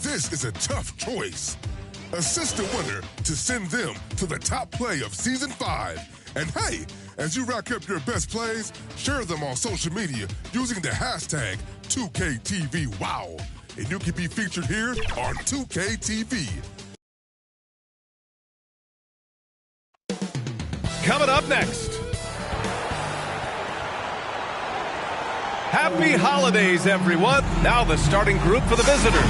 This is a tough choice. Assist the winner to send them to the top play of Season 5. And hey, as you rack up your best plays, share them on social media using the hashtag 2KTVWOW. And you can be featured here on 2KTV. Coming up next. Happy holidays, everyone. Now the starting group for the visitors.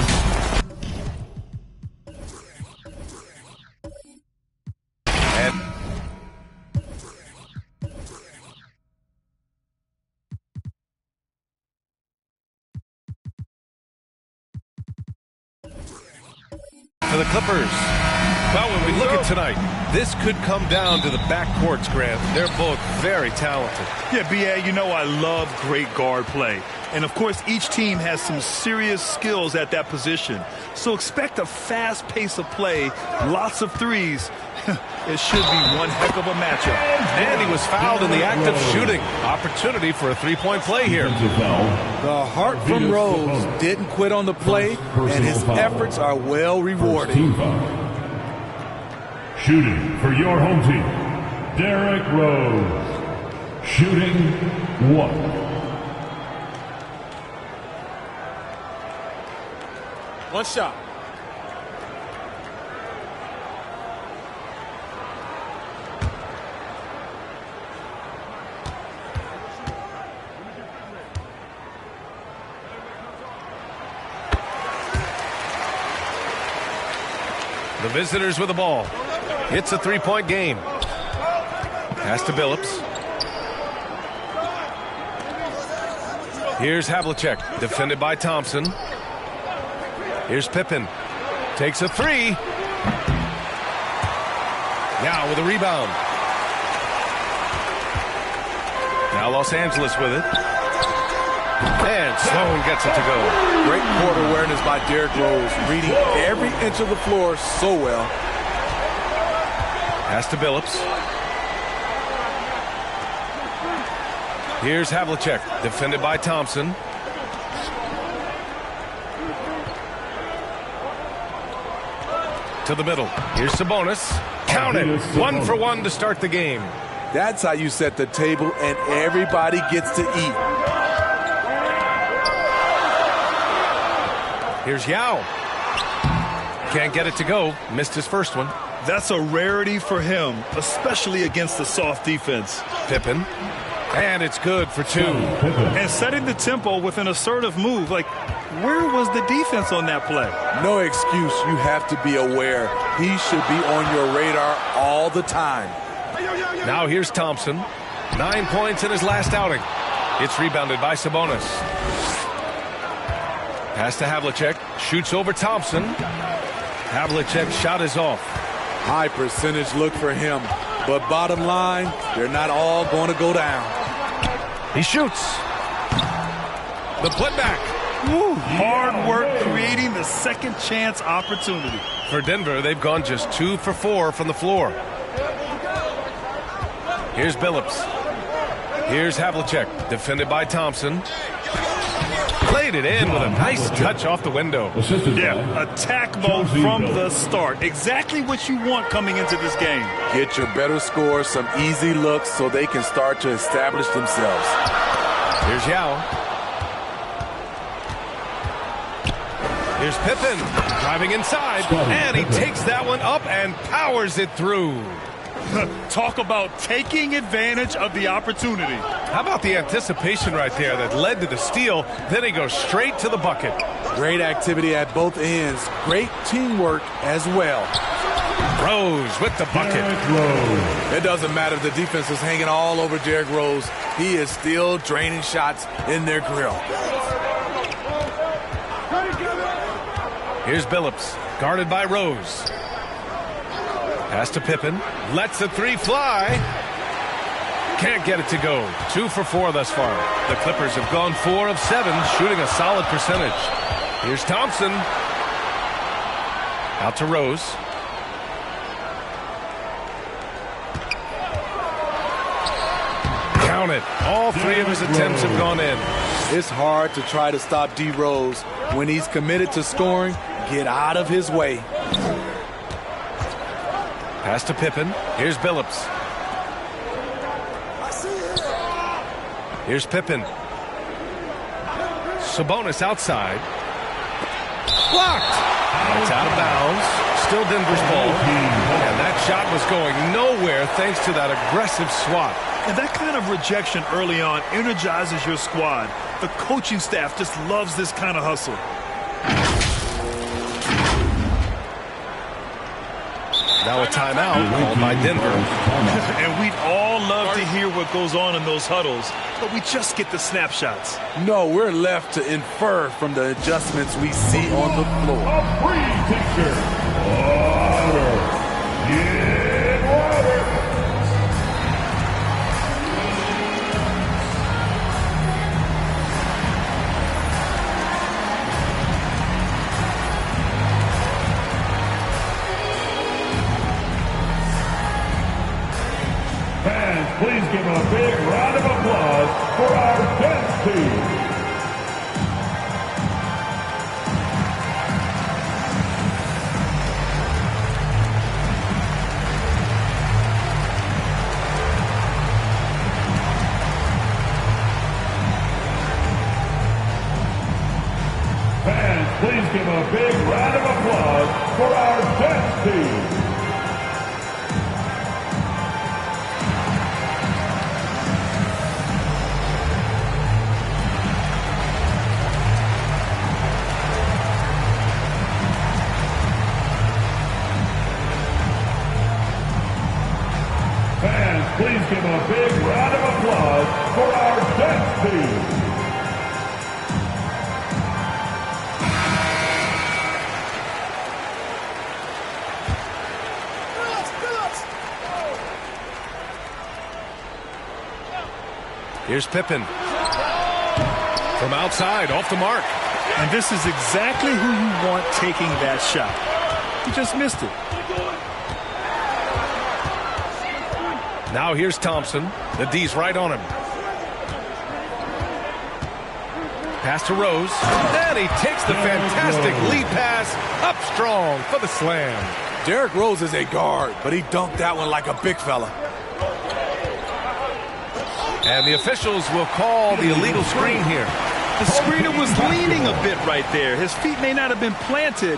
For the Clippers. Well, when we look at tonight, this could come down to the backcourts, Grant. They're both very talented. Yeah, B.A., you know I love great guard play. And, of course, each team has some serious skills at that position. So expect a fast pace of play, lots of threes. It should be one heck of a matchup. And he was fouled in the act of shooting. Opportunity for a three-point play here. The heart from Rose didn't quit on the play, and his efforts are well rewarded. Shooting for your home team, Derrick Rose. Shooting 1. One shot. The visitors with the ball. It's a three-point game. Pass to Billups. Here's Havlicek, defended by Thompson. Here's Pippen. Takes a three. Now with a rebound. Now Los Angeles with it. And Sloan gets it to go. Great court awareness by Derrick Rose, reading every inch of the floor so well. Pass to Billups. Here's Havlicek, defended by Thompson. To the middle. Here's Sabonis. Count it. 1 for 1 to start the game. That's how you set the table, and everybody gets to eat. Here's Yao. Can't get it to go. Missed his first one. That's a rarity for him, especially against a soft defense. Pippen. And it's good for 2. And setting the tempo with an assertive move. Like, where was the defense on that play? No excuse. You have to be aware. He should be on your radar all the time. Now here's Thompson. 9 points in his last outing. It's rebounded by Sabonis. Pass to Havlicek. Shoots over Thompson. Havlicek's shot is off. High percentage look for him. But bottom line, they're not all going to go down. He shoots. The putback. Woo, hard work creating the second chance opportunity. For Denver, they've gone just 2 for 4 from the floor. Here's Billups. Here's Havlicek, defended by Thompson. Played it in with a nice touch off the window. Yeah, attack mode from the start. Exactly what you want coming into this game. Get your better scores, some easy looks so they can start to establish themselves. Here's Yao. Here's Pippen, driving inside, and he takes that one up and powers it through. Talk about taking advantage of the opportunity. How about the anticipation right there that led to the steal? Then he goes straight to the bucket. Great activity at both ends. Great teamwork as well. Rose with the bucket. It doesn't matter if the defense is hanging all over Derrick Rose. He is still draining shots in their grill. Here's Billups, guarded by Rose. Pass to Pippen. Lets the three fly. Can't get it to go. 2 for 4 thus far. The Clippers have gone 4 of 7, shooting a solid percentage. Here's Thompson. Out to Rose. Count it. All 3 of his attempts have gone in. It's hard to try to stop D. Rose. When he's committed to scoring, get out of his way. Pass to Pippen. Here's Billups. Here's Pippen. Sabonis outside. Blocked. It's out of bounds. Still Denver's ball. And that shot was going nowhere thanks to that aggressive swat. And that kind of rejection early on energizes your squad. The coaching staff just loves this kind of hustle. Now a timeout called by Denver. And we'd all love to hear what goes on in those huddles, but we just get the snapshots. No, we're left to infer from the adjustments we see on the floor. A free picture. Water. Get water. Fans, please give a big round of applause for our dance team. Fans, please give a big Fans, please give a big round of applause for our dance team. Here's Pippen. From outside, off the mark. And this is exactly who you want taking that shot. He just missed it. Now here's Thompson. The D's right on him. Pass to Rose. And he takes the fantastic lead pass up strong for the slam. Derrick Rose is a guard, but he dunked that one like a big fella. And the officials will call the illegal screen here. The screener was leaning a bit right there. His feet may not have been planted.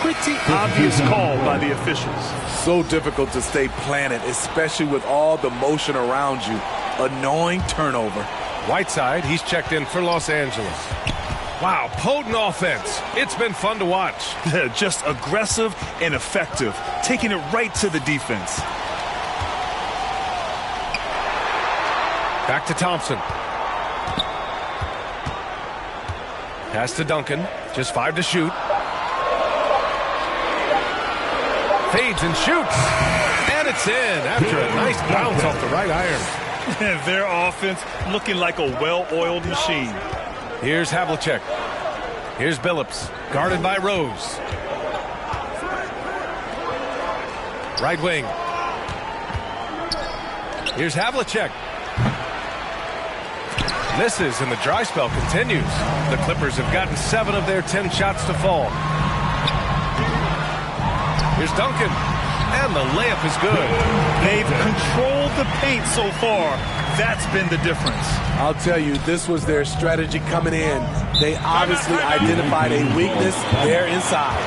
Pretty obvious call by the officials. So difficult to stay planted, especially with all the motion around you. Annoying turnover. Whiteside, he's checked in for Los Angeles. Wow, potent offense. It's been fun to watch. Just aggressive and effective, taking it right to the defense. Back to Thompson. Pass to Duncan. Just 5 to shoot. Fades and shoots. And it's in after a nice bounce off the right iron. Their offense looking like a well-oiled machine. Here's Havlicek. Here's Billups. Guarded by Rose. Right wing. Here's Havlicek. Misses, and the dry spell continues. The Clippers have gotten 7 of their 10 shots to fall. Here's Duncan, and the layup is good. They've controlled the paint so far. That's been the difference. I'll tell you, this was their strategy coming in. They obviously identified a weakness there inside.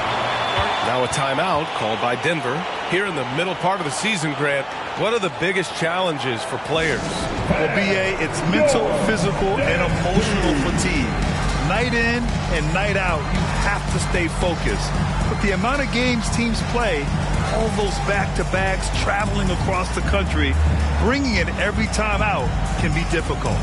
Now a timeout called by Denver. Here in the middle part of the season, Grant, what are the biggest challenges for players? Well, B.A., it's mental, physical, and emotional fatigue. Night in and night out, you have to stay focused. But the amount of games teams play, all those back-to-backs, traveling across the country, bringing it every time out can be difficult.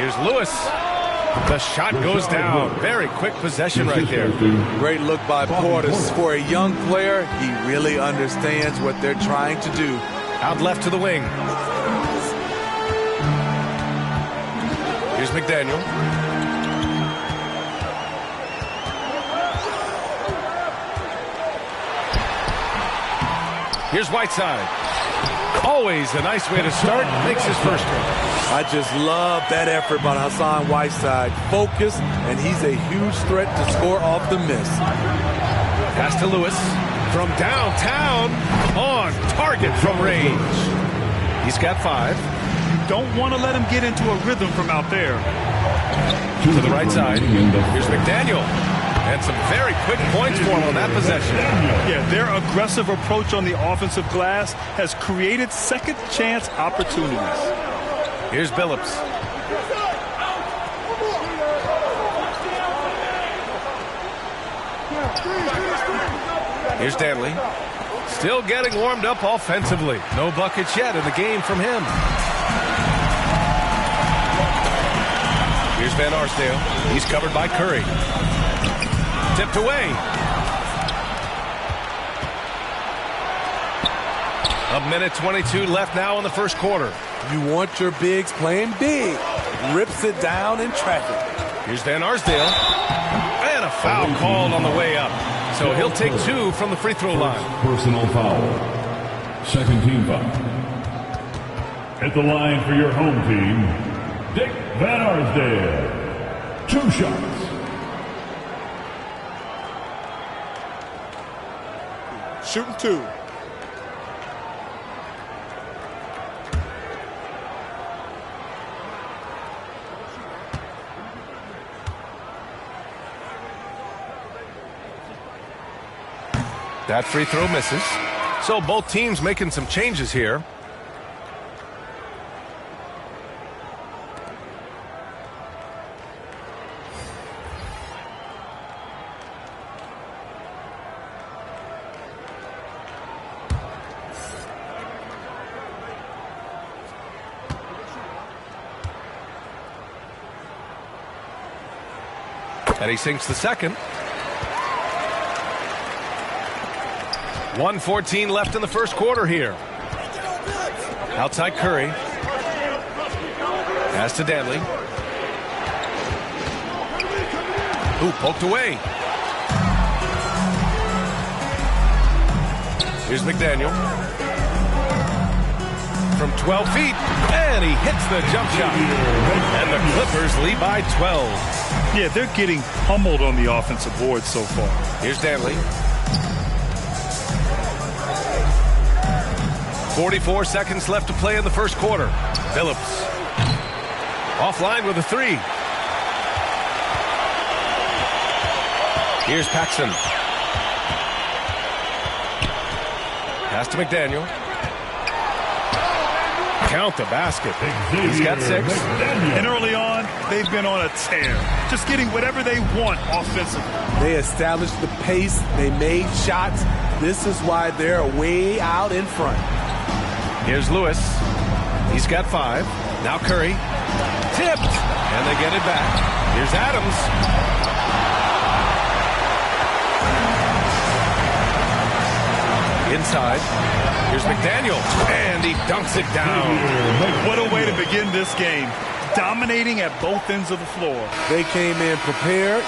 Here's Lewis. The shot goes down. Very quick possession right there. Great look by Portis. For a young player, he really understands what they're trying to do. Out left to the wing. Here's McDaniel. Here's Whiteside. Always a nice way to start. Makes his first one. I just love that effort by Hassan Whiteside. Focus, and he's a huge threat to score off the miss. Pass to Lewis. From downtown. On target from range. He's got 5. You don't want to let him get into a rhythm from out there. To the right side. Here's McDaniel. And some very quick points for him on that possession. Yeah, their aggressive approach on the offensive glass has created second chance opportunities. Here's Billups. Here's Danley. Still getting warmed up offensively. No buckets yet in the game from him. Here's Here's Van Arsdale. He's covered by Curry. Tipped away. A minute 22 left now in the first quarter. You want your bigs playing big. Rips it down in traffic. Here's Van Arsdale. And a foul called on the way up. So he'll take 2 from the free throw line. Personal foul. Second team foul. At the line for your home team, Dick Van Arsdale. 2 shots. Shooting 2. That free throw misses. So both teams making some changes here. And he sinks the second. 1:14 left in the first quarter here. Outside Curry. Pass to Danley. Ooh, poked away. Here's McDaniel. From 12 feet. And he hits the jump shot. And the Clippers lead by 12. Yeah, they're getting pummeled on the offensive board so far. Here's Danley. 44 seconds left to play in the first quarter. Phillips. Offline with a 3. Here's Paxson. Pass to McDaniel. Count the basket. He's got 6. And early on, they've been on a tear. Just getting whatever they want offensively. They established the pace. They made shots. This is why they're way out in front. Here's Lewis. He's got 5. Now Curry. Tipped. And they get it back. Here's Adams. Inside. Here's McDaniel. And he dunks it down. What a way to begin this game. Dominating at both ends of the floor. They came in prepared,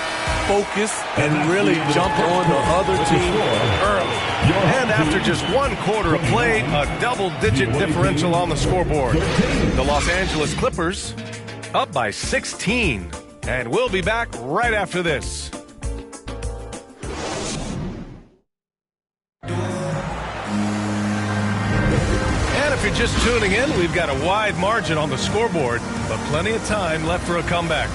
focused, and really jumped on the other team early. And after just 1 quarter of play, a double-digit differential on the scoreboard. The Los Angeles Clippers up by 16. And we'll be back right after this. And if you're just tuning in, we've got a wide margin on the scoreboard, but plenty of time left for a comeback.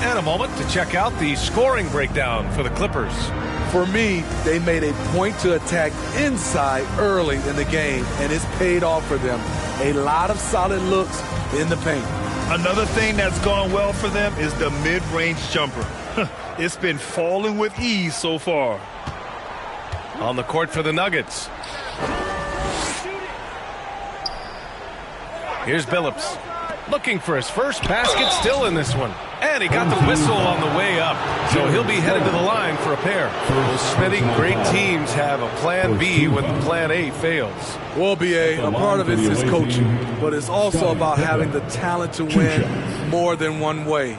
And a moment to check out the scoring breakdown for the Clippers. For me, they made a point to attack inside early in the game, and it's paid off for them. A lot of solid looks in the paint. Another thing that's gone well for them is the mid-range jumper. It's been falling with ease so far. On the court for the Nuggets. Here's Billups. Looking for his first basket, still in this one. And he got the whistle on the way up. So he'll be headed to the line for a pair. Well, Smitty, great teams have a plan B when the plan A fails. Well, B.A., a part of it is coaching, but it's also about having the talent to win more than one way.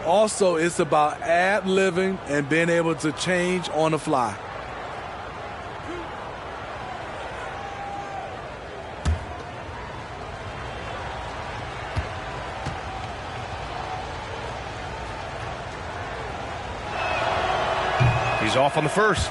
Also, it's about ad-libbing and being able to change on the fly. He's off on the first.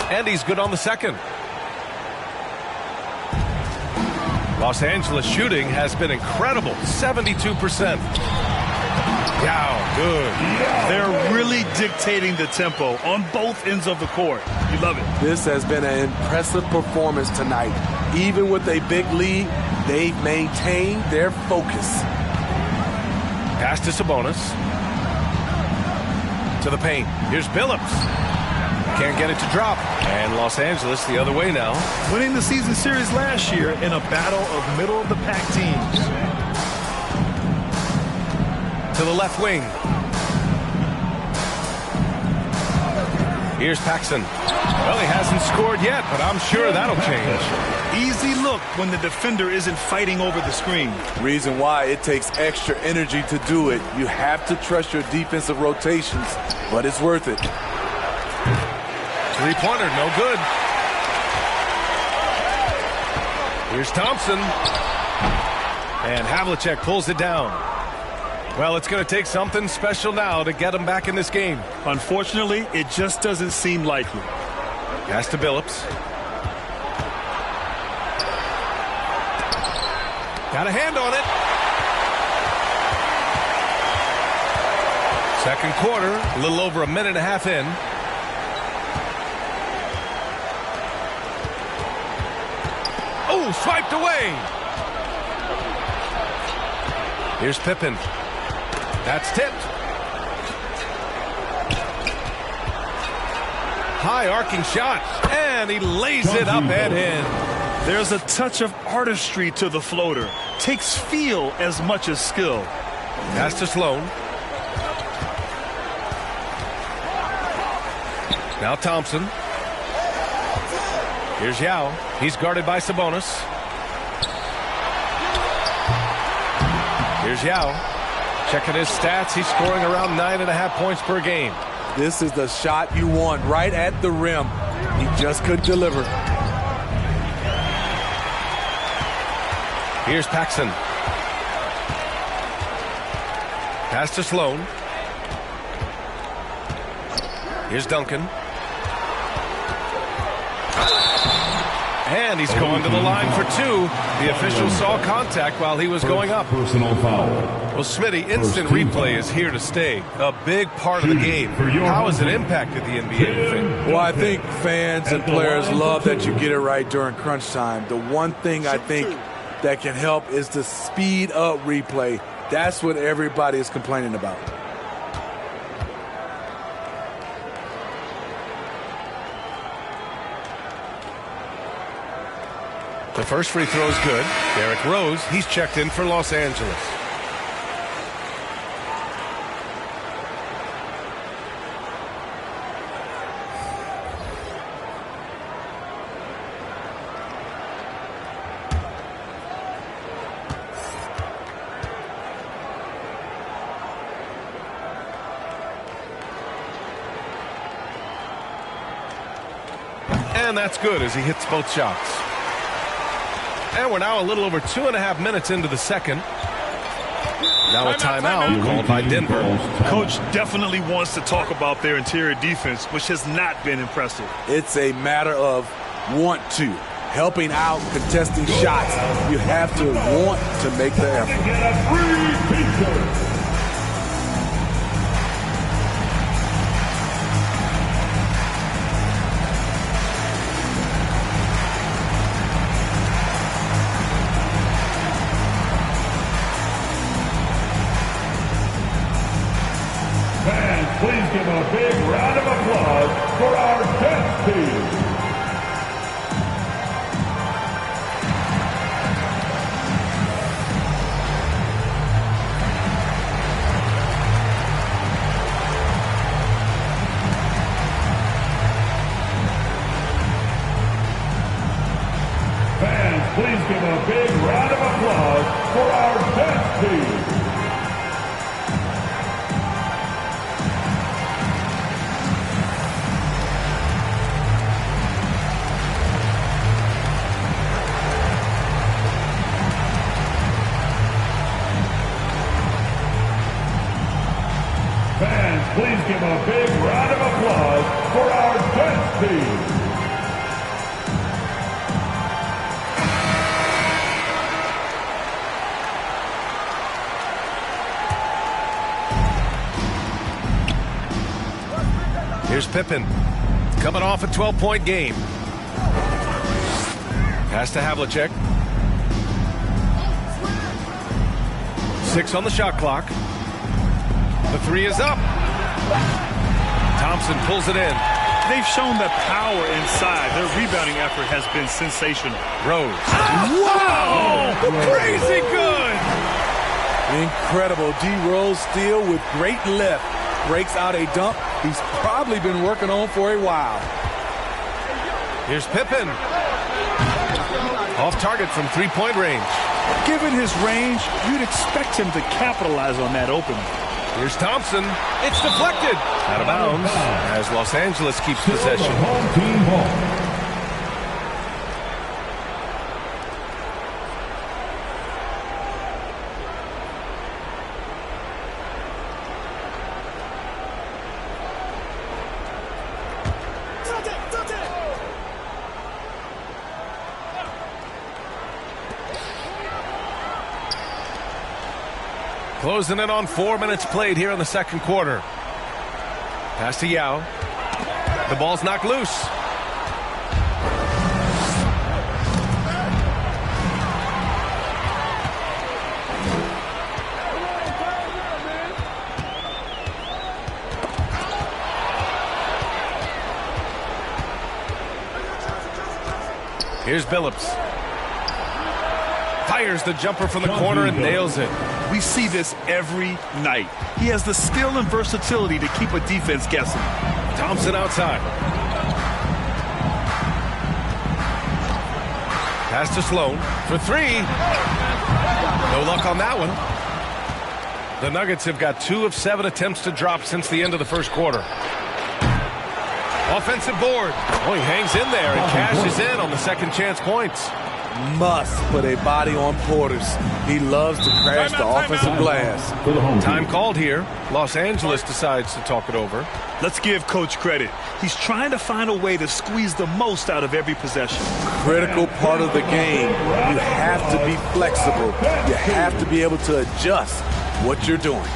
And he's good on the second. Los Angeles shooting has been incredible, 72%. Yao, good. They're really dictating the tempo on both ends of the court. You love it. This has been an impressive performance tonight. Even with a big lead, they've maintained their focus. Pass to Sabonis. To the paint. Here's Billups. Can't get it to drop. And Los Angeles the other way now. Winning the season series last year in a battle of middle-of-the-pack teams. To the left wing. Here's Paxson. Well, he hasn't scored yet, but I'm sure that'll change. Easy look when the defender isn't fighting over the screen. Reason why it takes extra energy to do it. You have to trust your defensive rotations, but it's worth it. Three-pointer, no good. Here's Thompson. And Havlicek pulls it down. Well, it's going to take something special now to get him back in this game. Unfortunately, it just doesn't seem likely. Pass to Billups. Got a hand on it. Second quarter, a little over a minute and a half in. Oh, swiped away. Here's Pippen. That's tipped. High arcing shot, and he lays it up and in. There's a touch of artistry to the floater. Takes feel as much as skill. Pass to Sloan. Now Thompson. Here's Yao. He's guarded by Sabonis. Here's Yao. Checking his stats, he's scoring around 9.5 points per game. This is the shot you want right at the rim. He just couldn't deliver. Here's Paxson. Pass to Sloan. Here's Duncan. And he's going to the line for two. The official saw contact while he was going up. Personal foul. Well, Smitty, instant replay is here to stay. A big part of the game. How has it impacted the NBA, you think? Well, I think fans and players love that you get it right during crunch time. The one thing I think that can help is the speed up replay. That's what everybody is complaining about. The first free throw is good. Derrick Rose, he's checked in for Los Angeles. And that's good as he hits both shots. And we're now a little over 2.5 minutes into the second. Now a timeout called by Denver. Coach definitely wants to talk about their interior defense, which has not been impressive. It's a matter of want to. Helping out, contesting shots. You have to want to make the effort. Please give a big round of applause for our best team. Fans, please give a big round of applause for our best team. Please give a big round of applause for our best team. Pippen. Coming off a 12-point game. Pass to Havlicek. 6 on the shot clock. The 3 is up. Thompson pulls it in. They've shown that power inside. Their rebounding effort has been sensational. Rose. Wow! Crazy good! Incredible. D. Rose steal with great lift. Breaks out a dunk he's probably been working on for a while. Here's Pippen. Off target from 3-point range. Given his range, you'd expect him to capitalize on that opening. Here's Thompson. It's deflected. Out of bounds as Los Angeles keeps possession. Home team ball. Closing in on 4 minutes played here in the second quarter. Pass to Yao. The ball's knocked loose. Here's Billups. Fires the jumper from the corner and nails it. We see this every night. He has the skill and versatility to keep a defense guessing. Thompson outside. Pass to Sloan for 3. No luck on that one. The Nuggets have got 2 of 7 attempts to drop since the end of the first quarter. Offensive board. Oh, he hangs in there and cashes in on the second chance points. Must put a body on Portis. He loves to crash the offensive glass. Time called here. Los Angeles decides to talk it over. Let's give Coach credit. He's trying to find a way to squeeze the most out of every possession. Critical part of the game. You have to be flexible. You have to be able to adjust what you're doing.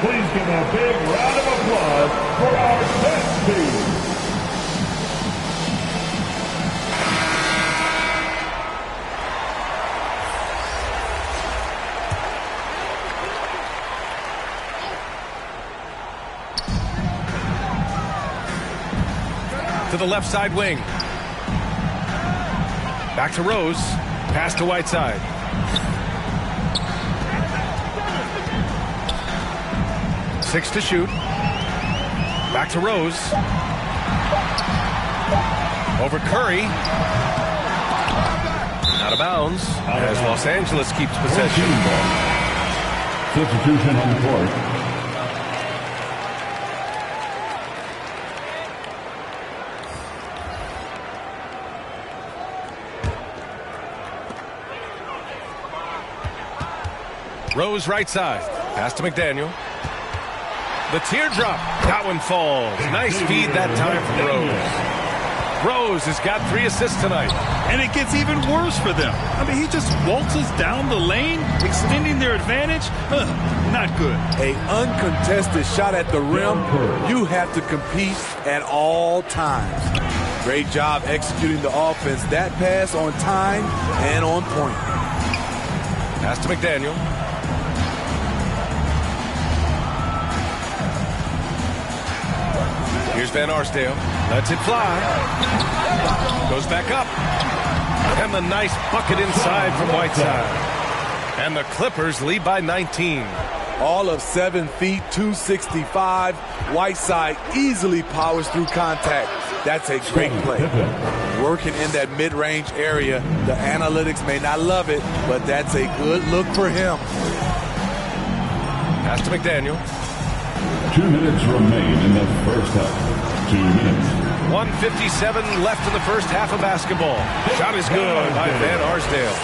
Please give a big round of applause for our best team. To the left side wing. Back to Rose. Pass to Whiteside. Six to shoot. Back to Rose. Over Curry. Out of bounds as Los Angeles keeps possession. Substitution on the court. Rose right side. Pass to McDaniel. The teardrop. That one falls. Nice feed that time from Rose. Rose has got 3 assists tonight. And it gets even worse for them. I mean, he just waltzes down the lane, extending their advantage. Not good. An uncontested shot at the rim. You have to compete at all times. Great job executing the offense. That pass on time and on point. Pass to McDaniel. Here's Van Arsdale. Lets it fly. Goes back up. And the nice bucket inside from Whiteside. And the Clippers lead by 19. All of 7 feet, 265. Whiteside easily powers through contact. That's a great play. Working in that mid-range area. The analytics may not love it, but that's a good look for him. Pass to McDaniel. 2 minutes remain in the first half. 2 minutes. 1:57 left in the first half of basketball. Shot is good by Van Arsdale.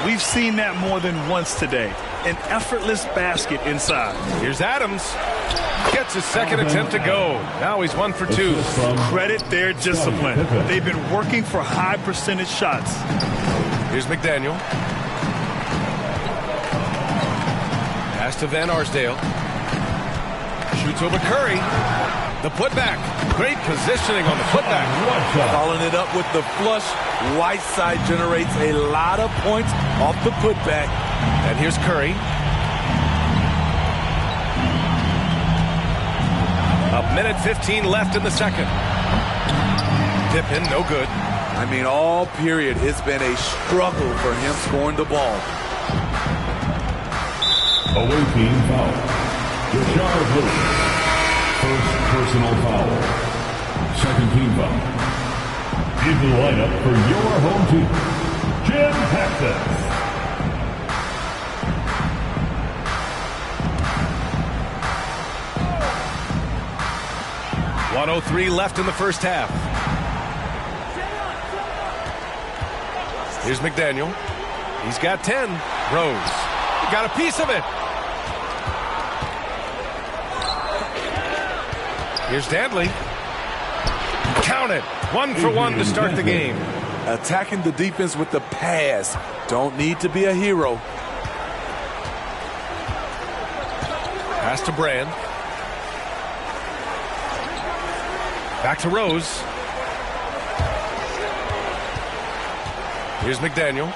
We've seen that more than once today. An effortless basket inside. Here's Adams. Gets his second attempt to go. Now he's 1 for 2. Credit their discipline. They've been working for high percentage shots. Here's McDaniel. Pass to Van Arsdale. Shoots over Curry. The putback. Great positioning on the putback. Following it up with the flush. Whiteside generates a lot of points off the putback. And here's Curry. A minute 15 left in the second. Pippen, no good. I mean, all period, it's been a struggle for him scoring the ball. Away team foul. Rashard Lewis. First personal foul. Second team foul. In the lineup for your home team, Jim Paxson. 1:03 left in the first half. Here's McDaniel. He's got 10. Rose. He got a piece of it. Here's Dantley. Count it. 1 for 1 to start the game. Attacking the defense with the pass. Don't need to be a hero. Pass to Brand. Back to Rose. Here's McDaniel.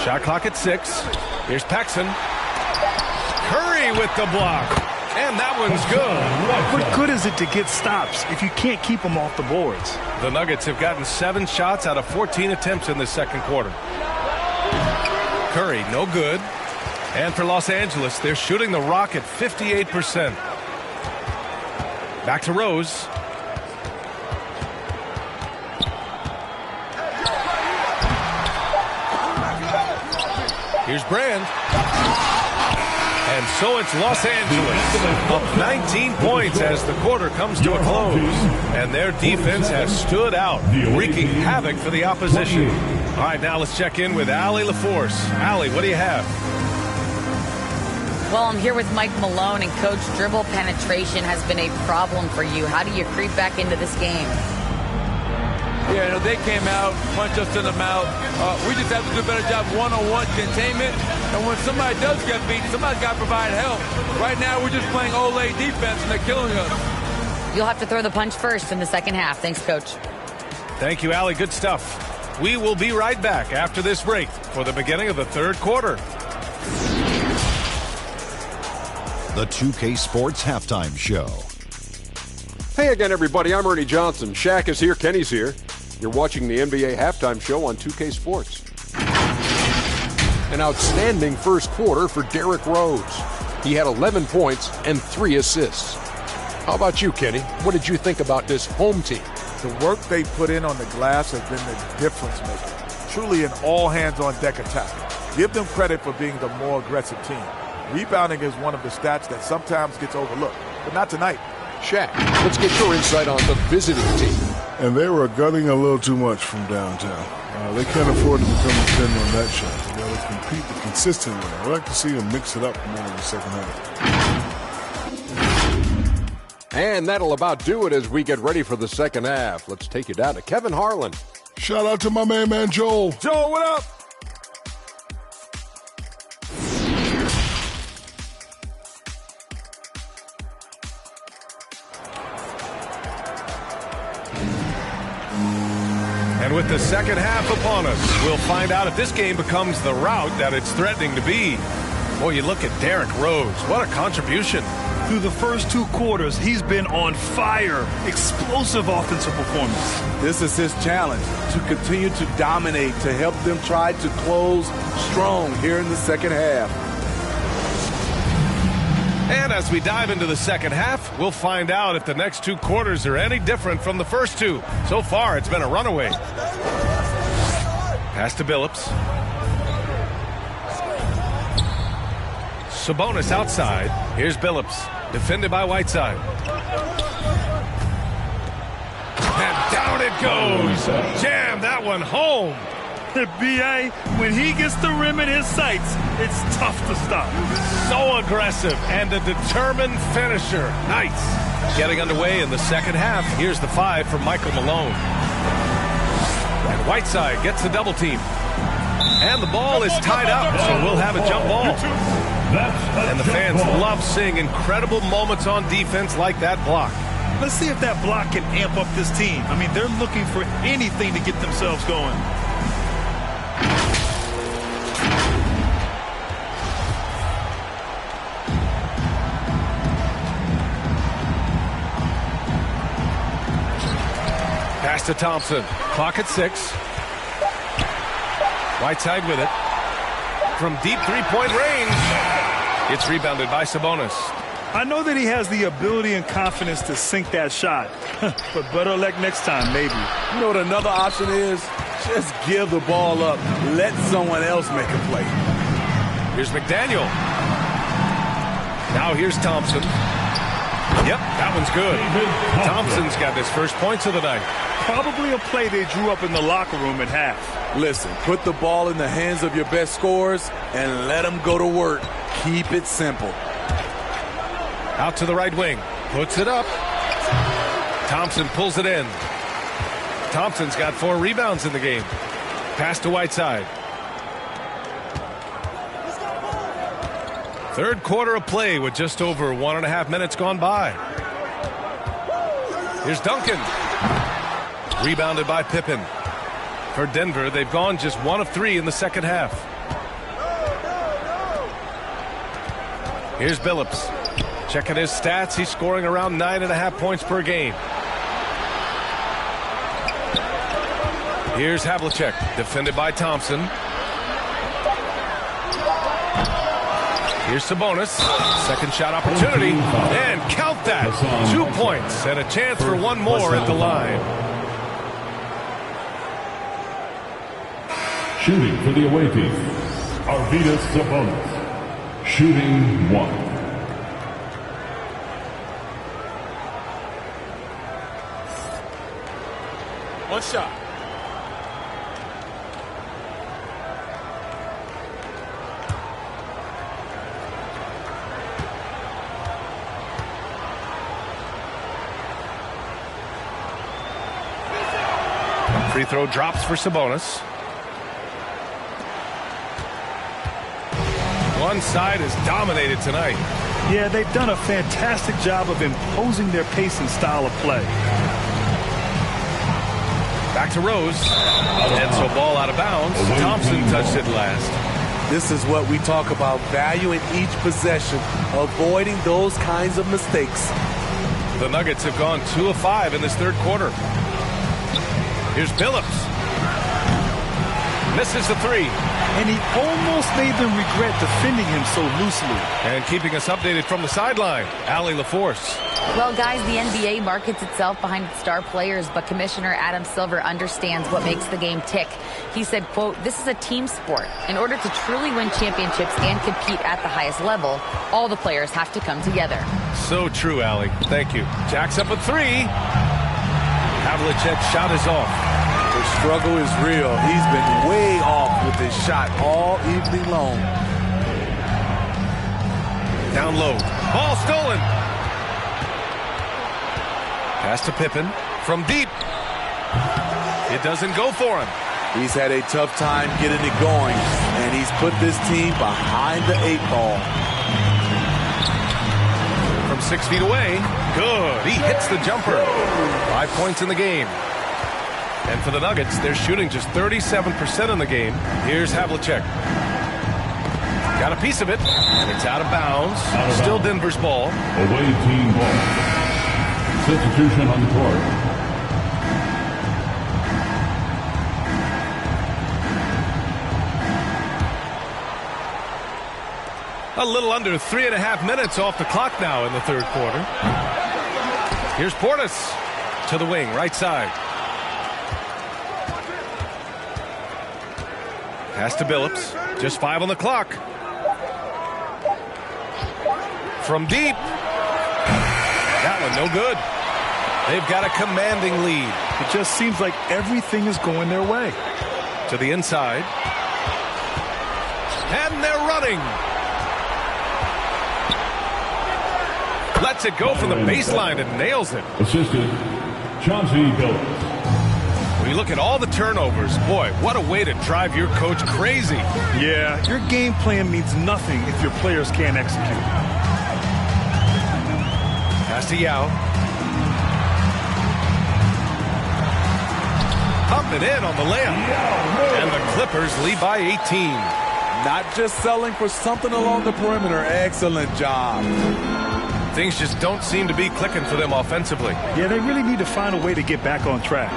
Shot clock at 6. Here's Paxson. Curry with the block. And that one's good. What good is it to get stops if you can't keep them off the boards? The Nuggets have gotten 7 shots out of 14 attempts in the second quarter. Curry, no good. And for Los Angeles, they're shooting the rock at 58%. Back to Rose. Here's Brand. And so it's Los Angeles up 19 points as the quarter comes to a close. And their defense has stood out, wreaking havoc for the opposition. All right, now let's check in with Allie LaForce. Allie, what do you have? Well, I'm here with Mike Malone, and Coach, dribble penetration has been a problem for you. How do you creep back into this game? Yeah, you know, they came out, punched us in the mouth. We just have to do a better job one-on-one containment. And when somebody does get beat, somebody's got to provide help. Right now, we're just playing Olay defense, and they're killing us. You'll have to throw the punch first in the second half. Thanks, Coach. Thank you, Allie. Good stuff. We will be right back after this break for the beginning of the third quarter. The 2K Sports Halftime Show. Hey again, everybody. I'm Ernie Johnson. Shaq is here. Kenny's here. You're watching the NBA Halftime Show on 2K Sports. An outstanding first quarter for Derrick Rose. He had 11 points and 3 assists. How about you, Kenny? What did you think about this home team? The work they put in on the glass has been the difference maker. Truly an all-hands-on-deck attack. Give them credit for being the more aggressive team. Rebounding is one of the stats that sometimes gets overlooked, but not tonight. Shaq, let's get your insight on the visiting team. And they were gunning a little too much from downtown. They can't afford to become dependent on that shot. They got to compete consistently. I'd like to see them mix it up more in the second half. And that'll about do it as we get ready for the second half. Let's take you down to Kevin Harlan. Shout out to my man Joel. Joel, what up? And with the second half upon us, we'll find out if this game becomes the rout that it's threatening to be. Boy, you look at Derrick Rose. What a contribution. Through the first 2 quarters, he's been on fire. Explosive offensive performance. This is his challenge, to continue to dominate, to help them try to close strong here in the second half. And as we dive into the second half, we'll find out if the next 2 quarters are any different from the first 2. So far, it's been a runaway. Pass to Billups. Sabonis outside. Here's Billups, defended by Whiteside. And down it goes. Jam that one home. B.A., when he gets the rim in his sights, it's tough to stop. So aggressive and a determined finisher. Nice. Getting underway in the second half. Here's the 5 from Michael Malone. And Whiteside gets the double team. And the ball is tied up, so we'll have a jump ball. And the fans love seeing incredible moments on defense like that block. Let's see if that block can amp up this team. I mean, they're looking for anything to get themselves going. Pass to Thompson. Clock at 6. Whiteside with it. From deep three-point range. It's rebounded by Sabonis. I know that he has the ability and confidence to sink that shot. But better luck next time, maybe. You know what another option is? Just give the ball up. Let someone else make a play. Here's McDaniel. Now here's Thompson. Yep, that one's good. Thompson's got his first points of the night. Probably a play they drew up in the locker room at half. Listen, put the ball in the hands of your best scorers and let them go to work. Keep it simple. Out to the right wing. Puts it up. Thompson pulls it in. Thompson's got 4 rebounds in the game. Pass to Whiteside. Third quarter of play with just over 1.5 minutes gone by. Here's Duncan. Rebounded by Pippen. For Denver, they've gone just 1 of 3 in the second half. Here's Billups. Checking his stats, he's scoring around 9.5 points per game. Here's Havlicek, defended by Thompson. Here's Sabonis. Second shot opportunity. And count that. 2 points and a chance for one more at the line. Shooting for the away team, Arvydas Sabonis. Shooting 1. One shot. Free throw drops for Sabonis. One side is dominated tonight. Yeah, they've done a fantastic job of imposing their pace and style of play. Back to Rose. And so ball out of bounds. Thompson touched it last. This is what we talk about, valuing each possession, avoiding those kinds of mistakes. The Nuggets have gone 2 of 5 in this third quarter. Here's Billups. Misses the 3. And he almost made them regret defending him so loosely. And keeping us updated from the sideline, Allie LaForce. Well, guys, the NBA markets itself behind its star players, but Commissioner Adam Silver understands what makes the game tick. He said, quote, "This is a team sport. In order to truly win championships and compete at the highest level, all the players have to come together." So true, Allie. Thank you. Jack's up at 3. Havlicek's shot is off. The struggle is real. He's been way off with his shot all evening long. Down low. Ball stolen. Pass to Pippen from deep. It doesn't go for him. He's had a tough time getting it going, and he's put this team behind the 8 ball. From 6 feet away. Good. He hits the jumper. 5 points in the game. And for the Nuggets, they're shooting just 37% in the game. Here's Havlicek. Got a piece of it, and it's out of bounds. Still Denver's ball. Away team ball. Substitution on the court. A little under 3.5 minutes off the clock now in the third quarter. Here's Portis to the wing, right side. Pass to Billups. Just 5 on the clock. From deep. That one no good. They've got a commanding lead. It just seems like everything is going their way. To the inside. And they're running. Lets it go from the baseline and nails it. Assisted, Chauncey Billups. When you look at all the turnovers, boy, what a way to drive your coach crazy. Yeah, your game plan means nothing if your players can't execute. Pass to Yao. Pump it in on the layup. And the Clippers lead by 18. Not just selling for something along the perimeter. Excellent job. Things just don't seem to be clicking for them offensively. Yeah, they really need to find a way to get back on track.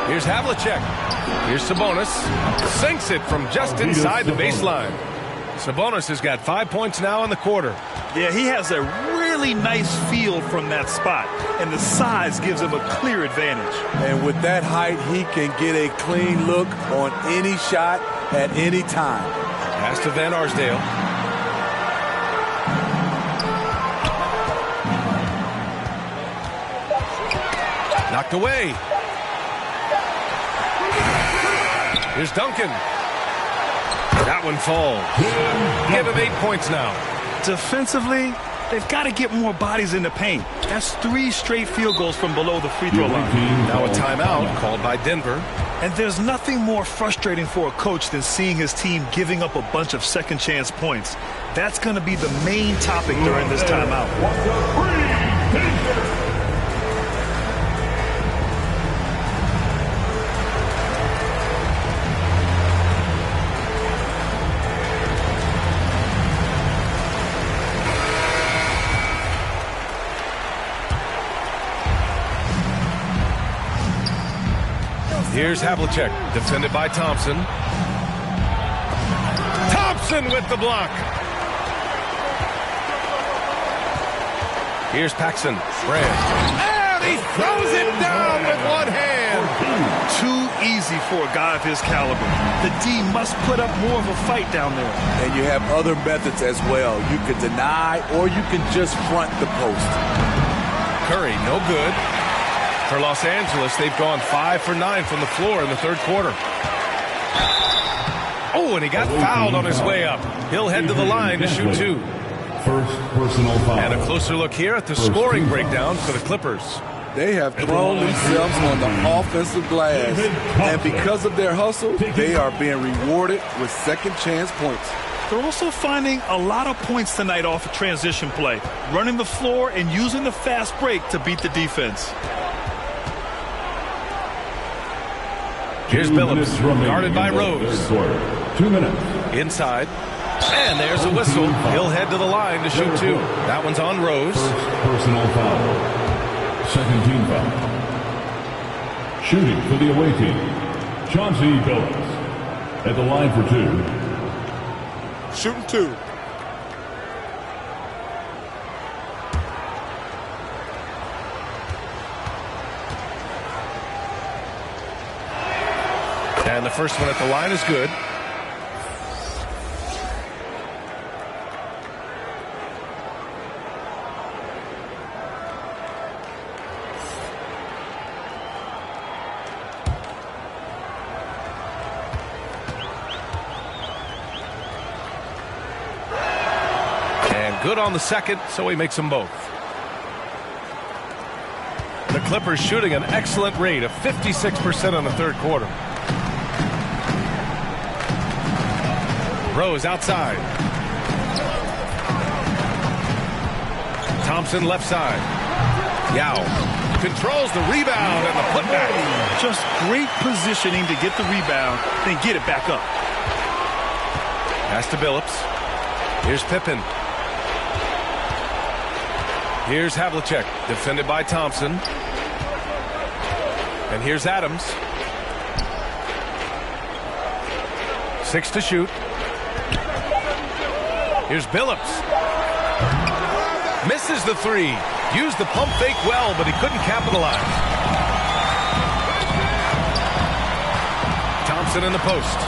Here's Havlicek. Here's Sabonis. Sinks it from just inside the baseline. Sabonis has got 5 points now in the quarter. Yeah, he has a really nice feel from that spot, and the size gives him a clear advantage. And with that height, he can get a clean look on any shot at any time. Pass to Van Arsdale. Knocked away. Here's Duncan. That one falls. Give him 8 points now. Defensively, they've got to get more bodies in the paint. That's 3 straight field goals from below the free throw line. Now a timeout called by Denver. And there's nothing more frustrating for a coach than seeing his team giving up a bunch of second chance points. That's going to be the main topic during this timeout. Here's Havlicek, defended by Thompson. Thompson with the block. Here's Paxson. Brand. And he throws it down with one hand. Too easy for a guy of his caliber. The D must put up more of a fight down there. And you have other methods as well. You can deny or you can just front the post. Curry, no good. For Los Angeles, they've gone 5 for 9 from the floor in the third quarter. Oh, and he got fouled on his way up. He'll head to the line to shoot 2. First personal foul. And a closer look here at the scoring breakdown for the Clippers. They have thrown themselves on the offensive glass. And because of their hustle, they are being rewarded with second chance points. They're also finding a lot of points tonight off of transition play, running the floor and using the fast break to beat the defense. Here's Billups, guarded by Rose. 2 minutes. Inside. And there's a whistle. He'll head to the line to shoot 2. That one's on Rose. First personal foul. Second team foul. Shooting for the away team, Chauncey Billups. At the line for 2. Shooting 2. And the first one at the line is good. And good on the second, so he makes them both. The Clippers shooting an excellent rate of 56% in the third quarter. Rose outside. Thompson left side. Yao controls the rebound and the putback. Just great positioning to get the rebound, then get it back up. Pass to Billups. Here's Pippen. Here's Havlicek, defended by Thompson. And here's Adams. 6 to shoot. Here's Billups. Misses the 3. Used the pump fake well, but he couldn't capitalize. Thompson in the post.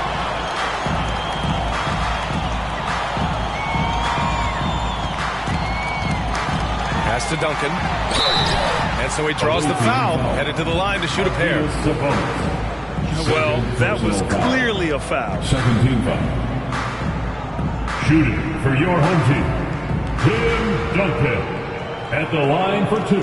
Pass to Duncan. And so he draws the foul, headed to the line to shoot a pair. Well, that was clearly a foul. Second team foul. Shooting for your home team, Tim Duncan. At the line for 2.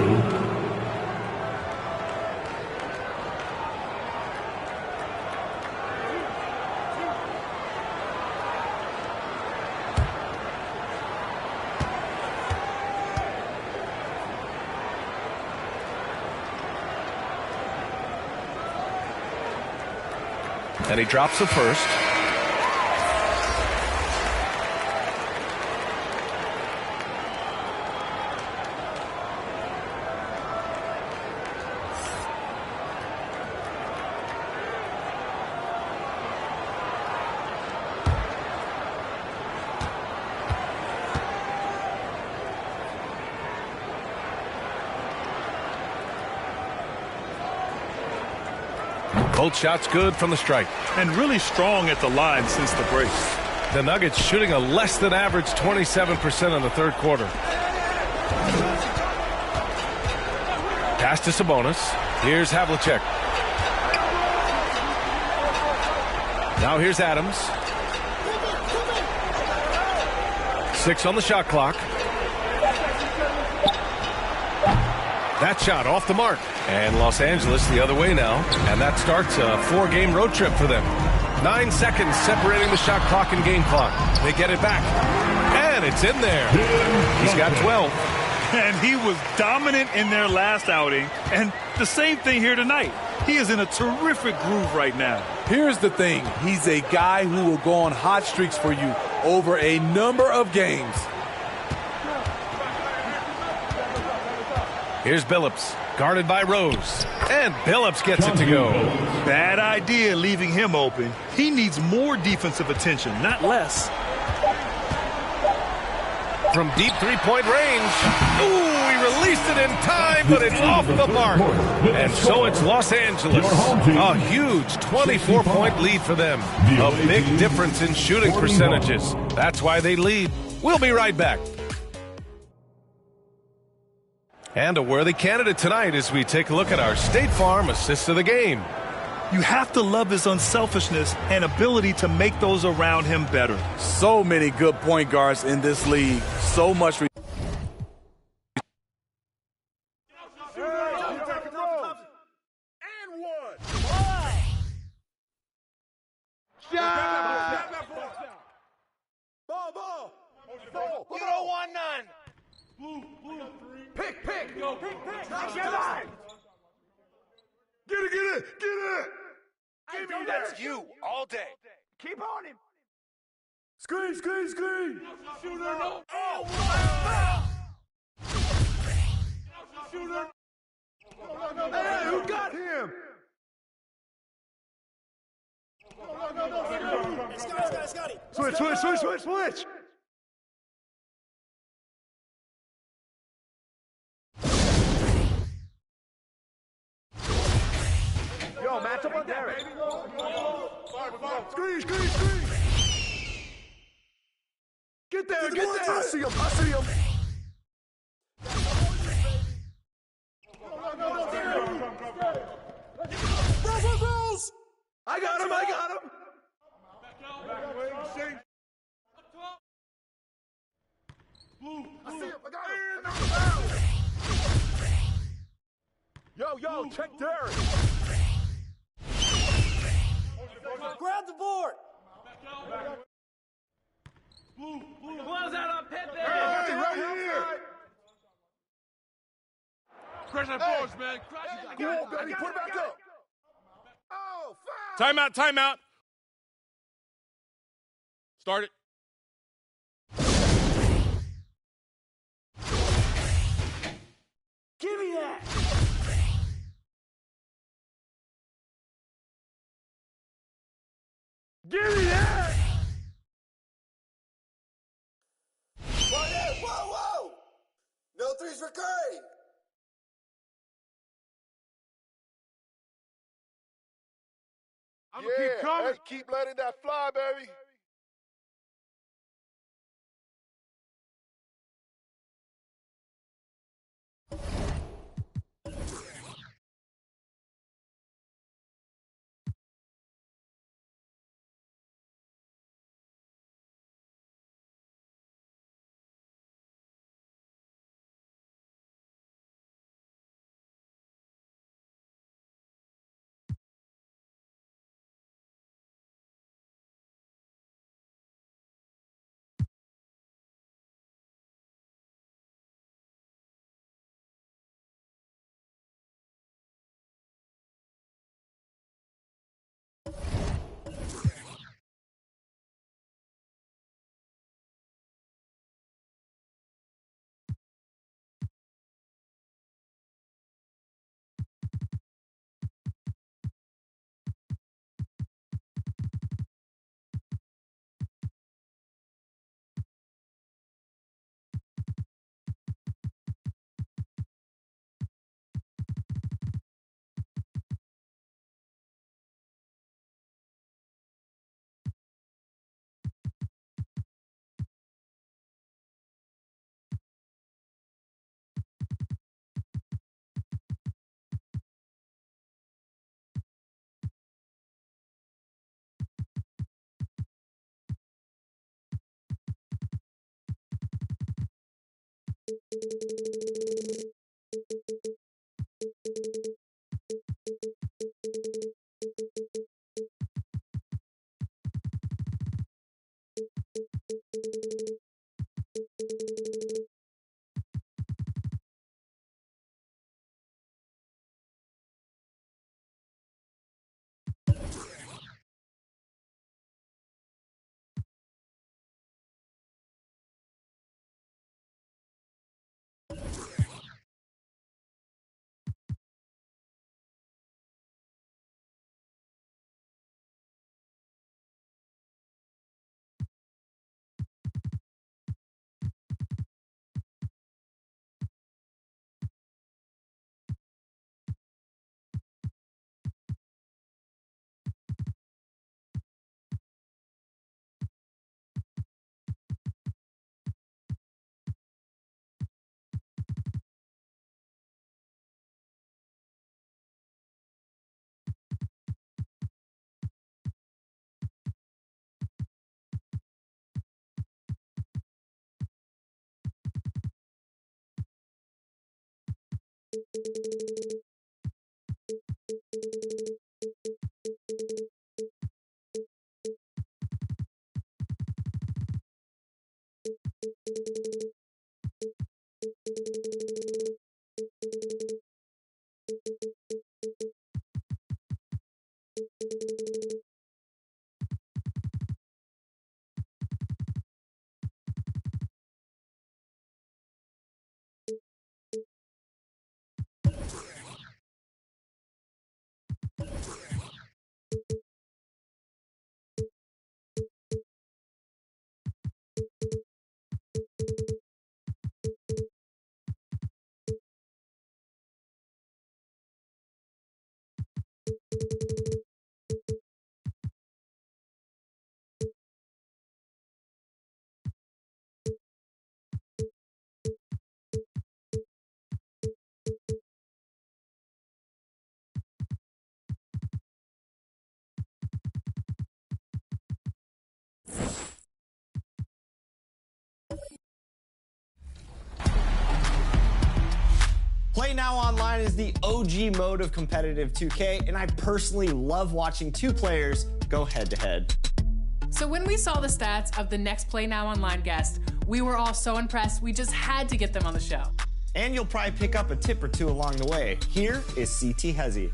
And he drops the first. Both shots good from the strike. And really strong at the line since the break. The Nuggets shooting a less than average 27% in the third quarter. Pass to Sabonis. Here's Havlicek. Now here's Adams. 6 on the shot clock. That shot off the mark. And Los Angeles the other way now. And that starts a 4-game road trip for them. 9 seconds separating the shot clock and game clock. They get it back. And it's in there. He's got 12. And he was dominant in their last outing. And the same thing here tonight. He is in a terrific groove right now. Here's the thing. He's a guy who will go on hot streaks for you over a number of games. Here's Billups, guarded by Rose. And Billups gets it to go. Bad idea leaving him open. He needs more defensive attention, not less. From deep three-point range. Ooh, he released it in time, but it's off the mark. And so it's Los Angeles. A huge 24-point lead for them. A big difference in shooting percentages. That's why they lead. We'll be right back. And a worthy candidate tonight as we take a look at our State Farm assist of the game. You have to love his unselfishness and ability to make those around him better. So many good point guards in this league. So much. And one. Shot. Ball. You don't want none. Blue. Pick. Go. Pick. Get it. Give me that. That's you all day. Keep on him. Screen. Shooter. No. Oh, Shooter. Hey, who got him? Scotty. Switch. Yo, match up on Derek. Screen. Get there. I see him. Rose. I got him. Blue. I see him. I got him. Yo, check Derek. Grab the board. Blue. Close out on Pippen. Hey, right here. Crush that boards, man. Go on, baby. Put it back up. Oh, foul. Timeout. Start it. that! Give me that! Whoa! No threes for Curry! I'm gonna keep coming! Hey, keep letting that fly, baby! Play Now Online is the OG mode of competitive 2K, and I personally love watching two players go head-to-head. So when we saw the stats of the next Play Now Online guest, we were all so impressed, we just had to get them on the show. And you'll probably pick up a tip or two along the way. Here is CT Hezzy.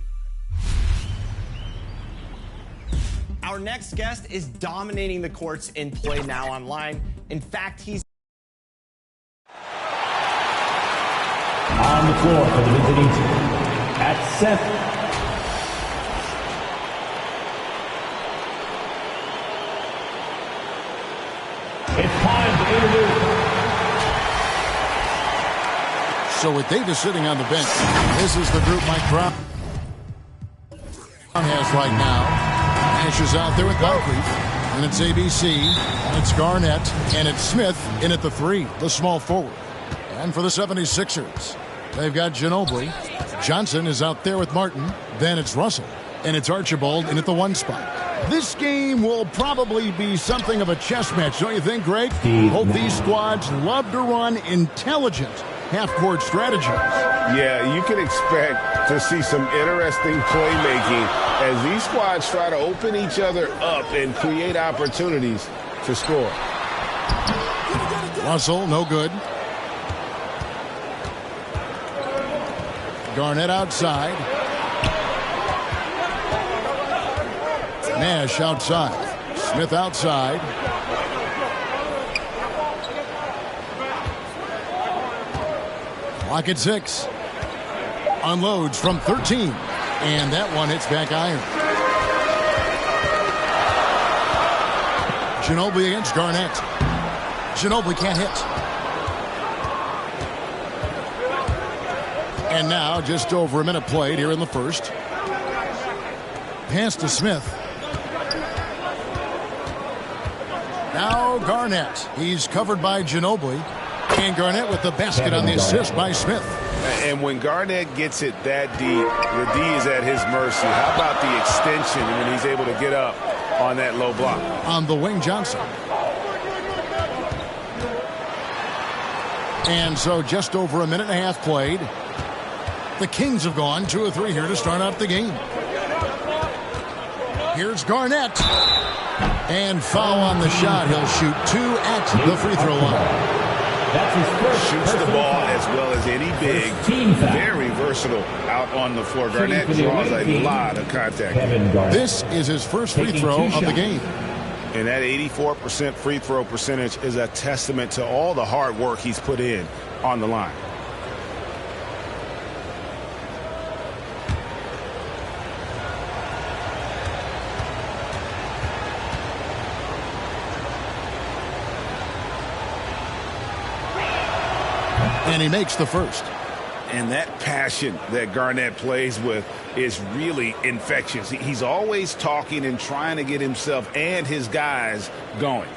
Our next guest is dominating the courts in Play Now Online. In fact, he's On the floor for the visiting team, at center. It's time to introduce. So with Davis sitting on the bench, this is the group Mike Brown has right now. Nash is out there with Moncrief, and it's ABC, and it's Garnett, and it's Smith in at the 3, the small forward. And for the 76ers, they've got Ginobili. Johnson is out there with Martin. Then it's Russell, and it's Archibald in at the 1 spot. This game will probably be something of a chess match, don't you think, Greg? Both these squads love to run intelligent half-court strategies. Yeah, you can expect to see some interesting playmaking as these squads try to open each other up and create opportunities to score. Russell, no good. Garnett outside. Nash outside. Smith outside. Clock at 6. Unloads from 13. And that one hits back iron. Ginobili against Garnett. Ginobili can't hit. And now just over a minute played here in the first. Pass to Smith. Now Garnett. He's covered by Ginobili. And Garnett with the basket on the assist by Smith. And when Garnett gets it that deep, the D is at his mercy. How about the extension when he's able to get up on that low block? On the wing, Johnson. And so just over a minute and a half played. The Kings have gone 2 of 3 here to start out the game. Here's Garnett. And foul on the shot. He'll shoot 2 at the free throw line. That's his first. Shoots the ball as well as any big. Very versatile out on the floor. Garnett draws a lot of contact. This is his first free throw of the game. And that 84% free throw percentage is a testament to all the hard work he's put in on the line. And he makes the first. And that passion that Garnett plays with is really infectious. He's always talking and trying to get himself and his guys going.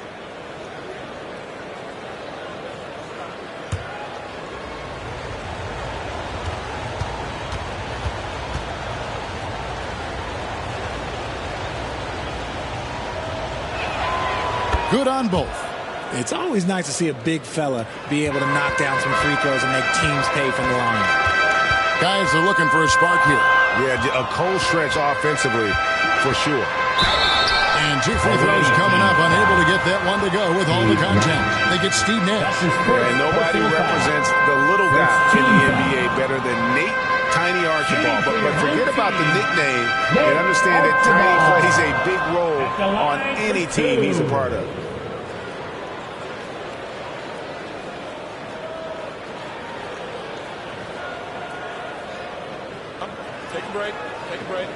Good on both. It's always nice to see a big fella be able to knock down some free throws and make teams pay from the line. Guys are looking for a spark here. Yeah, a cold stretch offensively for sure. And 2 free throws coming up, unable to get that one to go with all the contact. They get Steve Nash. And nobody represents the little guy in the NBA better than Nate Tiny Archibald. But forget about the nickname and understand that Tiny plays a big role on any team he's a part of. Take a break. Take a break.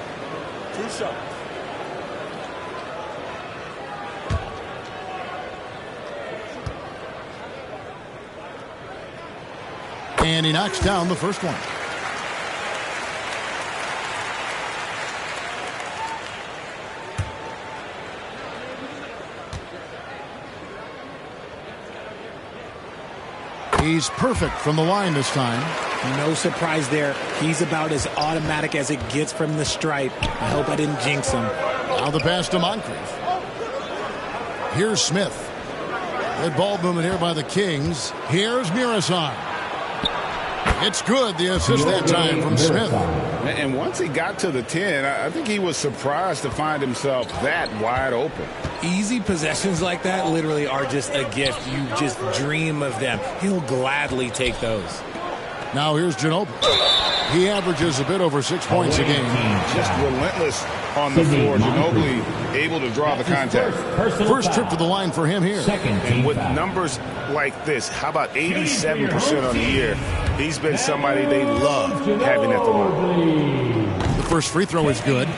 2 shots. And he knocks down the first one. He's perfect from the line this time. No surprise there. He's about as automatic as it gets from the stripe. I hope I didn't jinx him. Now the pass to Moncrief. Here's Smith. Good ball movement here by the Kings. Here's Murasov. It's good, the assist that time from Smith. And once he got to the 10, I think he was surprised to find himself that wide open. Easy possessions like that literally are just a gift. You just dream of them. He'll gladly take those. Now here's Ginobili. He averages a bit over 6 points a game. Just relentless on the floor. Ginobili able to draw the contact. First trip to the line for him here. And with numbers like this, how about 87% on the year? He's been somebody they love having at the line. The first free throw is good.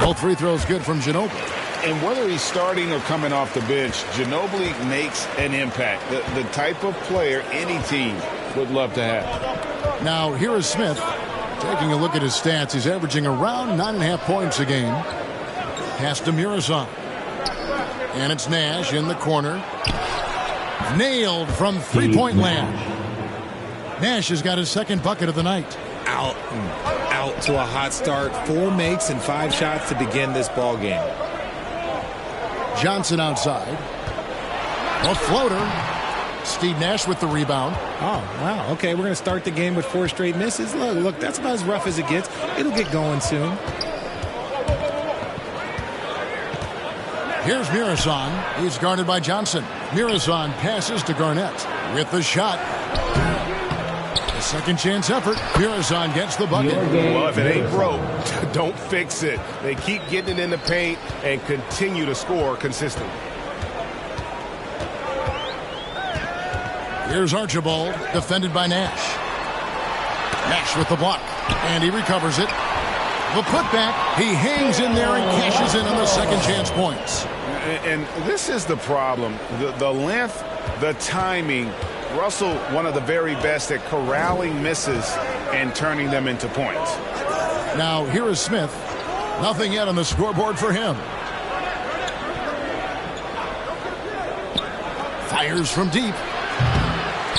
Both free throws good from Ginobili. And whether he's starting or coming off the bench, Ginobili makes an impact. The type of player any team would love to have. Now, here is Smith. Taking a look at his stats, he's averaging around 9.5 points a game. Pass to Muresan. And it's Nash in the corner. Nailed from three-point land. Nash has got his second bucket of the night. Out to a hot start. 4 makes and 5 shots to begin this ball game. Johnson outside. A floater. Steve Nash with the rebound. Oh, wow. Okay, we're going to start the game with 4 straight misses. Look, that's about as rough as it gets. It'll get going soon. Here's Muresan. He's guarded by Johnson. Muresan passes to Garnett with the shot. A second chance effort. Muresan gets the bucket. Well, if it ain't broke, don't fix it. They keep getting it in the paint and continue to score consistently. Here's Archibald, defended by Nash. Nash with the block, and he recovers it. The putback, he hangs in there and cashes in on the second chance points. And this is the problem. The length, the timing. Russell, one of the very best at corralling misses and turning them into points. Now, here is Smith. Nothing yet on the scoreboard for him. Fires from deep.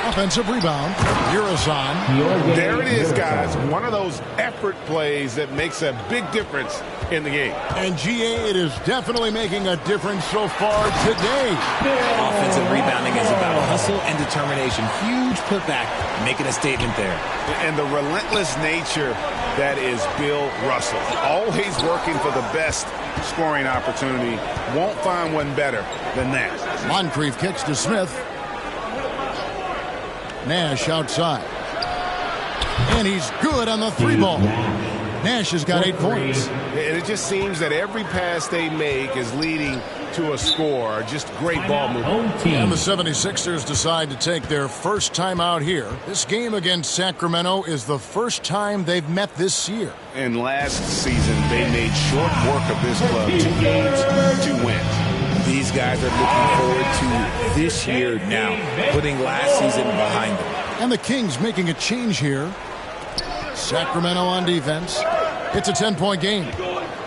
Offensive rebound. Muresan. There it is, guys. One of those effort plays that makes a big difference in the game. And GA, it is definitely making a difference so far today. Offensive rebounding is about hustle and determination. Huge putback, making a statement there. And the relentless nature that is Bill Russell. Always working for the best scoring opportunity. Won't find one better than that. Moncrief kicks to Smith. Nash outside. And he's good on the 3-ball. Nash has got 8 points. And it just seems that every pass they make is leading to a score. Just great ball movement. And the 76ers decide to take their first time out here. This game against Sacramento is the first time they've met this year. And last season, they made short work of this club. 2 games, 2 wins. These guys are looking forward to this year now, putting last season behind them. And the Kings making a change here. Sacramento on defense. It's a 10-point game.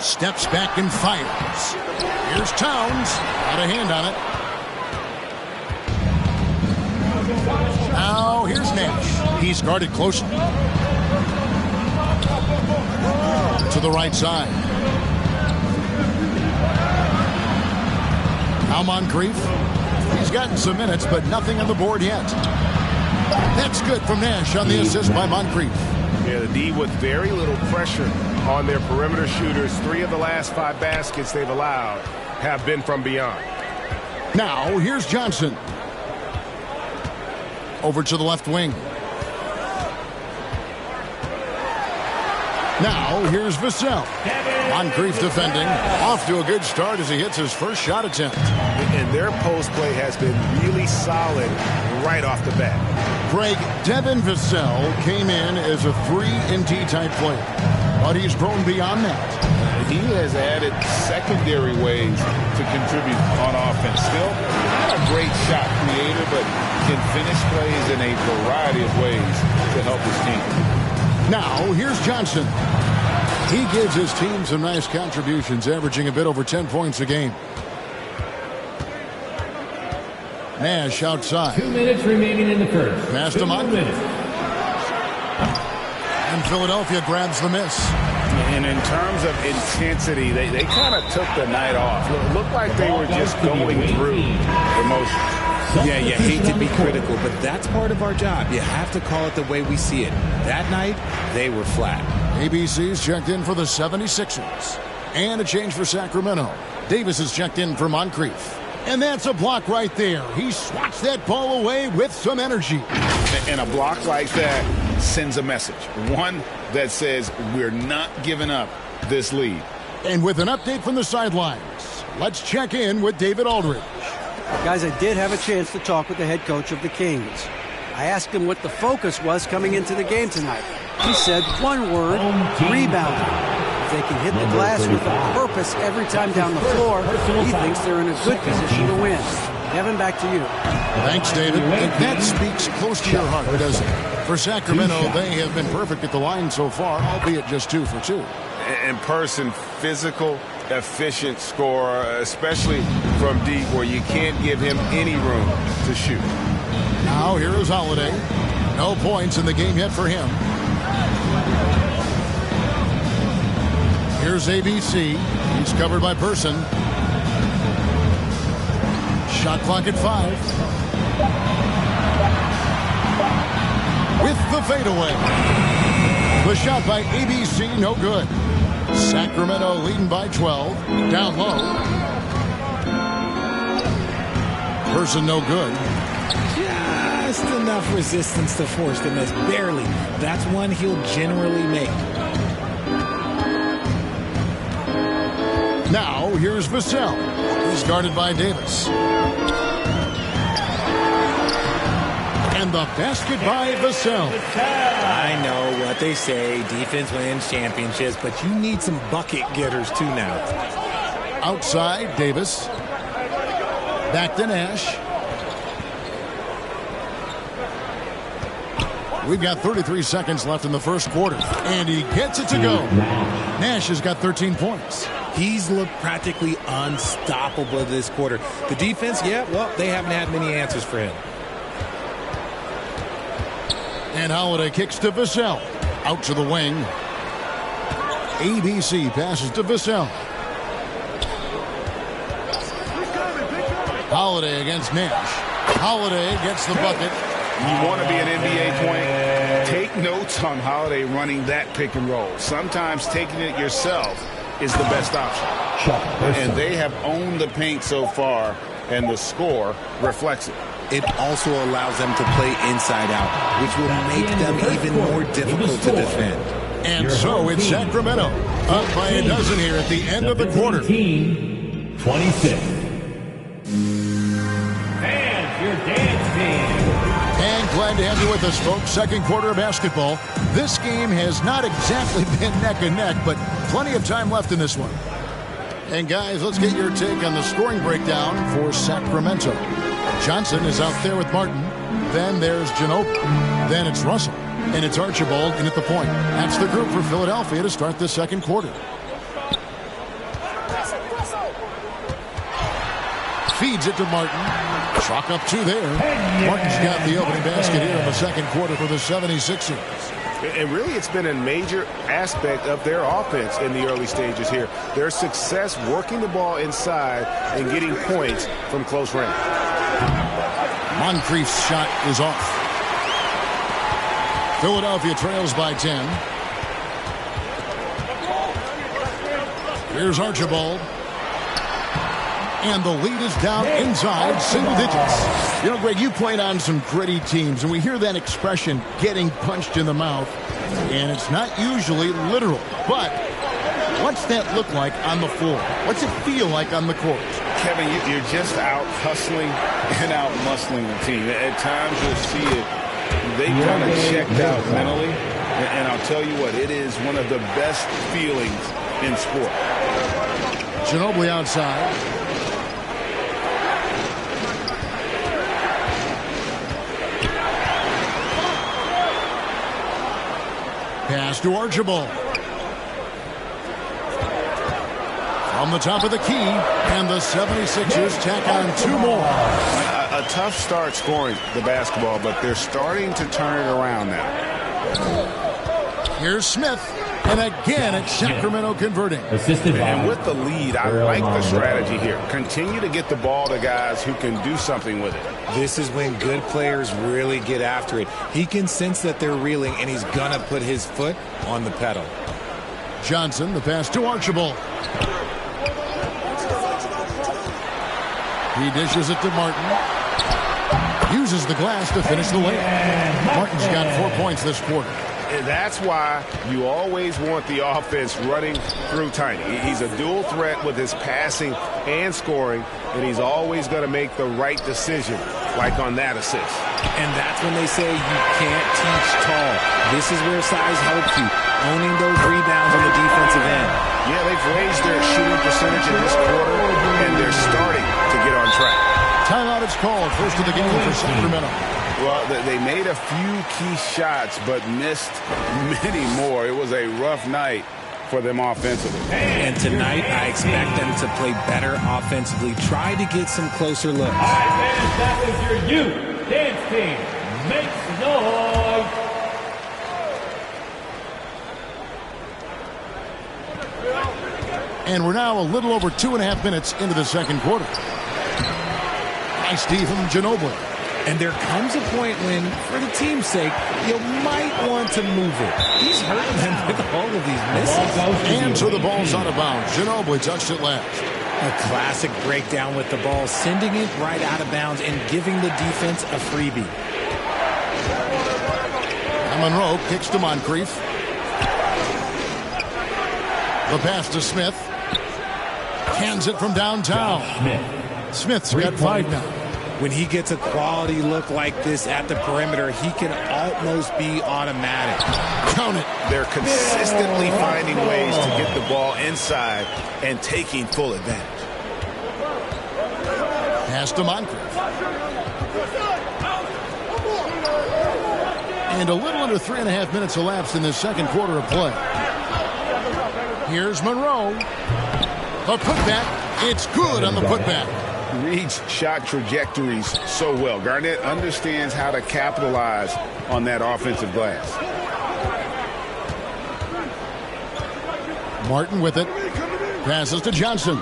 Steps back and fires. Here's Towns. Got a hand on it. Now here's Nash. He's guarded closely. To the right side. Now Moncrief. He's gotten some minutes, but nothing on the board yet. That's good from Nash on the assist by Moncrief. Yeah, the D with very little pressure on their perimeter shooters. 3 of the last 5 baskets they've allowed have been from beyond. Now, here's Johnson. Over to the left wing. Now, here's Vassell. Moncrief defending. Off to a good start as he hits his first shot attempt. And their post play has been really solid right off the bat. Greg, Devin Vassell came in as a 3-and-D type player, but he's grown beyond that. He has added secondary ways to contribute on offense. Still not a great shot creator, but can finish plays in a variety of ways to help his team. Now, here's Johnson. He gives his team some nice contributions, averaging a bit over 10 points a game. Nash outside. 2 minutes remaining in the first. Pass to Moncrief. And Philadelphia grabs the miss. And in terms of intensity, they kind of took the night off. It looked like they were just going through emotions. Yeah, you hate to be critical, but that's part of our job. You have to call it the way we see it. That night, they were flat. ABC's checked in for the 76ers. And a change for Sacramento. Davis is checked in for Moncrief. And that's a block right there. He swats that ball away with some energy. And a block like that sends a message. One that says we're not giving up this lead. And with an update from the sidelines, let's check in with David Aldridge. Guys, I did have a chance to talk with the head coach of the Kings. I asked him what the focus was coming into the game tonight. He said one word, rebounding. If they can hit the glass with a purpose every time down the floor, he thinks they're in a good position to win. Kevin, back to you. Thanks, David. And that speaks close to your heart, doesn't it? For Sacramento, they have been perfect at the line so far, albeit just 2 for 2. In person, physical, efficient scorer, especially from deep where you can't give him any room to shoot. Now here is Holiday. No points in the game yet for him. Here's ABC. He's covered by Person. Shot clock at 5. With the fadeaway. The shot by ABC, no good. Sacramento leading by 12. Down low. Person no good. Just enough resistance to force the miss. Barely. That's one he'll generally make. Now, here's Vassell. He's guarded by Davis. And the basket by Vassell. I know what they say. Defense wins championships, but you need some bucket getters too now. Outside, Davis. Back to Nash. We've got 33 seconds left in the first quarter. And he gets it to go. Nash has got 13 points. He's looked practically unstoppable this quarter. The defense, yeah, well, they haven't had many answers for him. And Holiday kicks to Vassell. Out to the wing. ABC passes to Vassell. Holiday against Nash. Holiday gets the bucket. You want to be an NBA point? Take notes on Holiday running that pick and roll. Sometimes taking it yourself is the best option. And they have owned the paint so far, and the score reflects it. It also allows them to play inside out, which will make them even more difficult to defend. And so it's Sacramento up by a dozen here at the end of the quarter. 26. And your dance team. And glad to have you with us, folks. Second quarter of basketball. This game has not exactly been neck and neck, but plenty of time left in this one. And guys, let's get your take on the scoring breakdown for Sacramento. Johnson is out there with Martin. Then there's Ginobili. Then it's Russell. And it's Archibald in at the point. That's the group for Philadelphia to start the second quarter. Feeds it to Martin. Chalk up 2 there. Martin's got the opening basket here in the second quarter for the 76ers. And really, it's been a major aspect of their offense in the early stages here. Their success working the ball inside and getting points from close range. Moncrief's shot is off. Philadelphia trails by 10. Here's Archibald. And the lead is down inside single digits. You know, Greg, you played on some gritty teams, and we hear that expression, getting punched in the mouth. And it's not usually literal. But what's that look like on the floor? What's it feel like on the court? Kevin, you're just out hustling and out muscling the team. At times you'll see it. They kind of checked out mentally. And I'll tell you what, it is one of the best feelings in sport. Ginobili outside. Pass to Archibald. From the top of the key, and the 76ers tack on 2 more. A tough start scoring the basketball, but they're starting to turn it around now. Here's Smith. And again, it's Sacramento converting. And with the lead, I like the strategy here. Continue to get the ball to guys who can do something with it. This is when good players really get after it. He can sense that they're reeling, and he's going to put his foot on the pedal. Johnson, the pass to Archibald. He dishes it to Martin. Uses the glass to finish the layup. Martin's got 4 points this quarter. And that's why you always want the offense running through Tiny. He's a dual threat with his passing and scoring, and he's always going to make the right decision, like on that assist. And that's when they say you can't teach tall. This is where size helps you, owning those rebounds on the defensive end. Yeah, they've raised their shooting percentage in this quarter, and they're starting to get on track. Timeout is called. First of the game for Sacramento. Well, they made a few key shots, but missed many more. It was a rough night for them offensively. And tonight, I expect them to play better offensively. Try to get some closer looks. All right, fans, that was your youth dance team. Make some noise. And we're now a little over 2.5 minutes into the second quarter. By Stephen Ginobili. And there comes a point when, for the team's sake, you might want to move it. He's hurting them with all of these misses. And so the ball's out of bounds. Ginobili touched it last. A classic breakdown with the ball, sending it right out of bounds and giving the defense a freebie. Monroe kicks to Moncrief. The pass to Smith. Hands it from downtown. Smith's got 5 now. When he gets a quality look like this at the perimeter, he can almost be automatic. Count it. They're consistently finding ways to get the ball inside and taking full advantage. Pass to Moncrief. And a little under 3.5 minutes elapsed in this second quarter of play. Here's Monroe. A putback. It's good on the putback. Reads shot trajectories so well. Garnett understands how to capitalize on that offensive glass. Martin with it. Passes to Johnson.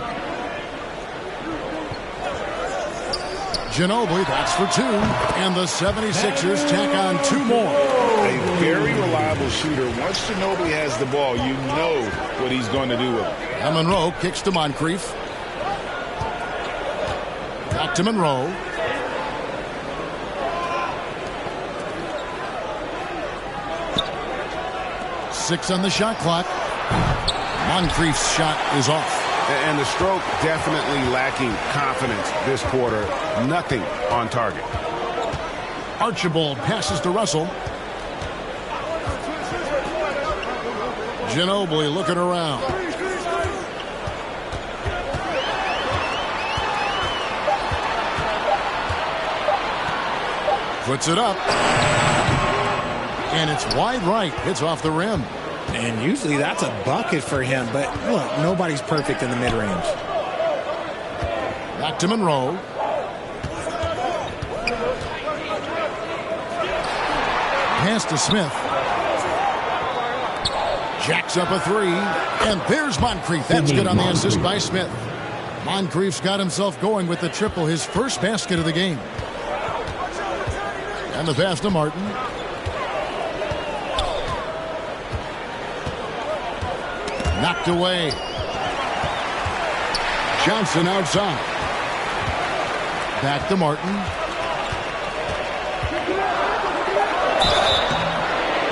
Ginobili, that's for 2. And the 76ers tack on 2 more. A very reliable shooter. Once Ginobili has the ball, you know what he's going to do with it. And Monroe kicks to Moncrief. Back to Monroe. Six on the shot clock. Moncrief's shot is off. And the stroke definitely lacking confidence this quarter. Nothing on target. Archibald passes to Russell. Ginobili looking around. Puts it up. And it's wide right. Hits off the rim. And usually that's a bucket for him. But look, nobody's perfect in the mid-range. Back to Monroe. Pass to Smith. Jacks up a 3. And there's Moncrief. That's good on the assist by Smith. Moncrief's got himself going with the triple. His first basket of the game. And the pass to Martin. Knocked away. Johnson outside. Back to Martin.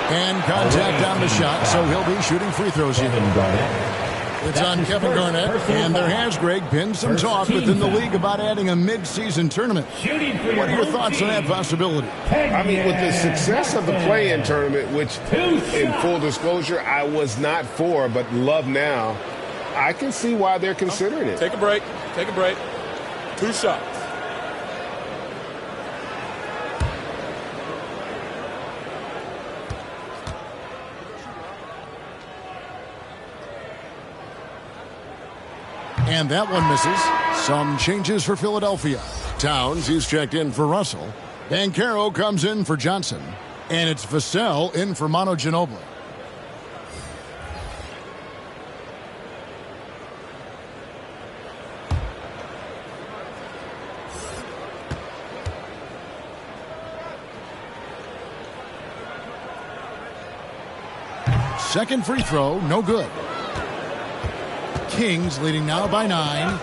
And contact on the shot, so he'll be shooting free throws here. It's on Kevin Garnett, and there has, Greg, been some talk within the league about adding a mid-season tournament. What are your thoughts on that possibility? I mean, with the success of the play-in tournament, which, in full disclosure, I was not for, but love now, I can see why they're considering it. Take a break. Take a break. 2 shots. And that one misses. Some changes for Philadelphia. Towns, he's checked in for Russell. Banchero comes in for Johnson. And it's Vassell in for Manu Ginobili. Second free throw, no good. Kings leading now by 9.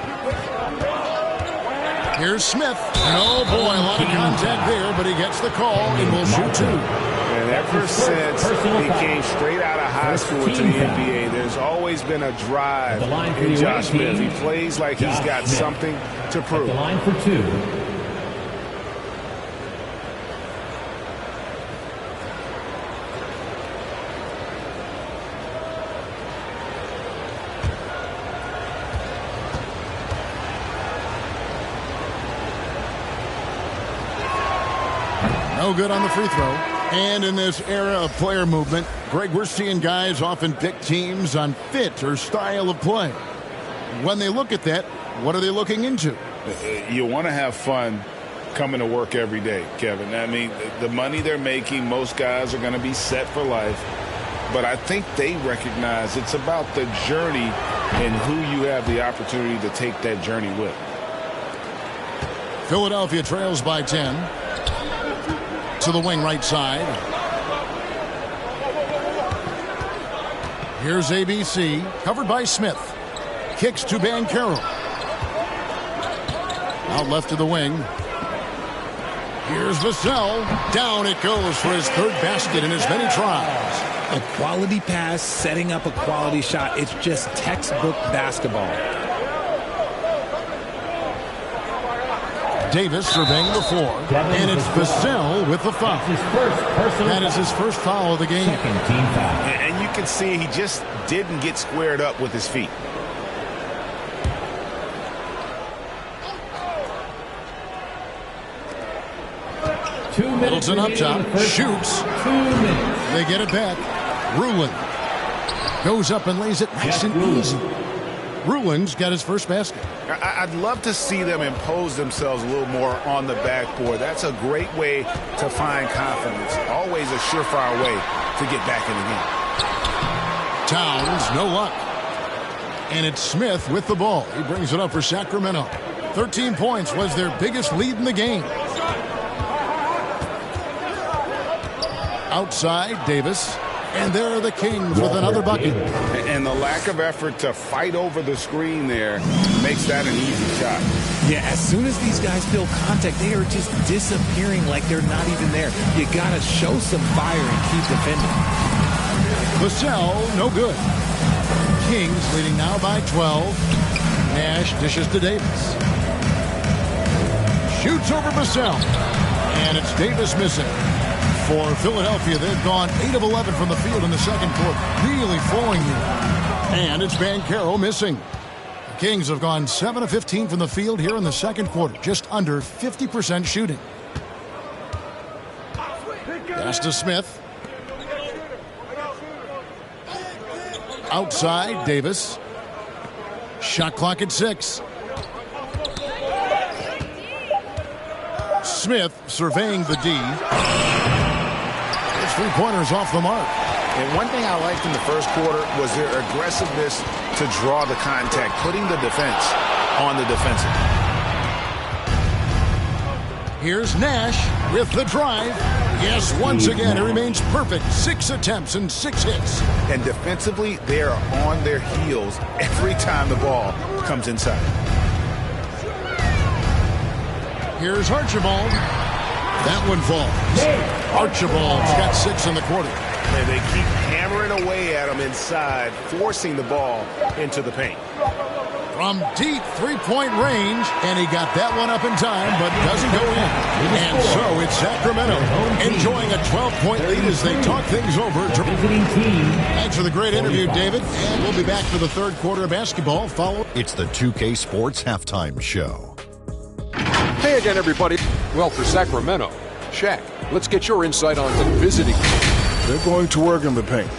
Here's Smith. Oh, boy, a lot of contact there, but he gets the call and will shoot 2. And ever since he came straight out of high school into the NBA, there's always been a drive in Josh Smith. He plays like he's got something to prove. The line for 2. No good on the free throw. And in this era of player movement, Greg, we're seeing guys often pick teams on fit or style of play. When they look at that, what are they looking into? You want to have fun coming to work every day, Kevin. I mean, the money they're making, most guys are going to be set for life. But I think they recognize it's about the journey and who you have the opportunity to take that journey with. Philadelphia trails by 10. To the wing right side. Here's ABC, covered by Smith. Kicks to Banchero. Out left to the wing. Here's Vassell. Down it goes for his third basket in as many tries. A quality pass, setting up a quality shot. It's just textbook basketball. Davis surveying the floor, and it's Vassell with the foul. That is his first foul of the game. And you can see he just didn't get squared up with his feet. Middleton up top, shoots. 2 minutes. They get it back. Rulin goes up and lays it nice and easy. Rulin's got his first basket. I'd love to see them impose themselves a little more on the backboard. That's a great way to find confidence. Always a surefire way to get back in the game. Towns, no luck. And it's Smith with the ball. He brings it up for Sacramento. 13 points was their biggest lead in the game. Outside, Davis. And there are the Kings with another bucket. And the lack of effort to fight over the screen there makes that an easy shot. Yeah, as soon as these guys feel contact, they are just disappearing like they're not even there. You got to show some fire and keep defending. Vassell, no good. Kings leading now by 12. Nash dishes to Davis. Shoots over Vassell. And it's Davis missing. For Philadelphia, they've gone 8 of 11 from the field in the second quarter. Really falling here. And it's Banchero missing. The Kings have gone 7 of 15 from the field here in the second quarter. Just under 50% shooting. Pass to Smith. Outside, Davis. Shot clock at 6. Smith surveying the D. His three-pointers off the mark. And one thing I liked in the first quarter was their aggressiveness to draw the contact, putting the defense on the defensive. Here's Nash with the drive. Yes, once again, it remains perfect. 6 attempts and 6 hits. And defensively, they are on their heels every time the ball comes inside. Here's Archibald. That one falls. Archibald's got 6 in the quarter. And they keep hammering away at him inside, forcing the ball into the paint. From deep three-point range, and he got that one up in time, but doesn't go in. And so it's Sacramento enjoying a 12-point lead as they talk things over. Thanks for the great interview, David. And we'll be back for the third quarter of basketball. It's the 2K Sports Halftime Show. Hey again, everybody. Well, for Sacramento, Shaq, let's get your insight on the visiting. They're going to work in the paint.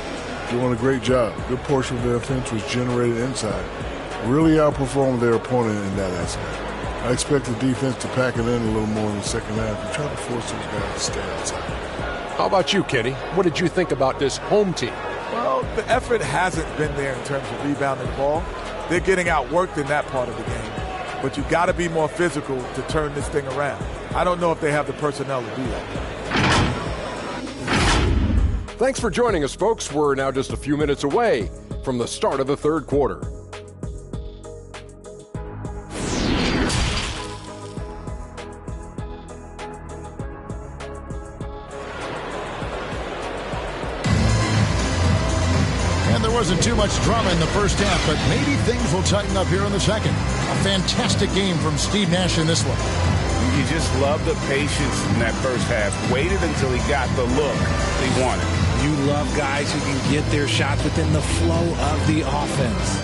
Doing a great job. A good portion of their offense was generated inside. Really outperformed their opponent in that aspect. I expect the defense to pack it in a little more in the second half and try to force those guys to stay outside. How about you, Kenny? What did you think about this home team? Well, the effort hasn't been there in terms of rebounding the ball. They're getting outworked in that part of the game. But you've got to be more physical to turn this thing around. I don't know if they have the personnel to do that. Thanks for joining us, folks. We're now just a few minutes away from the start of the third quarter. And there wasn't too much drama in the first half, but maybe things will tighten up here in the second. A fantastic game from Steve Nash in this one. You just love the patience in that first half. Waited until he got the look he wanted. You love guys who can get their shots within the flow of the offense.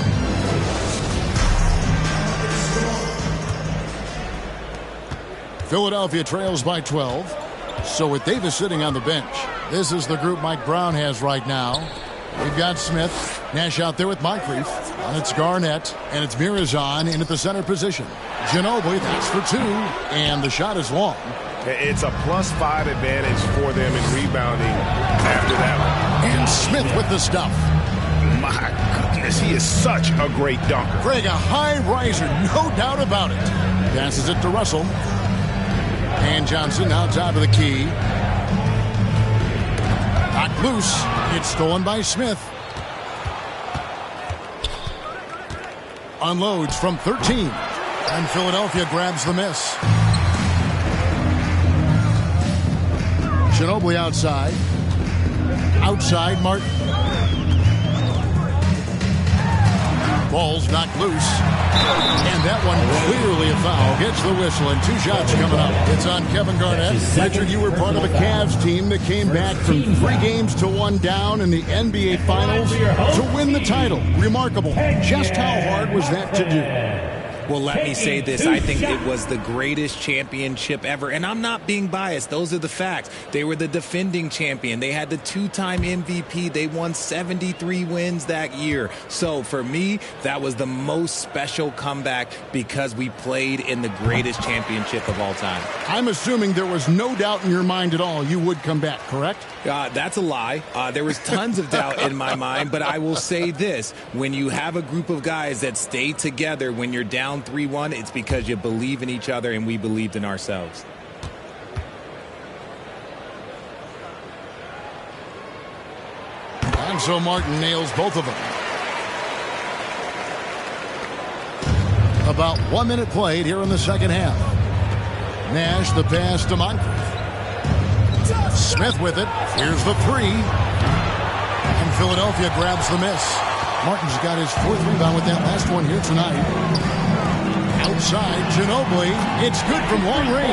Philadelphia trails by 12. So with Davis sitting on the bench, this is the group Mike Brown has right now. We've got Smith, Nash out there with Moncrief, and it's Garnett, and it's Mirazon in at the center position. Ginobili, that's for two, and the shot is long. It's a +5 advantage for them in rebounding after that one. And Smith with the stuff. My goodness, he is such a great dunker. Greg, a high riser, no doubt about it. Passes it to Russell. And Johnson now top of the key. Knocked loose. It's stolen by Smith. Unloads from 13. And Philadelphia grabs the miss. Ginobili outside. Outside, Martin. Ball's knocked loose. And that one clearly a foul. Gets the whistle, and two shots coming up. It's on Kevin Garnett. Richard, you were part of a Cavs team that came back from 3 games to 1 down in the NBA Finals to win the title. Remarkable. Just how hard was that to do? Well, let me say this. I think it was the greatest championship ever. And I'm not being biased. Those are the facts. They were the defending champion. They had the 2-time MVP. They won 73 wins that year. So for me, that was the most special comeback because we played in the greatest championship of all time. I'm assuming there was no doubt in your mind at all you would come back, correct? That's a lie. There was tons of doubt in my mind, but I will say this. When you have a group of guys that stay together when you're down 3-1, it's because you believe in each other and we believed in ourselves. And so Martin nails both of them. About 1 minute played here in the second half. Nash the pass to Moncrief. Smith with it. Here's the three. And Philadelphia grabs the miss. Martin's got his 4th rebound with that last one here tonight. Outside, Ginobili. It's good from long range.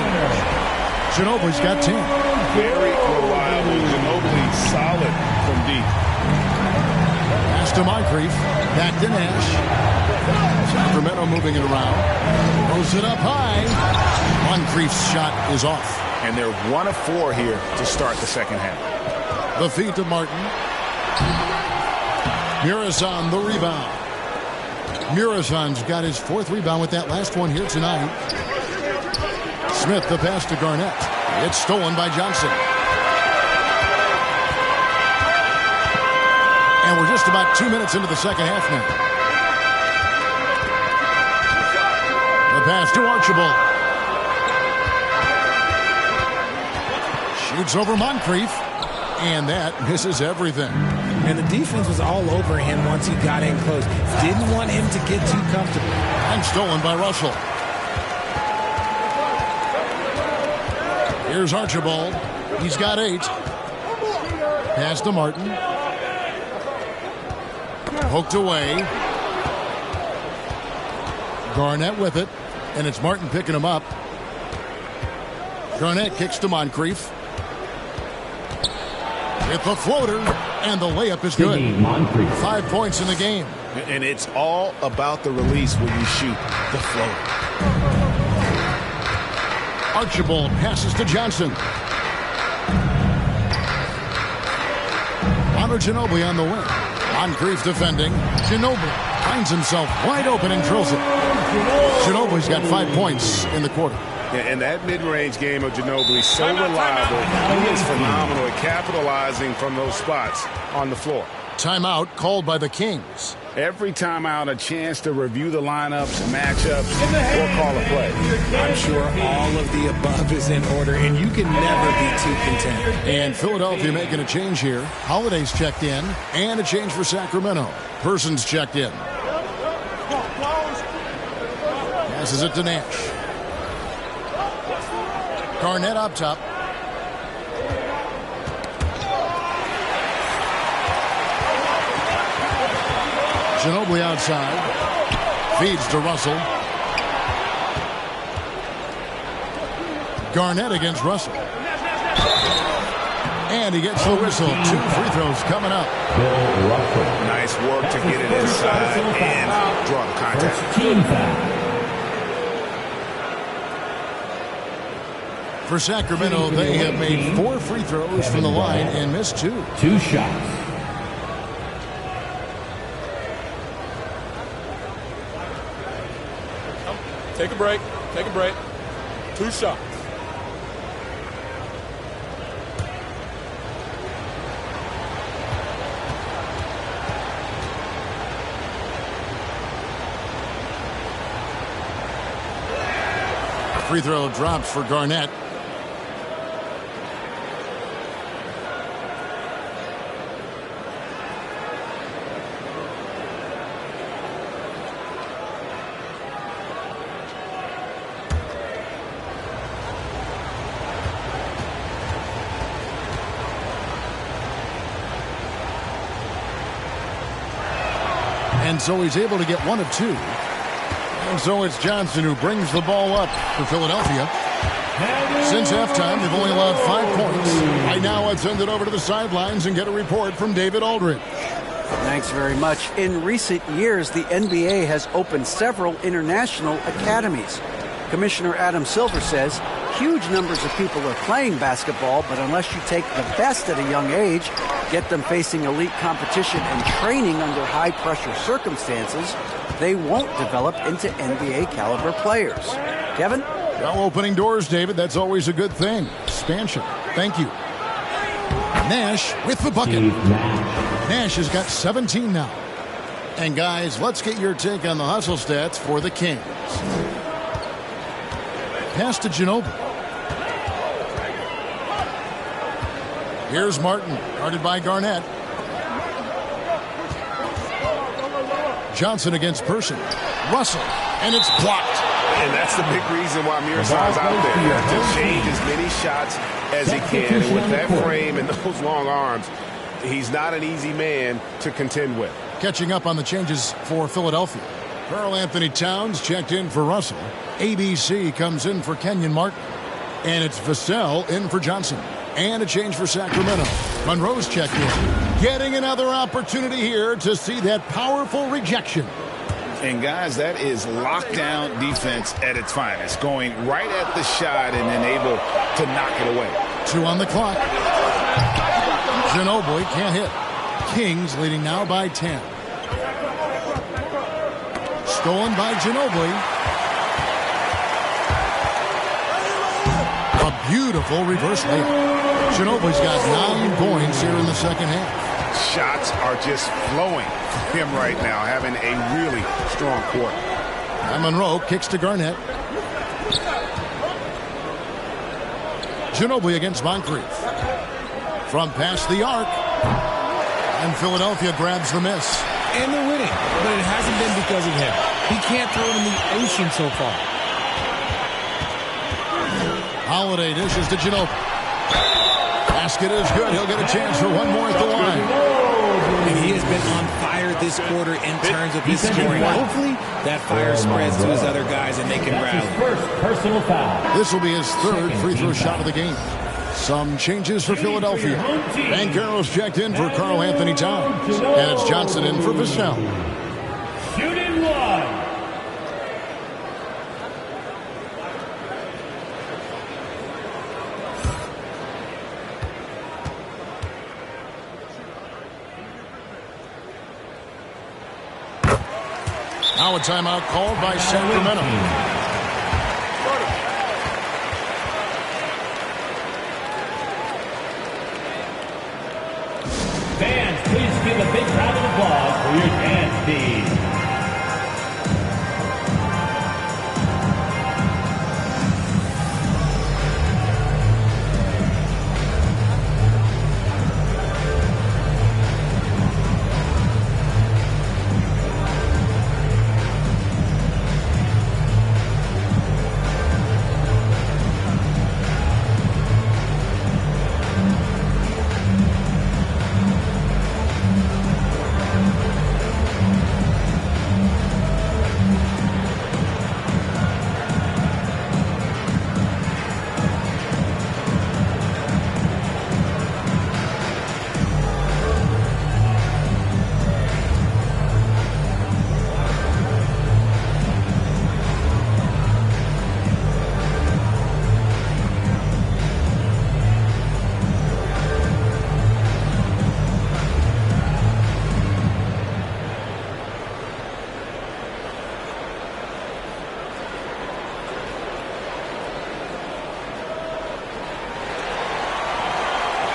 Ginobili's got 10. Very reliable. Ginobili solid from deep. Pass to Moncrief. Back to Nash. Sacramento moving it around. Throws it up high. Moncrief's shot is off. And they're 1 of 4 here to start the second half. The feed to Martin. Mirazon the rebound. Mirazon's got his 4th rebound with that last one here tonight. Smith the pass to Garnett. It's stolen by Johnson. And we're just about 2 minutes into the second half now. The pass to Archibald. Shoots over Moncrief. And that misses everything. And the defense was all over him once he got in close. Didn't want him to get too comfortable. And stolen by Russell. Here's Archibald. He's got 8. Pass to Martin. Poked away. Garnett with it. And it's Martin picking him up. Garnett kicks to Moncrief. With the floater, and the layup is good. 5 points in the game. And it's all about the release when you shoot the floater. Archibald passes to Johnson. Manu Ginobili on the wing. Moncrief defending. Ginobili finds himself wide open and drills it. Ginobili's got 5 points in the quarter. Yeah, and that mid-range game of Ginobili, so reliable. He is phenomenal at capitalizing from those spots on the floor. Timeout called by the Kings. Every timeout, a chance to review the lineups, matchups, or call a play. I'm sure all of the above is in order, and you can never be too content. And Philadelphia making a change here. Holiday's checked in, and a change for Sacramento. Person's checked in. Passes it to Nash. Garnett up top. Ginobili outside. Feeds to Russell. Garnett against Russell. And he gets the whistle. 2 free throws coming up. Nice work to get it inside and draw the contact. For Sacramento, they have made 4 free throws from the line and missed 2. 2 shots. Take a break. Take a break. 2 shots. Free throw drops for Garnett. And so he's able to get 1 of 2. And so it's Johnson who brings the ball up for Philadelphia. Since halftime, they've only allowed 5 points. Right now, let's send it over to the sidelines and get a report from David Aldridge. Thanks very much. In recent years, the NBA has opened several international academies. Commissioner Adam Silver says huge numbers of people are playing basketball, but unless you take the best at a young age, get them facing elite competition and training under high-pressure circumstances, they won't develop into NBA-caliber players. Kevin? Well, opening doors, David. That's always a good thing. Expansion. Thank you. Nash with the bucket. Nash has got 17 now. And, guys, let's get your take on the hustle stats for the Kings. Pass to Ginobili. Here's Martin, guarded by Garnett. Johnson against Person. Russell, and it's blocked. And that's the big reason why Mirsad's out there, to change as many shots as he can. And with that frame and those long arms, he's not an easy man to contend with. Catching up on the changes for Philadelphia. Karl Anthony Towns checked in for Russell. ABC comes in for Kenyon Martin. And it's Vassell in for Johnson. And a change for Sacramento. Monroe's checked in. Getting another opportunity here to see that powerful rejection. And, guys, that is lockdown defense at its finest. Going right at the shot and then able to knock it away. 2 on the clock. Ginobili can't hit. Kings leading now by 10. Stolen by Ginobili. A beautiful reverse layup. Ginobili's got 9 points here in the second half. Shots are just flowing for him right now, having a really strong quarter. And Monroe kicks to Garnett. Ginobili against Moncrief. From past the arc. And Philadelphia grabs the miss. And they're winning, but it hasn't been because of him. He can't throw it in the ocean so far. Holiday dishes to Ginobili. Basket is good. He'll get a chance for 1 more at the line. And he has been on fire this quarter in terms of his scoring. Hopefully, that fire spreads to his other guys and they can rally. First personal foul. This will be his 3rd free throw shot of the game. Some changes for Philadelphia. Banchero's checked in for Karl Anthony Towns. And it's Johnson in for Vassell. Shooting 1. Now a timeout called by Sacramento. Fans, please give a big round of applause for your dance team.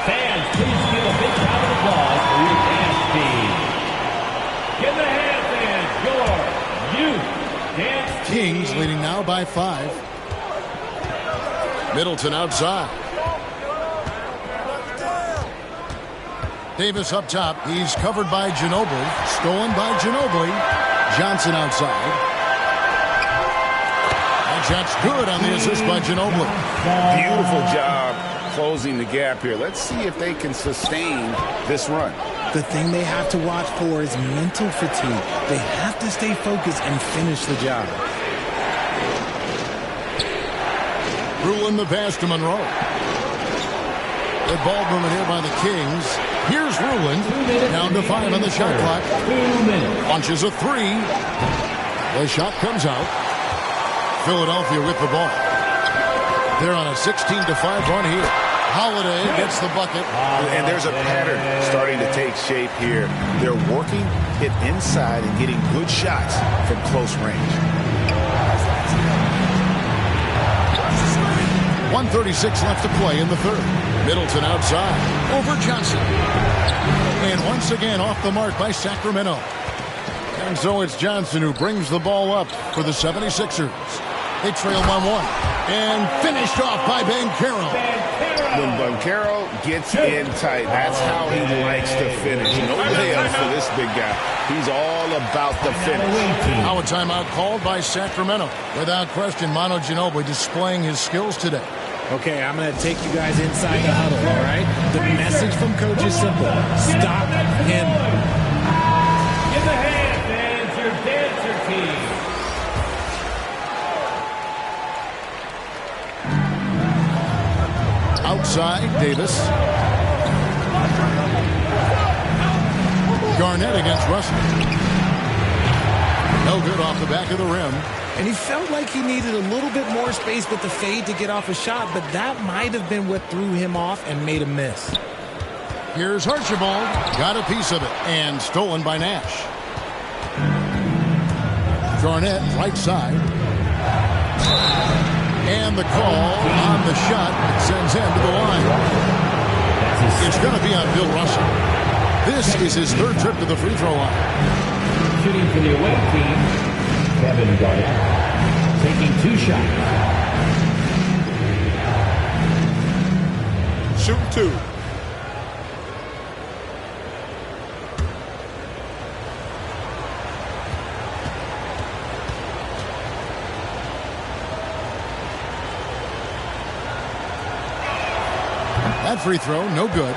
Fans, please give a big round of applause for your dance team. Give the hand fans your youth dance team. Kings leading now by 5. Middleton outside. Davis up top. He's covered by Ginobili. Stolen by Ginobili. Johnson outside. And shot's good on the assist by Ginobili. Beautiful job closing the gap here. Let's see if they can sustain this run. The thing they have to watch for is mental fatigue. They have to stay focused and finish the job. Rulin the pass to Monroe. Good ball movement here by the Kings. Here's Rulin. Down to 5 on the shot clock. Launches a 3. The shot comes out. Philadelphia with the ball. They're on a 16-5 run here. Holiday gets the bucket. And there's a pattern starting to take shape here. They're working it inside and getting good shots from close range. 1:36 left to play in the third. Middleton outside. Over Johnson. And once again off the mark by Sacramento. And so it's Johnson who brings the ball up for the 76ers. They trail 1-1. And finished off by Banchero. When Banchero gets in tight, that's how he likes to finish. No layup for this big guy. He's all about the finish. Now a timeout called by Sacramento. Without question, Manu Ginobili displaying his skills today. Okay, I'm going to take you guys inside the huddle, all right? The message from Coach is simple. Stop him. Give the hand fans your dancer team. Outside, Davis. Garnett against Russell. No good off the back of the rim. And he felt like he needed a little bit more space with the fade to get off a shot, but that might have been what threw him off and made him miss. Here's Archibald. Got a piece of it. And stolen by Nash. Garnett, right side. And the call on the shot sends him to the line. It's going to be on Bill Russell. This is his third trip to the free throw line. Shooting for the away team, Kevin Garnett, taking 2 shots. Shoot 2. That free throw, no good.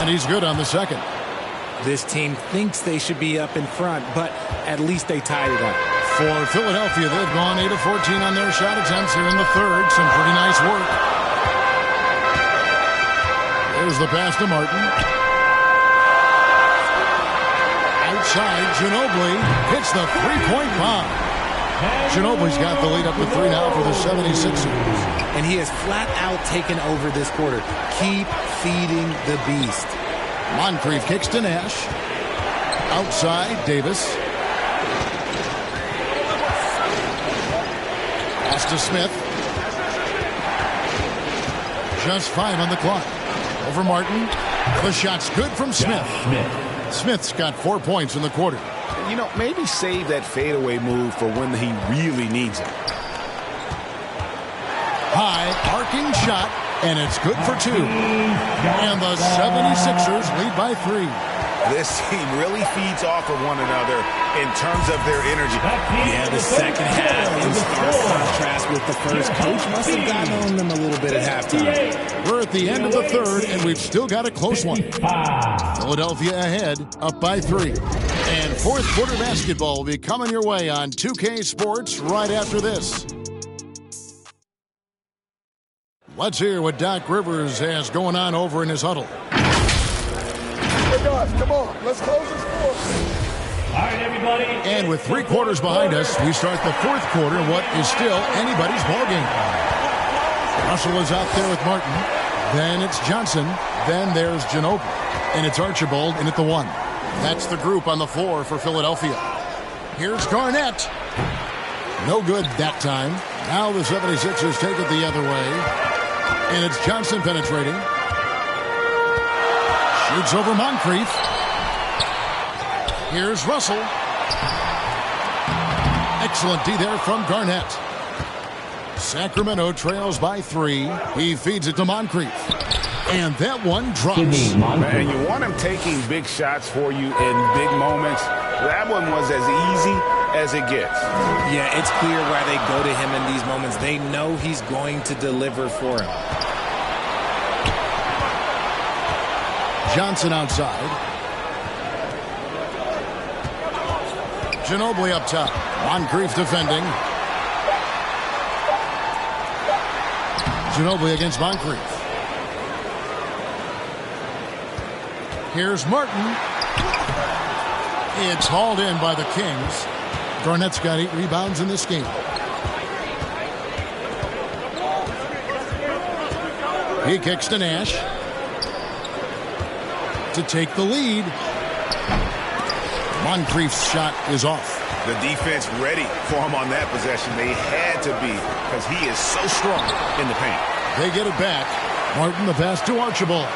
And he's good on the second. This team thinks they should be up in front, but at least they tied it up. For Philadelphia, they've gone 8 of 14 on their shot attempts here in the third. Some pretty nice work. There's the pass to Martin. Outside, Ginobili hits the three-point bomb. Ginobili's got the lead up to 3 now for the 76ers. And he has flat out taken over this quarter. Keep feeding the beast. Moncrief kicks to Nash. Outside, Davis. Pass to Smith. Just 5 on the clock. Over Martin. The shot's good from Smith. Smith's got 4 points in the quarter. You know, maybe save that fadeaway move for when he really needs it. High, arcing shot, and it's good for 2. And the 76ers lead by 3. This team really feeds off of one another in terms of their energy. Yeah, the second half in stark contrast with the first. Coach must have gotten on them a little bit at halftime. We're at the end of the third, and we've still got a close one. Philadelphia ahead, up by 3. And fourth quarter basketball will be coming your way on 2K Sports right after this. Let's hear what Doc Rivers has going on over in his huddle. Hey guys, come on, let's close this score. All right, everybody. And with 3 quarters behind us, we start the 4th quarter in what is still anybody's ballgame. Russell is out there with Martin. Then it's Johnson. Then there's Ginobili. And it's Archibald in at the 1. That's the group on the floor for Philadelphia. Here's Garnett. No good that time. Now the 76ers take it the other way. And it's Johnson penetrating. Shoots over Moncrief. Here's Russell. Excellent D there from Garnett. Sacramento trails by 3. He feeds it to Moncrief. And that one drops. Man, you want him taking big shots for you in big moments. That one was as easy as it gets. Yeah, it's clear why they go to him in these moments. They know he's going to deliver for him. Johnson outside. Ginobili up top. Moncrief defending. Ginobili against Moncrief. Here's Martin. It's hauled in by the Kings. Garnett's got 8 rebounds in this game. He kicks to Nash to take the lead. Moncrief's shot is off. The defense ready for him on that possession. They had to be because he is so strong in the paint. They get it back. Martin the pass to Archibald.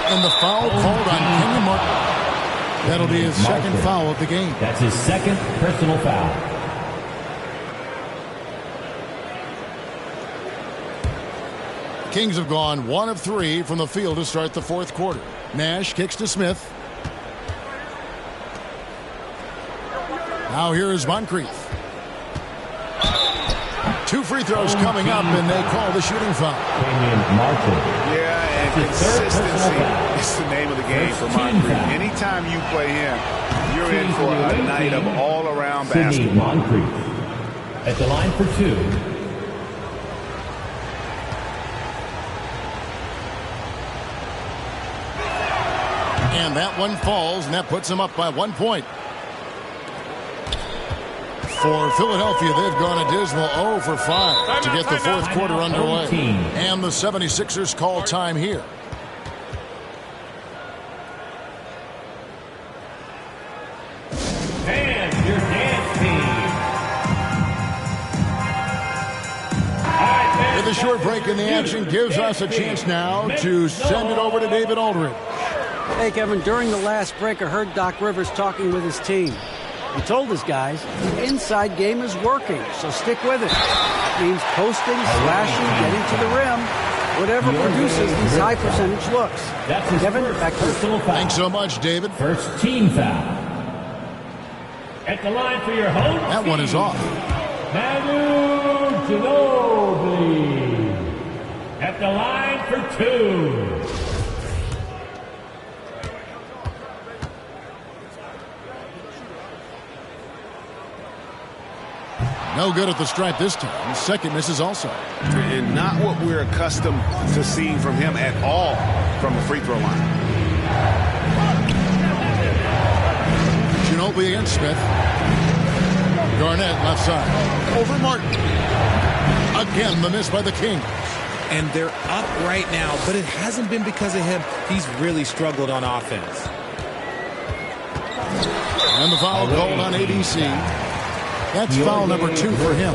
And the foul called on Kenyon Martin. That'll be his second foul of the game. That's his second personal foul. Kings have gone 1 of 3 from the field to start the 4th quarter. Nash kicks to Smith. Now here is Moncrief. 2 free throws coming up, and they call the shooting foul. Yeah, and consistency is the name of the game for Moncrief. Anytime you play him, you're in for a night of all-around basketball. Moncrief at the line for 2. And that one falls, and that puts them up by 1 point. For Philadelphia, they've gone a dismal 0 for 5 to get the 4th quarter underway. And the 76ers call time here. And your dance team. With a short break in the action gives us a chance now to send it over to David Aldridge. Hey, Kevin, during the last break, I heard Doc Rivers talking with his team. He told his guys the inside game is working, so stick with it. It means posting, slashing, getting to the rim, whatever produces these high percentage looks. That's his Kevin, back to you. Thanks so much, David. First team foul. At the line for your home. That one is off. Manu Ginobili. At the line for 2. No good at the stripe this time. Second misses also. And not what we're accustomed to seeing from him at all from the free throw line. Ginobili against Smith. Garnett left side. Over Martin. Again, the miss by the Kings. And they're up right now, but it hasn't been because of him. He's really struggled on offense. And the foul called on ABC. That's foul number 2 for him.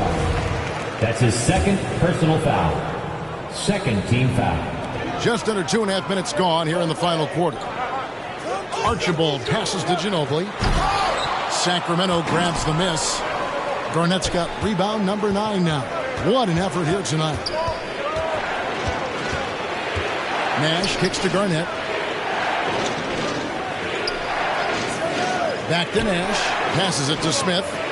That's his second personal foul. Second team foul. Just under 2.5 minutes gone here in the final quarter. Archibald passes to Ginobili. Sacramento grabs the miss. Garnett's got rebound number 9 now. What an effort here tonight. Nash kicks to Garnett. Back to Nash. Passes it to Smith.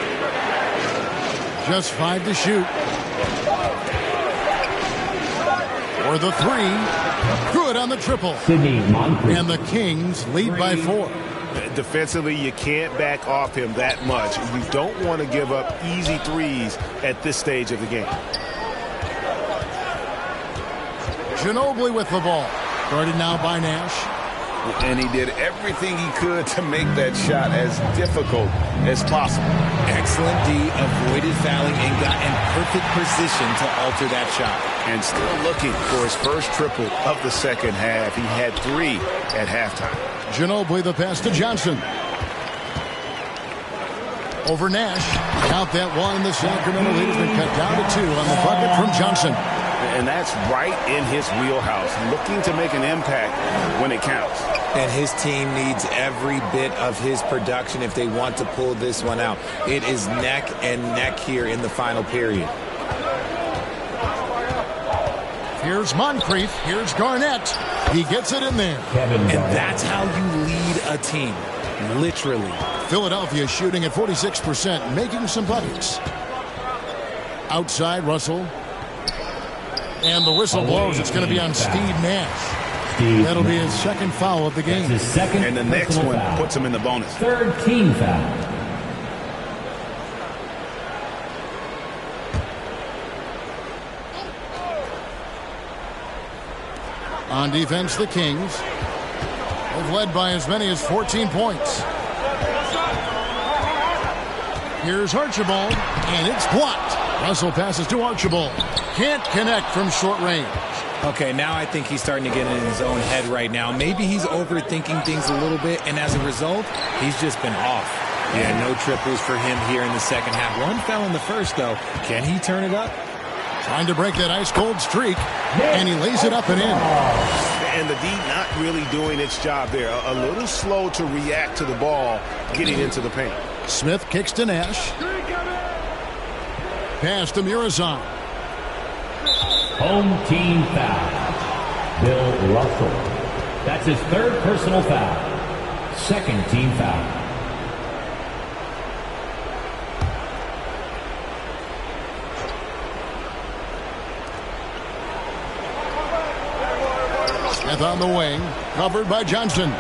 Just 5 to shoot. For the 3. Good on the triple. And the Kings lead by 4. Defensively, you can't back off him that much. You don't want to give up easy threes at this stage of the game. Ginobili with the ball. Guarded now by Nash. And he did everything he could to make that shot as difficult as possible. Excellent D, avoided fouling and got in perfect position to alter that shot. And still looking for his first triple of the second half. He had 3 at halftime. Ginobili the pass to Johnson. Over Nash. Count that one. The Sacramento lead has been cut down to 2 on the bucket from Johnson. And that's right in his wheelhouse, looking to make an impact when it counts. And his team needs every bit of his production if they want to pull this one out. It is neck and neck here in the final period. Here's Moncrief. Here's Garnett. He gets it in there. And that's how you lead a team. Literally. Philadelphia shooting at 46%, making some buckets. Outside, Russell. And the whistle blows. It's going to be on Steve Nash. That'll be his second foul of the game. And the next one puts him in the bonus. Third team foul. On defense, the Kings. They've led by as many as 14 points. Here's Archibald, and it's blocked. Russell passes to Archibald. Can't connect from short range. Okay, now I think he's starting to get in his own head right now. Maybe he's overthinking things a little bit, and as a result, he's just been off. Yeah, no triples for him here in the second half. One fell in the first, though. Can he turn it up? Trying to break that ice-cold streak, and he lays it up and in. And the D not really doing its job there. A little slow to react to the ball getting into the paint. Smith kicks to Nash. Pass to Murazan. Home team foul. Bill Russell. That's his third personal foul. Second team foul. Smith on the wing, covered by Johnson.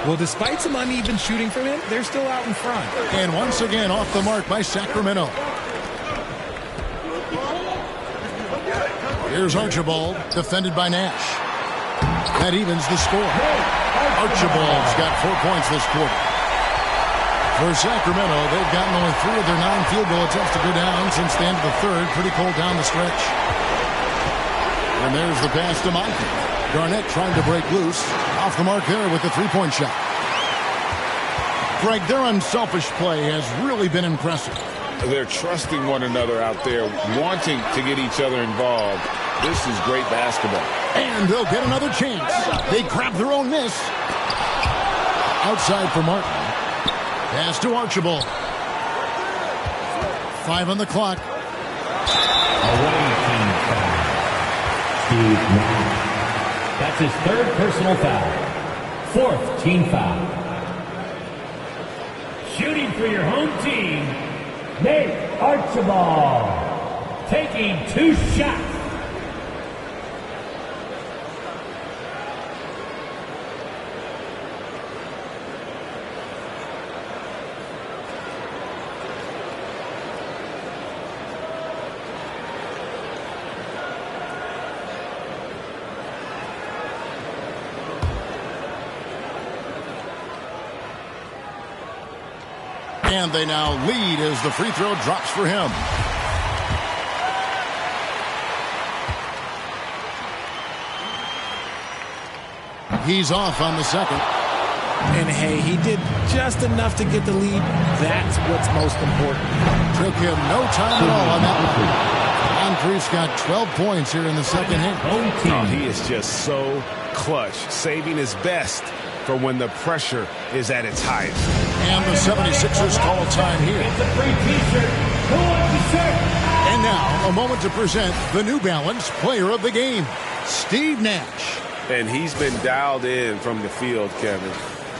Well, despite some uneven shooting from him, they're still out in front. And once again off the mark by Sacramento. Here's Archibald, defended by Nash. That evens the score. Archibald's got 4 points this quarter. For Sacramento, they've gotten only 3 of their 9 field goal attempts to go down since the end of the third. Pretty cold down the stretch. And there's the pass to Moncrief. Garnett trying to break loose. Off the mark there with the three-point shot. Greg, their unselfish play has really been impressive. They're trusting one another out there, wanting to get each other involved. This is great basketball. And they'll get another chance. They grab their own miss. Outside for Martin. Pass to Archibald. 5 on the clock. Away team foul. Steve Nash. That's his third personal foul. Fourth team foul. Shooting for your home team, Nate Archibald. Taking 2 shots. And they now lead as the free throw drops for him. He's off on the second. And hey, he did just enough to get the lead. That's what's most important. Took him no time at all on that one. Moncrief's got 12 points here in the second half. Oh, he is just so clutch, saving his best for when the pressure is at its highest. And the 76ers call time here. It's a free t-shirt. Who wants the shirt? And now, a moment to present the New Balance Player of the Game, Steve Nash. And he's been dialed in from the field, Kevin.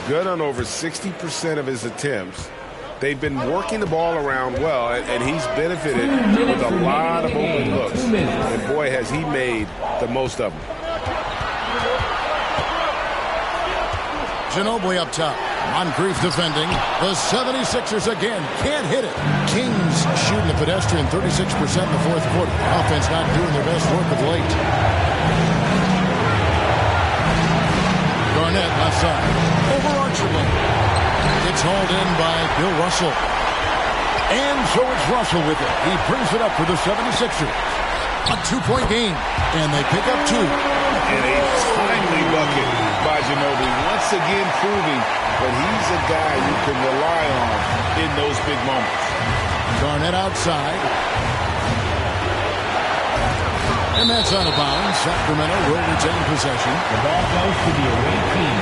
Good on over 60% of his attempts. They've been working the ball around well, and he's benefited with a lot of open looks. And boy, has he made the most of them. Ginobili up top. Moncrief defending. The 76ers again can't hit it. Kings shooting a pedestrian 36% in the fourth quarter. Offense not doing their best work of late. Garnett left side. Over Archibald. It's hauled in by Bill Russell. And so it's Russell with it. He brings it up for the 76ers. A 2-point game. And they pick up 2. And a timely bucket by Ginobili. Once again proving that he's a guy you can rely on in those big moments. Garnett outside. And that's out of bounds. Sacramento will retain possession. The ball goes to the away team.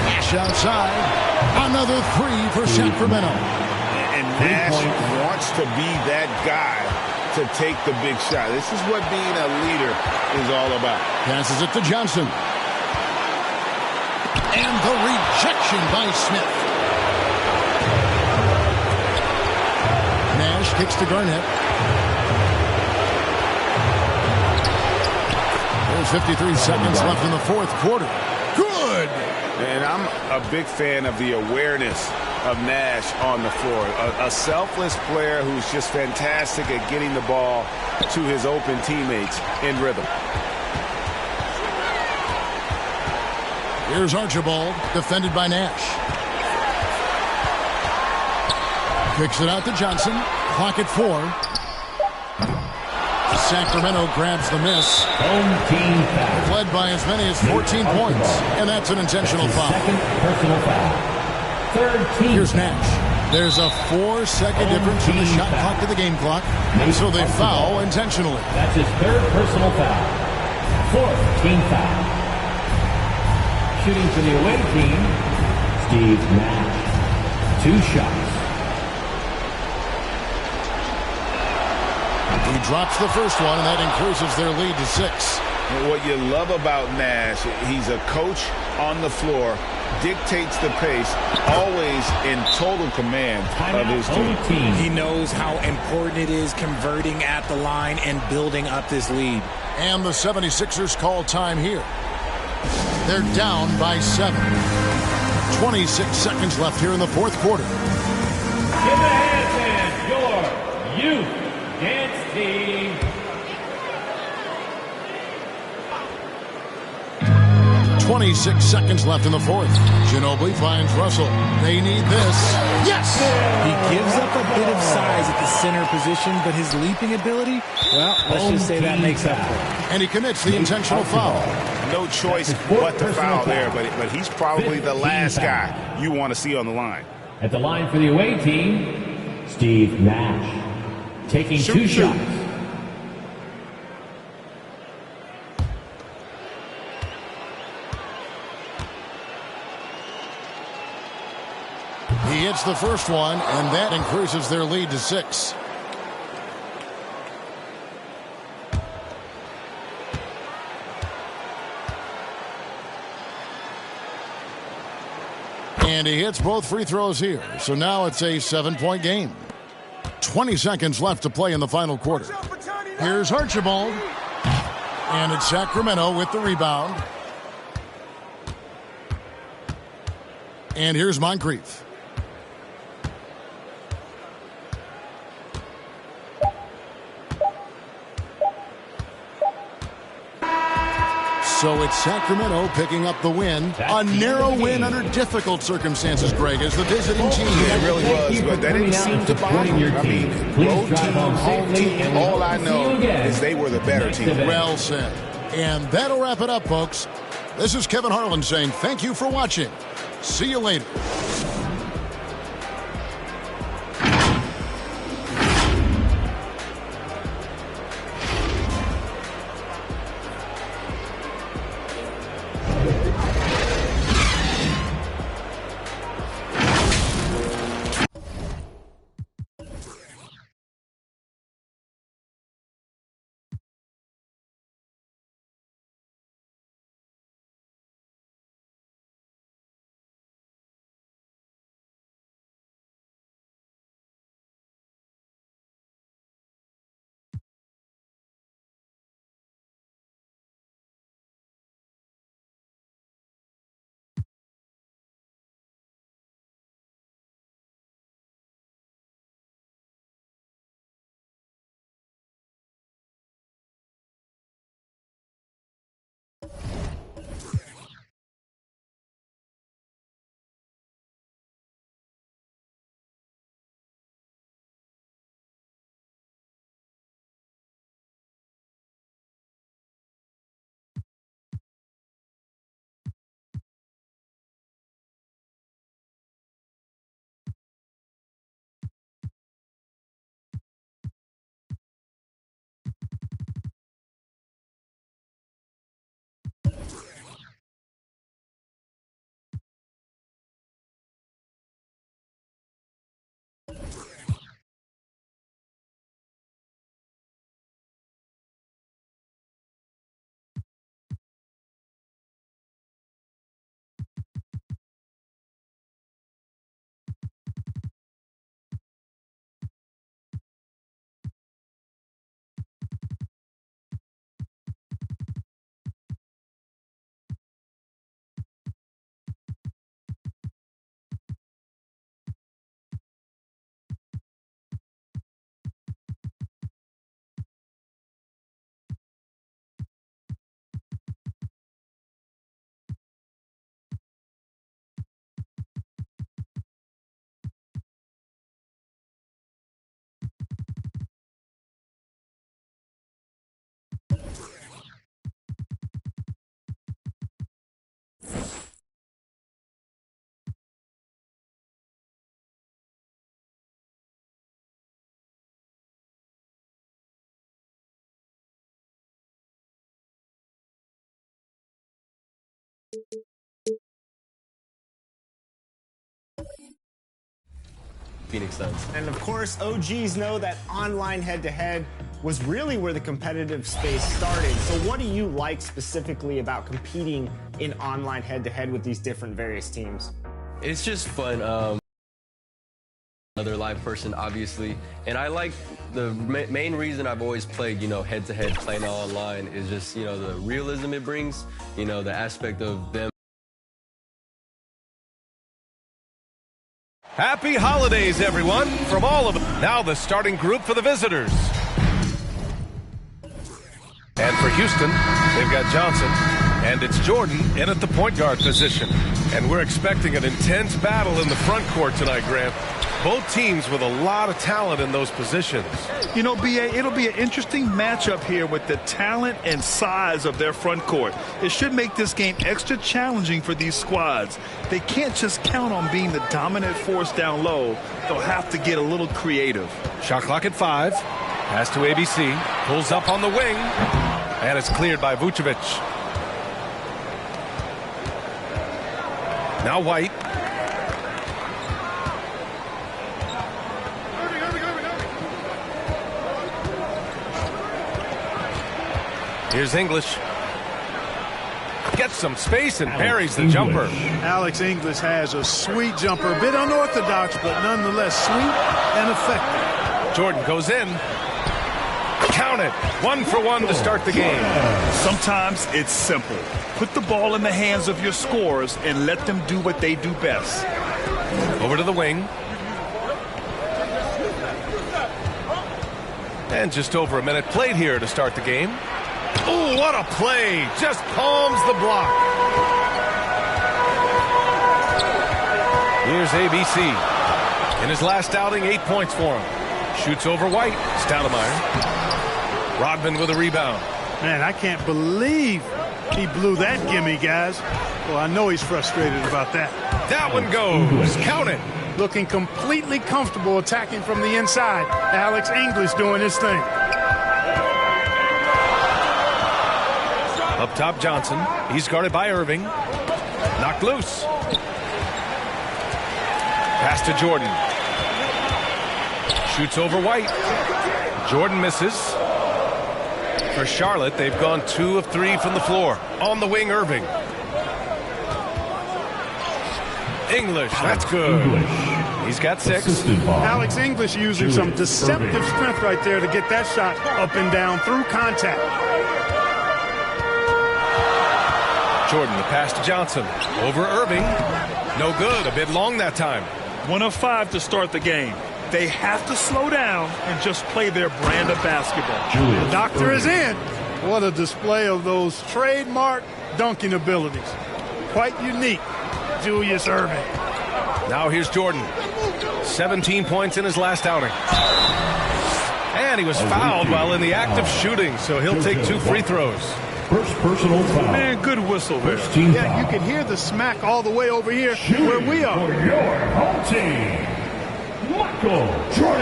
Nash outside. Another 3 for Sacramento. And Nash wants to be that guy to take the big shot. This is what being a leader is all about. Passes it to Johnson. And the rejection by Smith. Nash kicks to Garnett. There's 53 seconds left in the fourth quarter. Good! And I'm a big fan of the awareness of Nash on the floor. A selfless player who's just fantastic at getting the ball to his open teammates in rhythm. Here's Archibald, defended by Nash. Kicks it out to Johnson. Clock at 4. Sacramento grabs the miss. Home team foul. They've led by as many as 14 points, and that's an intentional foul. Second personal foul. Third team. Here's Nash. There's a 4-second difference from the shot clock to the game clock, so they foul intentionally. That's his third personal foul. Fourth team foul. Shooting for the away team, Steve Nash. 2 shots. He drops the first one, and that increases their lead to 6. What you love about Nash, he's a coach on the floor, dictates the pace, always in total command of his team. He knows how important it is converting at the line and building up this lead. And the 76ers call time here. They're down by 7. 26 seconds left here in the fourth quarter. Give a hand your youth dance team. 26 seconds left in the fourth. Ginobili finds Russell. They need this. Yes! He gives up a bit of size at the center position, but his leaping ability, well, let's just say that makes up for it. And he commits the intentional foul. No choice but to foul there, but he's probably the last guy you want to see on the line. At the line for the away team, Steve Nash. Taking 2 shots. He hits the first one, and that increases their lead to 6. And he hits both free throws here. So now it's a 7-point game. 20 seconds left to play in the final quarter. Here's Archibald. And it's Sacramento with the rebound. And here's Moncrief. So it's Sacramento picking up the win. A narrow win under difficult circumstances, Greg, as the visiting team. It really was, but that didn't seem to bother you. I mean, road team, home team, all I know is they were the better team. Well said. And that'll wrap it up, folks. This is Kevin Harlan saying thank you for watching. See you later. Phoenix Suns. And of course, OGs know that online head-to-head was really where the competitive space started. So what do you like specifically about competing in online head-to-head with these different various teams? It's just fun. Another live person, obviously. And I like the main reason I've always played, head-to-head, play now online is just, the realism it brings, the aspect of them. Happy holidays, everyone, from all of them. Now the starting group for the visitors. And for Houston, they've got Johnson, and it's Jordan in at the point guard position. And we're expecting an intense battle in the front court tonight, Grant. Both teams with a lot of talent in those positions. B.A., it'll be an interesting matchup here with the talent and size of their front court. It should make this game extra challenging for these squads. They can't just count on being the dominant force down low. They'll have to get a little creative. Shot clock at 5. Pass to ABC. Pulls up on the wing. And it's cleared by Vucevic. Now White. Here's English. Gets some space and parries the jumper. Alex English has a sweet jumper. A bit unorthodox, but nonetheless sweet and effective. Jordan goes in. Count it. 1 for 1 to start the game. Sometimes it's simple. Put the ball in the hands of your scorers and let them do what they do best. Over to the wing. And just over a minute played here to start the game. Oh, what a play. Just palms the block. Here's ABC. In his last outing, 8 points for him. Shoots over White. Stoudemire. Rodman with a rebound. Man, I can't believe he blew that gimme, guys. Well, I know he's frustrated about that. That one goes. Count it. Looking completely comfortable attacking from the inside. Alex English doing his thing. Up top, Johnson. He's guarded by Irving. Knocked loose. Pass to Jordan. Shoots over White. Jordan misses. For Charlotte, they've gone 2 of 3 from the floor. On the wing, Irving. English, that's good. He's got 6. Alex English using some deceptive strength right there to get that shot up and down through contact. Jordan, the pass to Johnson. Over Irving. No good. A bit long that time. 1 of 5 to start the game. They have to slow down and just play their brand of basketball. The doctor is in. What a display of those trademark dunking abilities. Quite unique, Julius Irving. Now here's Jordan. 17 points in his last outing. And he was fouled while in the act of shooting, so he'll take 2 free throws. First personal foul. Man, good whistle there. Yeah, you can hear the smack all the way over here where we are. For your home team, Michael Jordan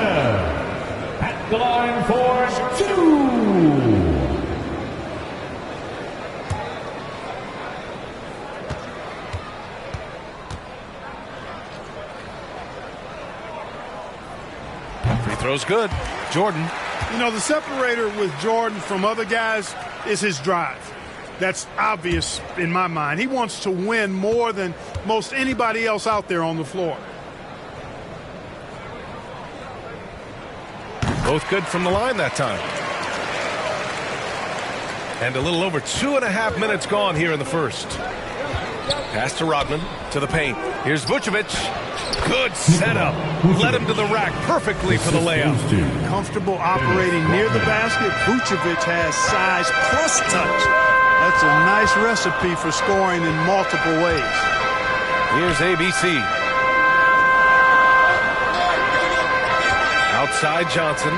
at the line for 2. Free throw's good. Jordan. The separator with Jordan from other guys is his drive. That's obvious in my mind. He wants to win more than most anybody else out there on the floor. Both good from the line that time. And a little over 2.5 minutes gone here in the first. Pass to Rodman, to the paint. Here's Vucevic. Good setup. Led him to the rack perfectly for the layup. Comfortable operating near the basket. Vucevic has size plus touch. That's a nice recipe for scoring in multiple ways. Here's ABC. Outside Johnson.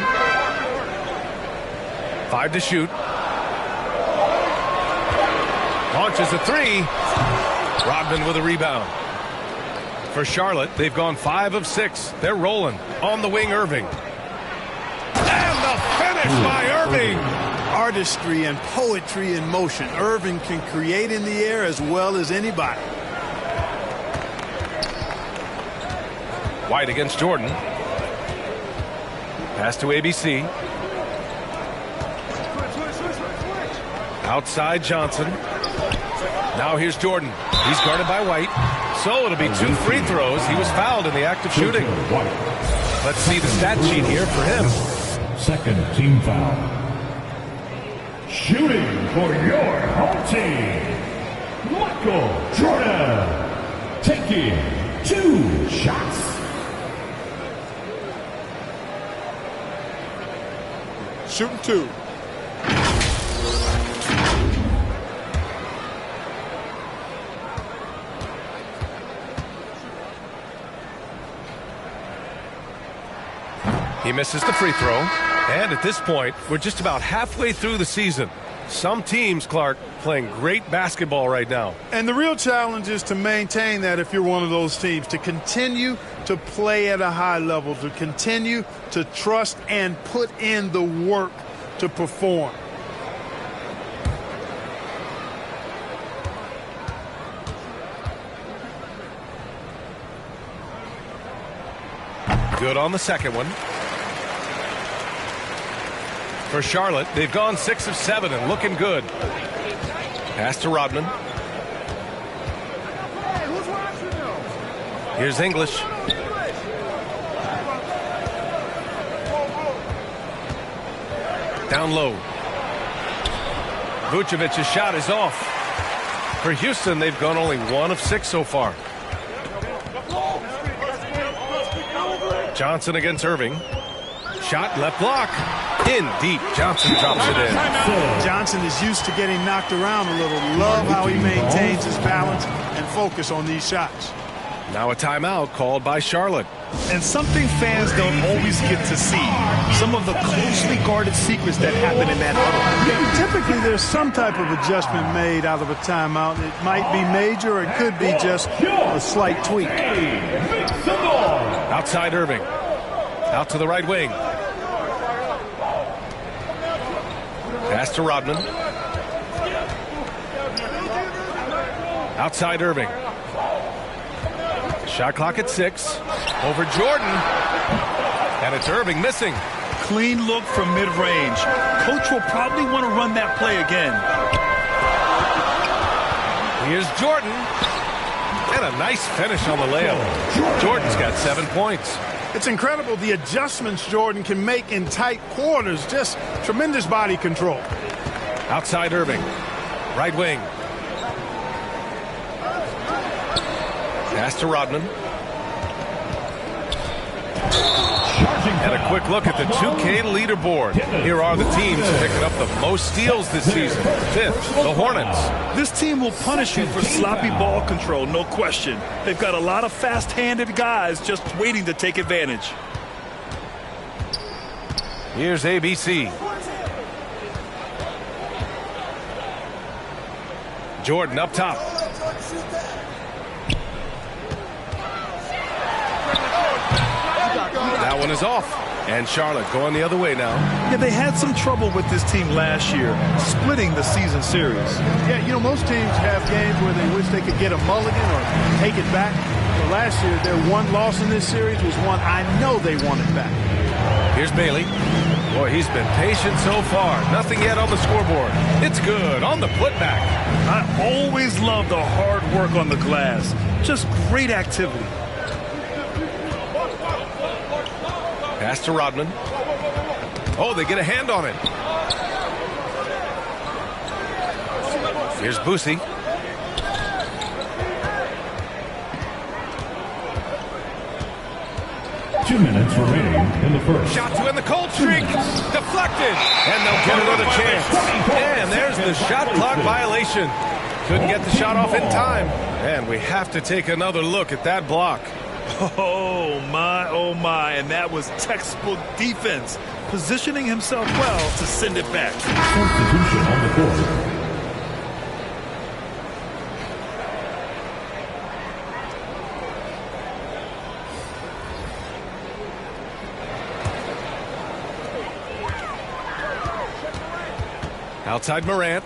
5 to shoot. Launches a 3. Rodman with a rebound. For Charlotte, they've gone 5 of 6. They're rolling. On the wing, Irving. And the finish by Irving. Artistry and poetry in motion. Irving can create in the air as well as anybody. White against Jordan. Pass to ABC. Outside Johnson. Now here's Jordan. He's guarded by White. So it'll be 2 free throws. He was fouled in the act of shooting. Let's see the stat sheet here for him. Second team foul. Shooting for your home team, Michael Jordan, taking 2 shots. Shooting 2. He misses the free throw. And at this point, we're just about halfway through the season. Some teams, Clark, playing great basketball right now. And the real challenge is to maintain that if you're one of those teams, to continue to play at a high level, to continue to trust and put in the work to perform. Good on the second one. For Charlotte, they've gone 6 of 7 and looking good. Pass to Rodman. Here's English. Down low. Vucevic's shot is off. For Houston, they've gone only 1 of 6 so far. Johnson against Irving. Shot left block. In deep. Johnson drops it in. Johnson is used to getting knocked around a little. Love how he maintains his balance and focus on these shots. Now a timeout called by Charlotte. And something fans don't always get to see. Some of the closely guarded secrets that happen in that huddle. Typically, there's some type of adjustment made out of a timeout. It might be major or it could be just a slight tweak. Outside Irving. Out to the right wing. Pass to Rodman. Outside Irving. Shot clock at 6. Over Jordan. And it's Irving missing. Clean look from mid-range. Coach will probably want to run that play again. Here's Jordan. And a nice finish on the layup. Jordan's got 7 points. It's incredible the adjustments Jordan can make in tight quarters. Just tremendous body control. Outside Irving. Right wing. Pass to Rodman. And a quick look at the 2K leaderboard. Here are the teams picking up the most steals this season. 5th, the Hornets. This team will punish you for sloppy ball control, no question. They've got a lot of fast-handed guys just waiting to take advantage. Here's ABC. Jordan up top. That one is off. And Charlotte going the other way now. Yeah, they had some trouble with this team last year, splitting the season series. Yeah, you know, most teams have games where they wish they could get a mulligan or take it back. So last year, their one loss in this series was one I know they wanted back. Here's Bailey. Boy, he's been patient so far. Nothing yet on the scoreboard. It's good on the putback. I always love the hard work on the glass. Just great activity. Pass to Rodman. Oh, they get a hand on it. Here's Boosie. Two minutes remaining in the first. Shot to end the cold streak. Deflected. And they'll get another chance. And there's the shot clock violation. Couldn't get the shot off in time. And we have to take another look at that block. Oh, my. And that was textbook defense. Positioning himself well to send it back. Substitution on the court. Outside Morant.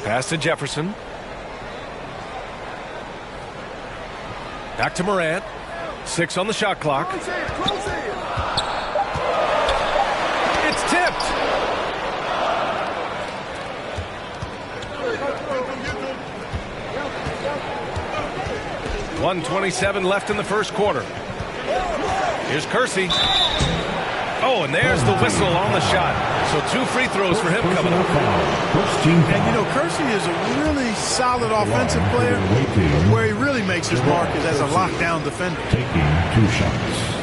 Pass to Jefferson. Back to Morant. 6 on the shot clock. It's tipped. .127 left in the first quarter. Here's Kersey. Oh, and there's the whistle on the shot. So 2 free throws for him coming up. And, you know, Kersey is a really solid offensive player. Where he really makes his mark is as a lockdown defender. Taking 2 shots.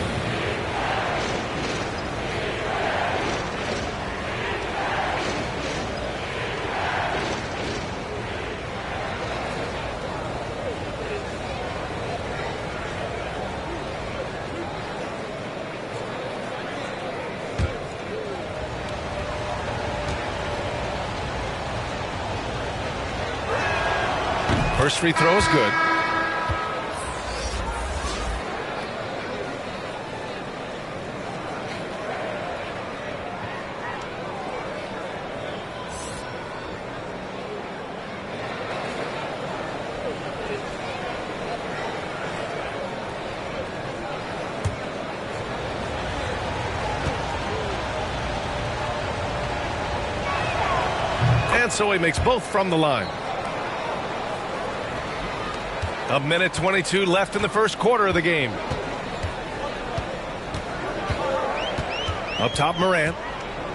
First free throw is good. And so he makes both from the line. 1:22 left in the first quarter of the game. Up top, Morant.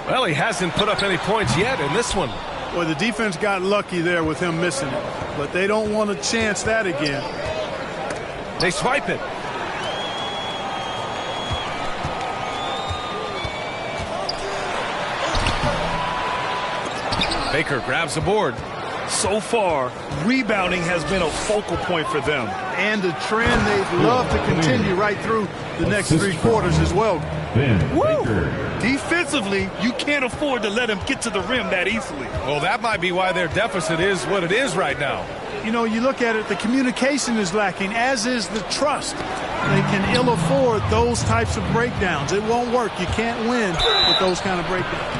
Well, he hasn't put up any points yet in this one. Well, the defense got lucky there with him missing it, but they don't want to chance that again. They swipe it. Baker grabs the board. So far, rebounding has been a focal point for them. And the trend they'd love to continue right through the next 3 quarters as well. Woo! Defensively, you can't afford to let him get to the rim that easily. Well, that might be why their deficit is what it is right now. You know, you look at it, the communication is lacking, as is the trust. They can ill afford those types of breakdowns. It won't work. You can't win with those kind of breakdowns.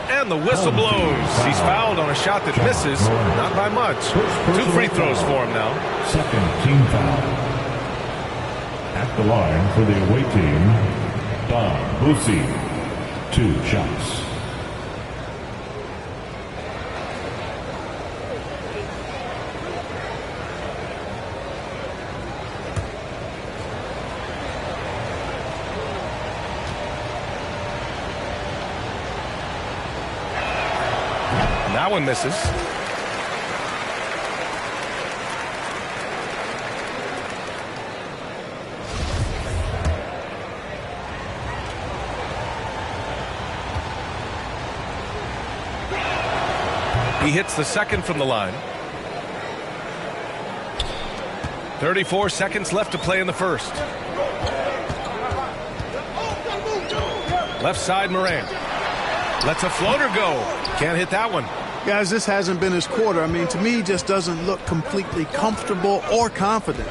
And the whistle blows. He's fouled on a shot that misses, not by much. 2 free throws for him now. Second team foul. At the line for the away team, Don Boosie. 2 shots. That one misses. He hits the second from the line. 34 seconds left to play in the first. Left side, Morant. Lets a floater go. Can't hit that one. Guys, this hasn't been his quarter. I mean, to me, he just doesn't look completely comfortable or confident.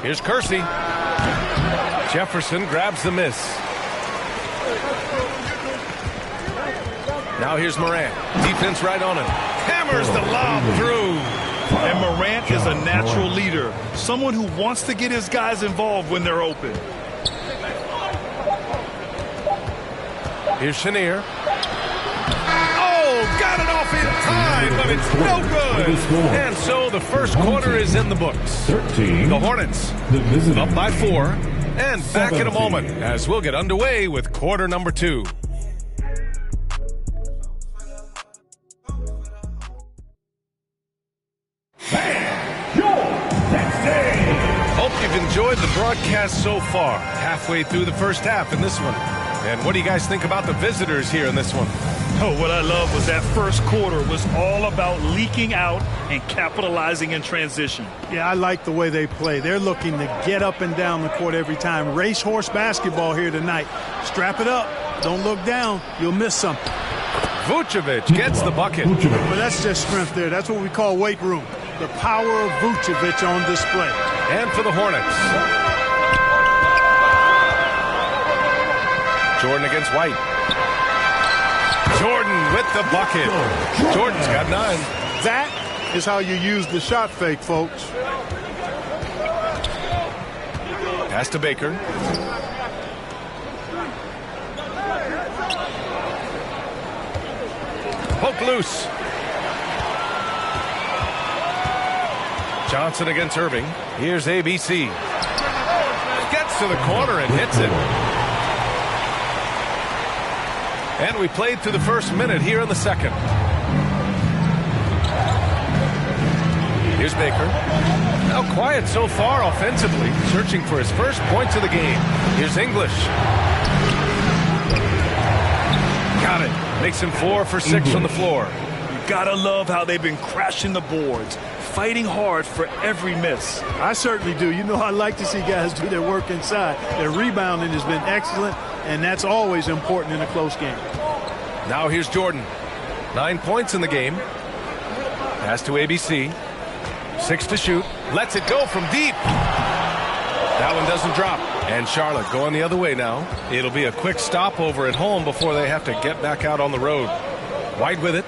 Here's Kersey. Jefferson grabs the miss. Now here's Morant. Defense right on him. Hammers the lob through. And Morant is a natural leader. Someone who wants to get his guys involved when they're open. Here's Chenier. Got it off in time, but it's no good. And so the first quarter is in the books. The Hornets up by 4. And back in a moment as we'll get underway with quarter number 2. Hope you've enjoyed the broadcast so far. Halfway through the first half in this one. And what do you guys think about the visitors here in this one? Oh, what I love was that first quarter was all about leaking out and capitalizing in transition. Yeah, I like the way they play. They're looking to get up and down the court every time. Racehorse basketball here tonight. Strap it up. Don't look down. You'll miss something. Vucevic gets the bucket. Well, that's just strength there. That's what we call weight room. The power of Vucevic on display. And for the Hornets. Jordan against White. Jordan with the bucket. Jordan's got 9. That is how you use the shot fake, folks. Pass to Baker. Poke loose. Johnson against Irving. Here's ABC. Gets to the corner and hits it. And we played through the first minute here in the second. Here's Baker. Now quiet so far offensively, searching for his first points of the game. Here's English. Got it. Makes him 4 for 6 from the floor. You gotta love how they've been crashing the boards, fighting hard for every miss. I certainly do. You know, I like to see guys do their work inside. Their rebounding has been excellent, and that's always important in a close game. Now here's Jordan. 9 points in the game. Pass to ABC. 6 to shoot. Lets it go from deep. That one doesn't drop. And Charlotte going the other way now. It'll be a quick stopover at home before they have to get back out on the road. White with it.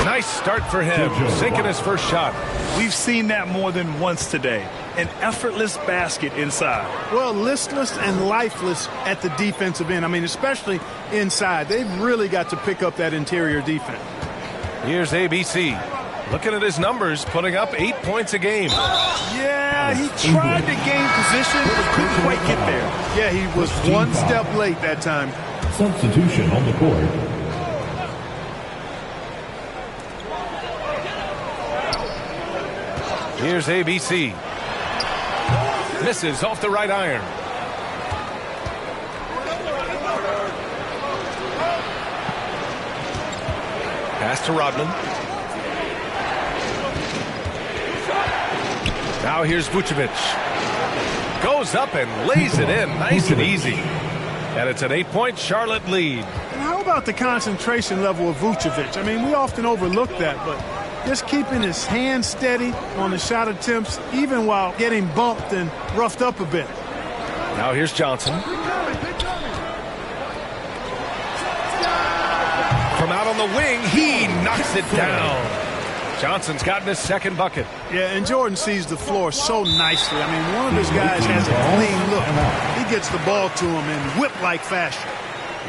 Nice start for him. Sinking his first shot. We've seen that more than once today. An effortless basket inside. Well, listless and lifeless at the defensive end. I mean, especially inside. They've really got to pick up that interior defense. Here's ABC. Looking at his numbers, putting up 8 points a game. Yeah, he tried to gain position, but couldn't quite get there. Yeah, he was one step late that time. Substitution on the court. Here's ABC. Misses off the right iron. Pass to Rodman. Now here's Vucevic. Goes up and lays it in. Nice and easy. And it's an 8-point Charlotte lead. And how about the concentration level of Vucevic? I mean, we often overlook that, but just keeping his hands steady on the shot attempts, even while getting bumped and roughed up a bit. Now here's Johnson. From out on the wing, he knocks it down. Johnson's gotten his second bucket. Yeah, and Jordan sees the floor so nicely. I mean, one of his guys has a clean look. He gets the ball to him in whip-like fashion.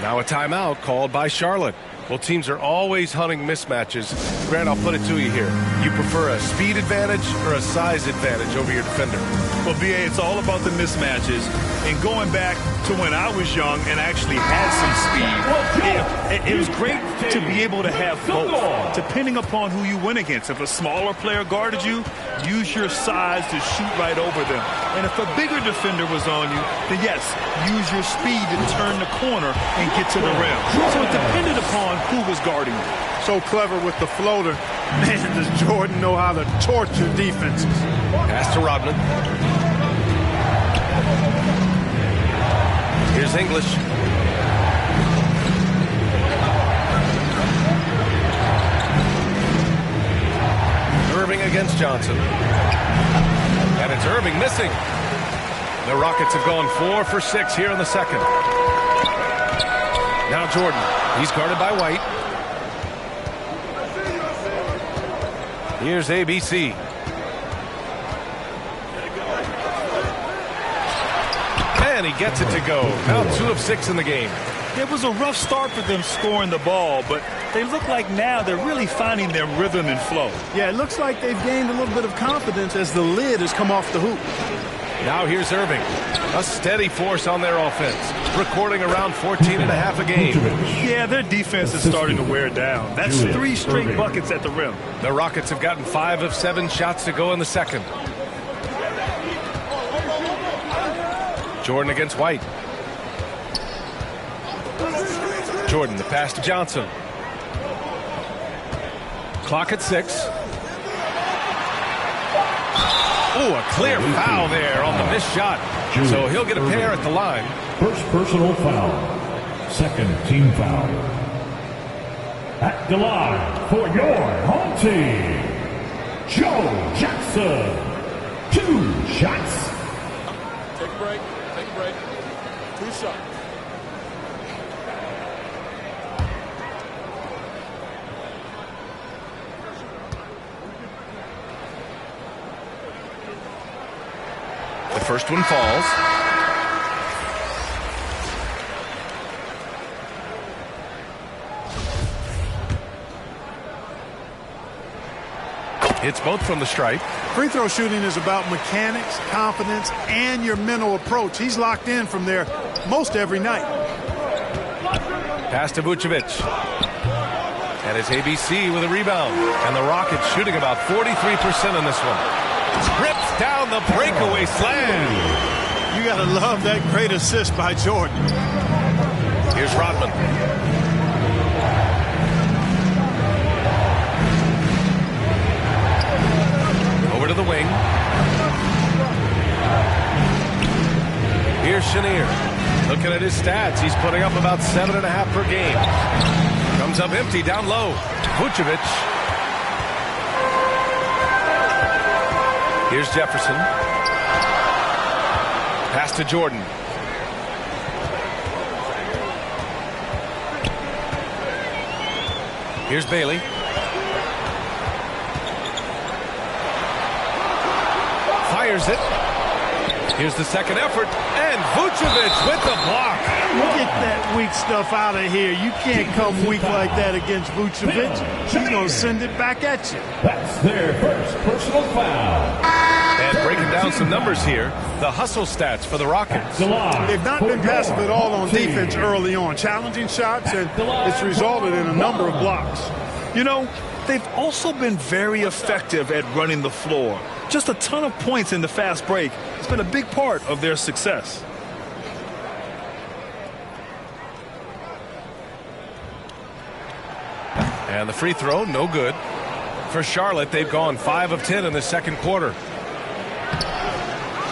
Now a timeout called by Charlotte. Well, teams are always hunting mismatches. Grant, I'll put it to you here. You prefer a speed advantage or a size advantage over your defender? Well, BA, it's all about the mismatches. And going back to when I was young and actually had some speed, it was great to be able to have both, depending upon who you went against. If a smaller player guarded you, use your size to shoot right over them. And if a bigger defender was on you, then yes, use your speed to turn the corner and get to the rim. So it depended upon who was guarding you. So clever with the floater. Man, does Jordan know how to torture defenses. Pass to Rodman. Here's English. Irving against Johnson. And it's Irving missing. The Rockets have gone 4 for 6 here in the second. Now Jordan. He's guarded by White. Here's ABC. And he gets it to go. Now 2 of 6 in the game. It was a rough start for them scoring the ball, but they look like now they're really finding their rhythm and flow. Yeah, it looks like they've gained a little bit of confidence as the lid has come off the hoop. Now here's Irving. A steady force on their offense, recording around 14.5 a game. Yeah, their defense is starting to wear down. That's 3 straight buckets at the rim. The Rockets have gotten 5 of 7 shots to go in the second. Jordan against White. Jordan, the pass to Johnson. Clock at 6. Oh, a clear foul there on the missed shot. So he'll get a pair at the line. First personal foul. Second team foul. At the line for your home team, Joe Jackson. 2 shots. Take a break. Take a break. 2 shots. first one falls. Hits both from the stripe. Free throw shooting is about mechanics, confidence, and your mental approach. He's locked in from there most every night. Pass to Vucevic. And it's ABC with a rebound. And the Rockets shooting about 43% on this one. Rips down the breakaway slam. You got to love that great assist by Jordan. Here's Rodman. Over to the wing. Here's Chenier. Looking at his stats, he's putting up about 7.5 per game. Comes up empty down low. Vucevic. Here's Jefferson. Pass to Jordan. Here's Bailey. Fires it. Here's the second effort. And Vucevic with the block. Get that weak stuff out of here. You can't come weak like that against Vucevic. He's going to send it back at you. That's their first personal foul. And breaking down some numbers here, the hustle stats for the Rockets. They've not been passive at all on defense early on. Challenging shots, and it's resulted in a number of blocks. You know, they've also been very effective at running the floor. Just a ton of points in the fast break. It's been a big part of their success. And the free throw, no good. For Charlotte, they've gone 5 of 10 in the second quarter.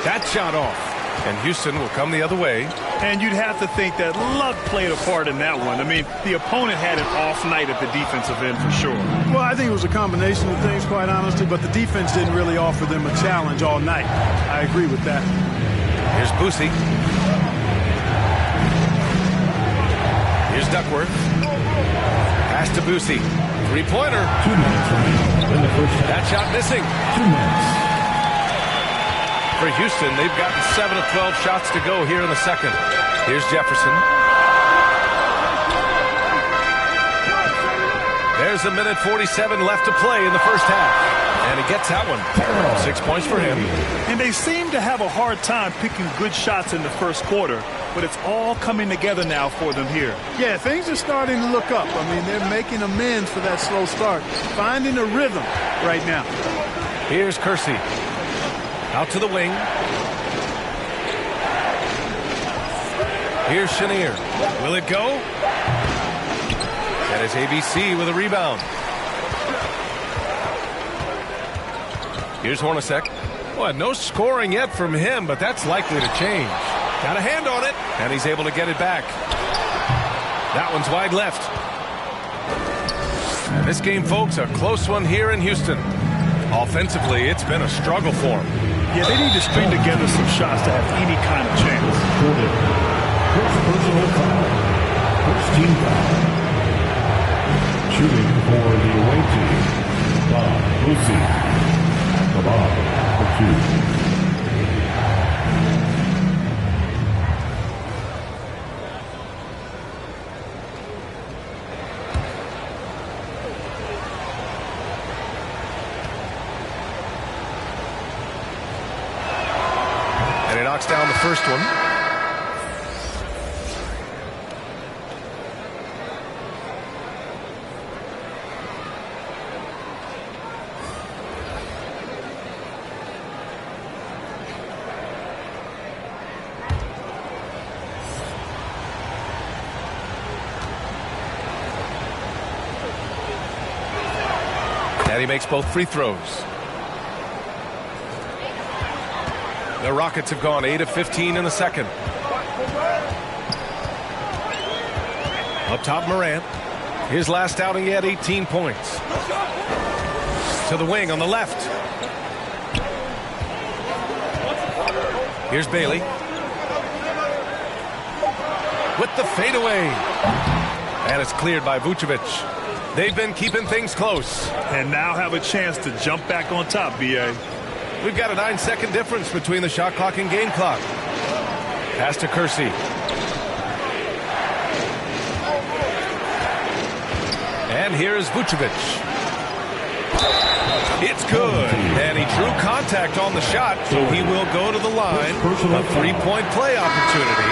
That shot off. And Houston will come the other way. And you'd have to think that luck played a part in that one. I mean, the opponent had an off night at the defensive end for sure. Well, I think it was a combination of things, quite honestly, but the defense didn't really offer them a challenge all night. I agree with that. Here's Boosie. Here's Duckworth. Pass to Boosie. Three-pointer. 2 minutes remaining in the first half. That shot missing. 2 minutes. For Houston, they've gotten 7 of 12 shots to go here in the second. Here's Jefferson. There's a minute 47 left to play in the first half. And he gets that one. 6 points for him. And they seem to have a hard time picking good shots in the first quarter, but it's all coming together now for them here. Yeah, things are starting to look up. I mean, they're making amends for that slow start. Finding a rhythm right now. Here's Kersey. Out to the wing. Here's Chenier. Will it go? And it's ABC with a rebound. Here's Hornacek. Well, no scoring yet from him, but that's likely to change. Got a hand on it, and he's able to get it back. That one's wide left. And this game, folks, a close one here in Houston. Offensively, it's been a struggle for them. Yeah, they need to string together some shots to have any kind of chance. First personal foul. First team foul. Shooting for the away team. Bob Boosie. Bob for 2. Knocks down the first one. And he makes both free throws. The Rockets have gone 8 of 15 in the second. Up top, Morant. His last outing, he had 18 points. To the wing on the left. Here's Bailey. With the fadeaway. And it's cleared by Vucevic. They've been keeping things close. And now have a chance to jump back on top, B.A. We've got a 9-second difference between the shot clock and game clock. Pass to Kersey. And here's Vucevic. It's good. And he drew contact on the shot, so he will go to the line. A three-point play opportunity.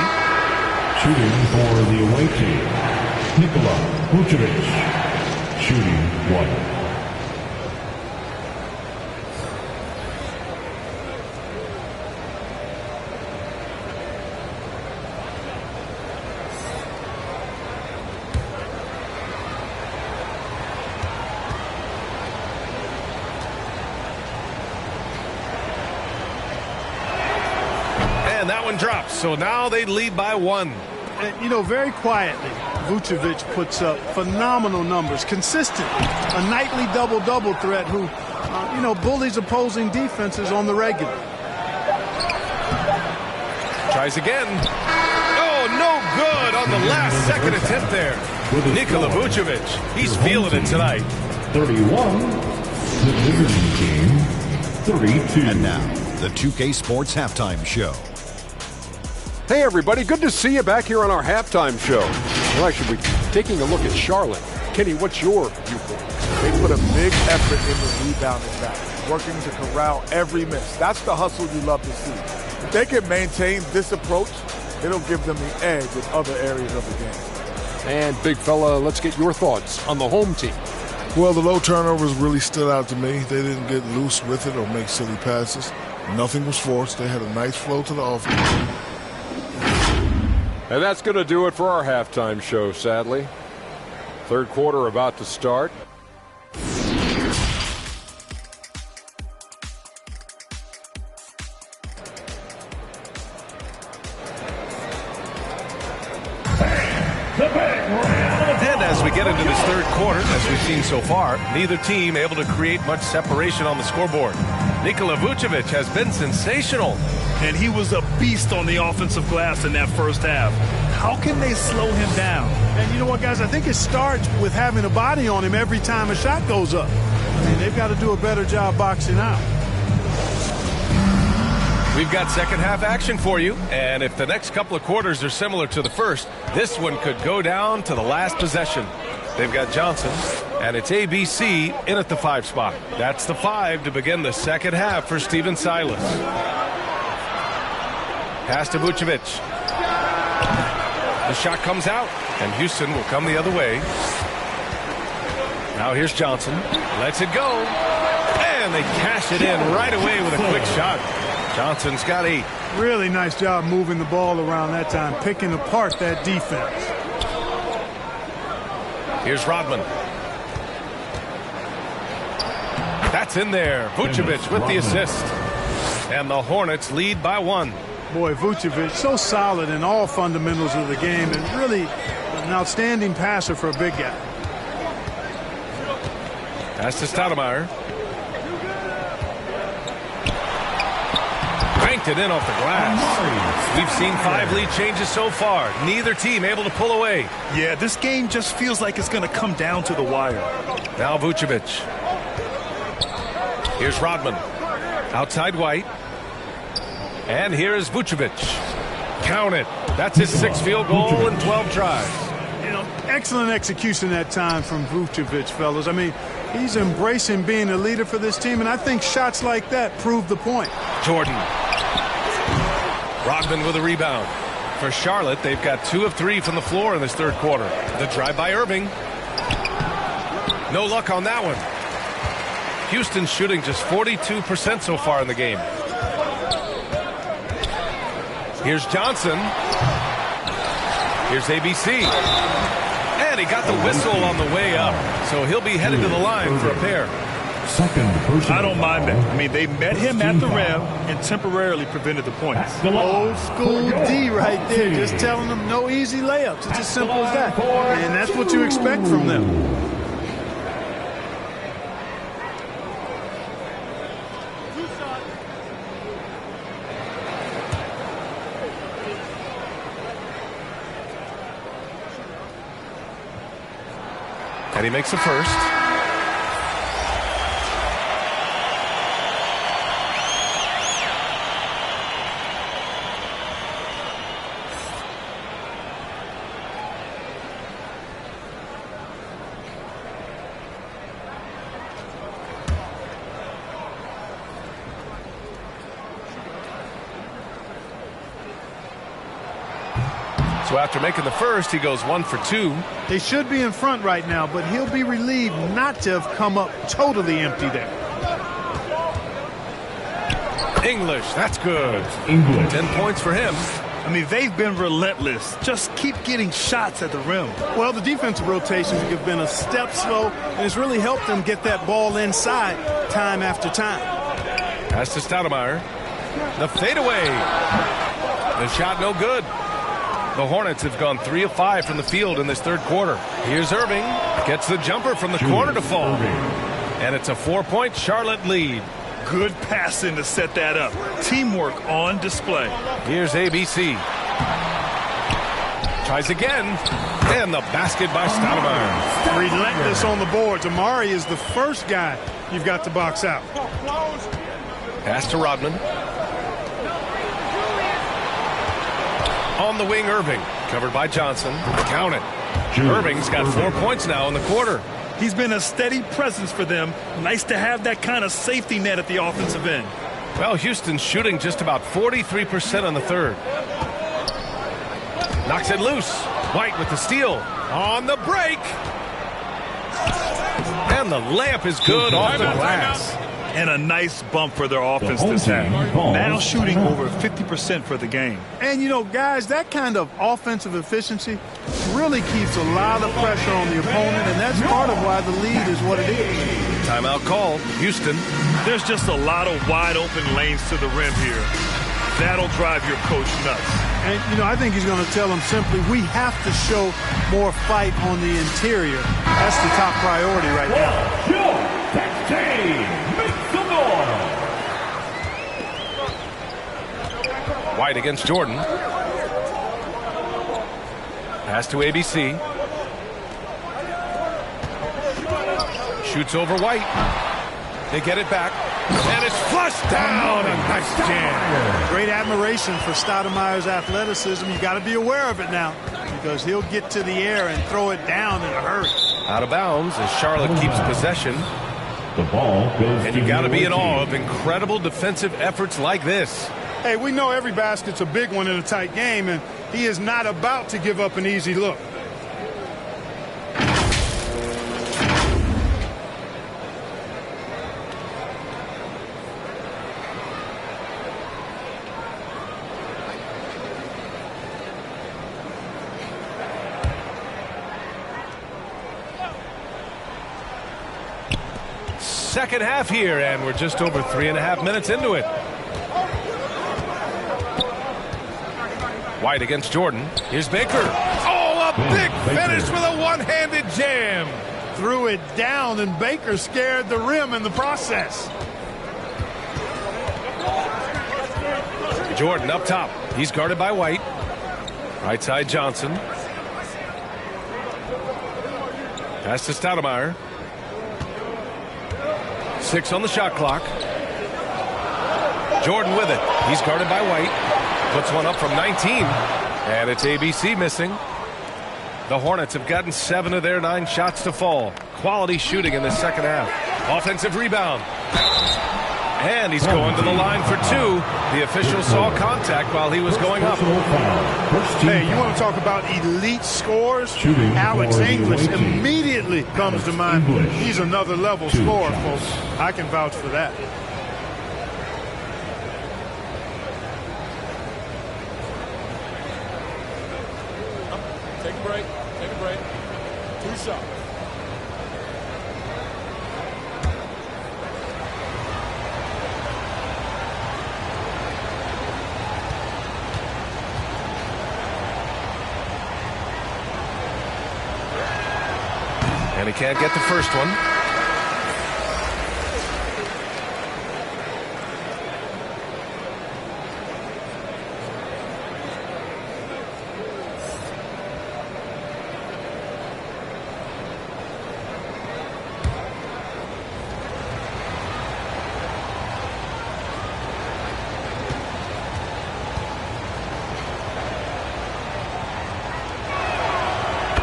Shooting for the away team, Nikola Vucevic. Shooting 1. And that one drops, so now they lead by 1. And, you know, very quietly, Vucevic puts up phenomenal numbers, consistent, a nightly double-double threat who, you know, bullies opposing defenses on the regular. Tries again. Oh, no good on the last second attempt there. Nikola Vucevic, he's feeling it tonight. 31, the Liberty team, 32. And now, the 2K Sports Halftime Show. Hey, everybody. Good to see you back here on our halftime show. Well, actually, we're taking a look at Charlotte. Kenny, what's your viewpoint? They put a big effort in the rebounding battle, working to corral every miss. That's the hustle you love to see. If they can maintain this approach, it'll give them the edge in other areas of the game. And, big fella, let's get your thoughts on the home team. Well, the low turnovers really stood out to me. They didn't get loose with it or make silly passes. Nothing was forced. They had a nice flow to the offense. And that's going to do it for our halftime show, sadly. Third quarter about to start. And as we get into this third quarter, as we've seen so far, neither team able to create much separation on the scoreboard. Nikola Vucevic has been sensational. And he was a beast on the offensive glass in that first half. How can they slow him down? And you know what, guys? I think it starts with having a body on him every time a shot goes up. I mean, they've got to do a better job boxing out. We've got second half action for you, and if the next couple of quarters are similar to the first, this one could go down to the last possession. They've got Johnson, and it's ABC in at the 5 spot. That's the 5 to begin the second half for Stephen Silas. Pass to Vucevic. The shot comes out, and Houston will come the other way. Now here's Johnson. Lets it go. And they cash it in right away with a quick shot. Johnson's got 8. Really nice job moving the ball around that time, picking apart that defense. Here's Rodman. That's in there. Vucevic with the assist. And the Hornets lead by 1. Boy, Vucevic, so solid in all fundamentals of the game and really an outstanding passer for a big guy. Pass to Stoudemire. Banked it in off the glass. We've seen 5 lead changes so far. Neither team able to pull away. Yeah, this game just feels like it's going to come down to the wire. Now Vucevic. Here's Rodman. Outside White. And here's Vucevic. Count it. That's his 6th field goal in 12 tries. You know, excellent execution that time from Vucevic, fellas. I mean, he's embracing being a leader for this team, and I think shots like that prove the point. Jordan. Rodman with a rebound. For Charlotte, they've got 2 of 3 from the floor in this third quarter. The drive by Irving. No luck on that one. Houston shooting just 42% so far in the game. Here's Johnson. Here's ABC. And he got the whistle on the way up. So he'll be headed to the line for a pair. I don't mind that. I mean, they met him at the rim and temporarily prevented the points. Old school D right there. Just telling them no easy layups. It's as simple as that. And that's what you expect from them. And he makes the first. So after making the first, he goes 1 for 2. They should be in front right now, but he'll be relieved not to have come up totally empty there. English, that's good. English. 10 points for him. I mean, they've been relentless. Just keep getting shots at the rim. Well, the defensive rotations have been a step slow, and it's really helped them get that ball inside time after time. Pass to Stoudemire. The fadeaway. The shot no good. The Hornets have gone 3 of 5 from the field in this third quarter. Here's Irving. Gets the jumper from the corner to fall. And it's a 4-point Charlotte lead. Good passing to set that up. Teamwork on display. Here's ABC. Tries again. And the basket by Stoudemire. Relentless on the boards. Amari is the first guy you've got to box out. Pass to Rodman. On the wing, Irving. Covered by Johnson. Count it. Irving's got 4 points now in the quarter. He's been a steady presence for them. Nice to have that kind of safety net at the offensive end. Well, Houston's shooting just about 43% on the third. Knocks it loose. White with the steal. On the break. And the layup is good off the glass. And a nice bump for their offense this half. Now shooting over 50% for the game. And, you know, guys, that kind of offensive efficiency really keeps a lot of pressure on the opponent, and that's part of why the lead is what it is. Timeout call. Houston. There's just a lot of wide open lanes to the rim here. That'll drive your coach nuts. And, you know, I think he's going to tell them simply, we have to show more fight on the interior. That's the top priority right now. White against Jordan. Pass to ABC. Shoots over White. They get it back. And it's flushed down. A nice jam. Great admiration for Stoudemire's athleticism. You got to be aware of it now, because he'll get to the air and throw it down in a hurry. Out of bounds as Charlotte keeps possession. The ball goes and you got to be in awe of incredible defensive efforts like this. Hey, we know every basket's a big one in a tight game, and he is not about to give up an easy look. Second half here, and we're just over 3.5 minutes into it. White against Jordan. Here's Baker. Oh, a big finish with a one-handed jam. Threw it down, and Baker scared the rim in the process. Jordan up top. He's guarded by White. Right side Johnson. Pass to Stoudemire. 6 on the shot clock. Jordan with it. He's guarded by White. Puts one up from 19. And it's ABC missing. The Hornets have gotten 7 of their 9 shots to fall. Quality shooting in the second half. Offensive rebound. And he's going to the line for 2. The official saw contact while he was going up. Hey, you want to talk about elite scores? Alex English immediately comes to mind. He's another level scorer, folks. I can vouch for that. Take a break. Take a break. 2 shots. And he can't get the first one.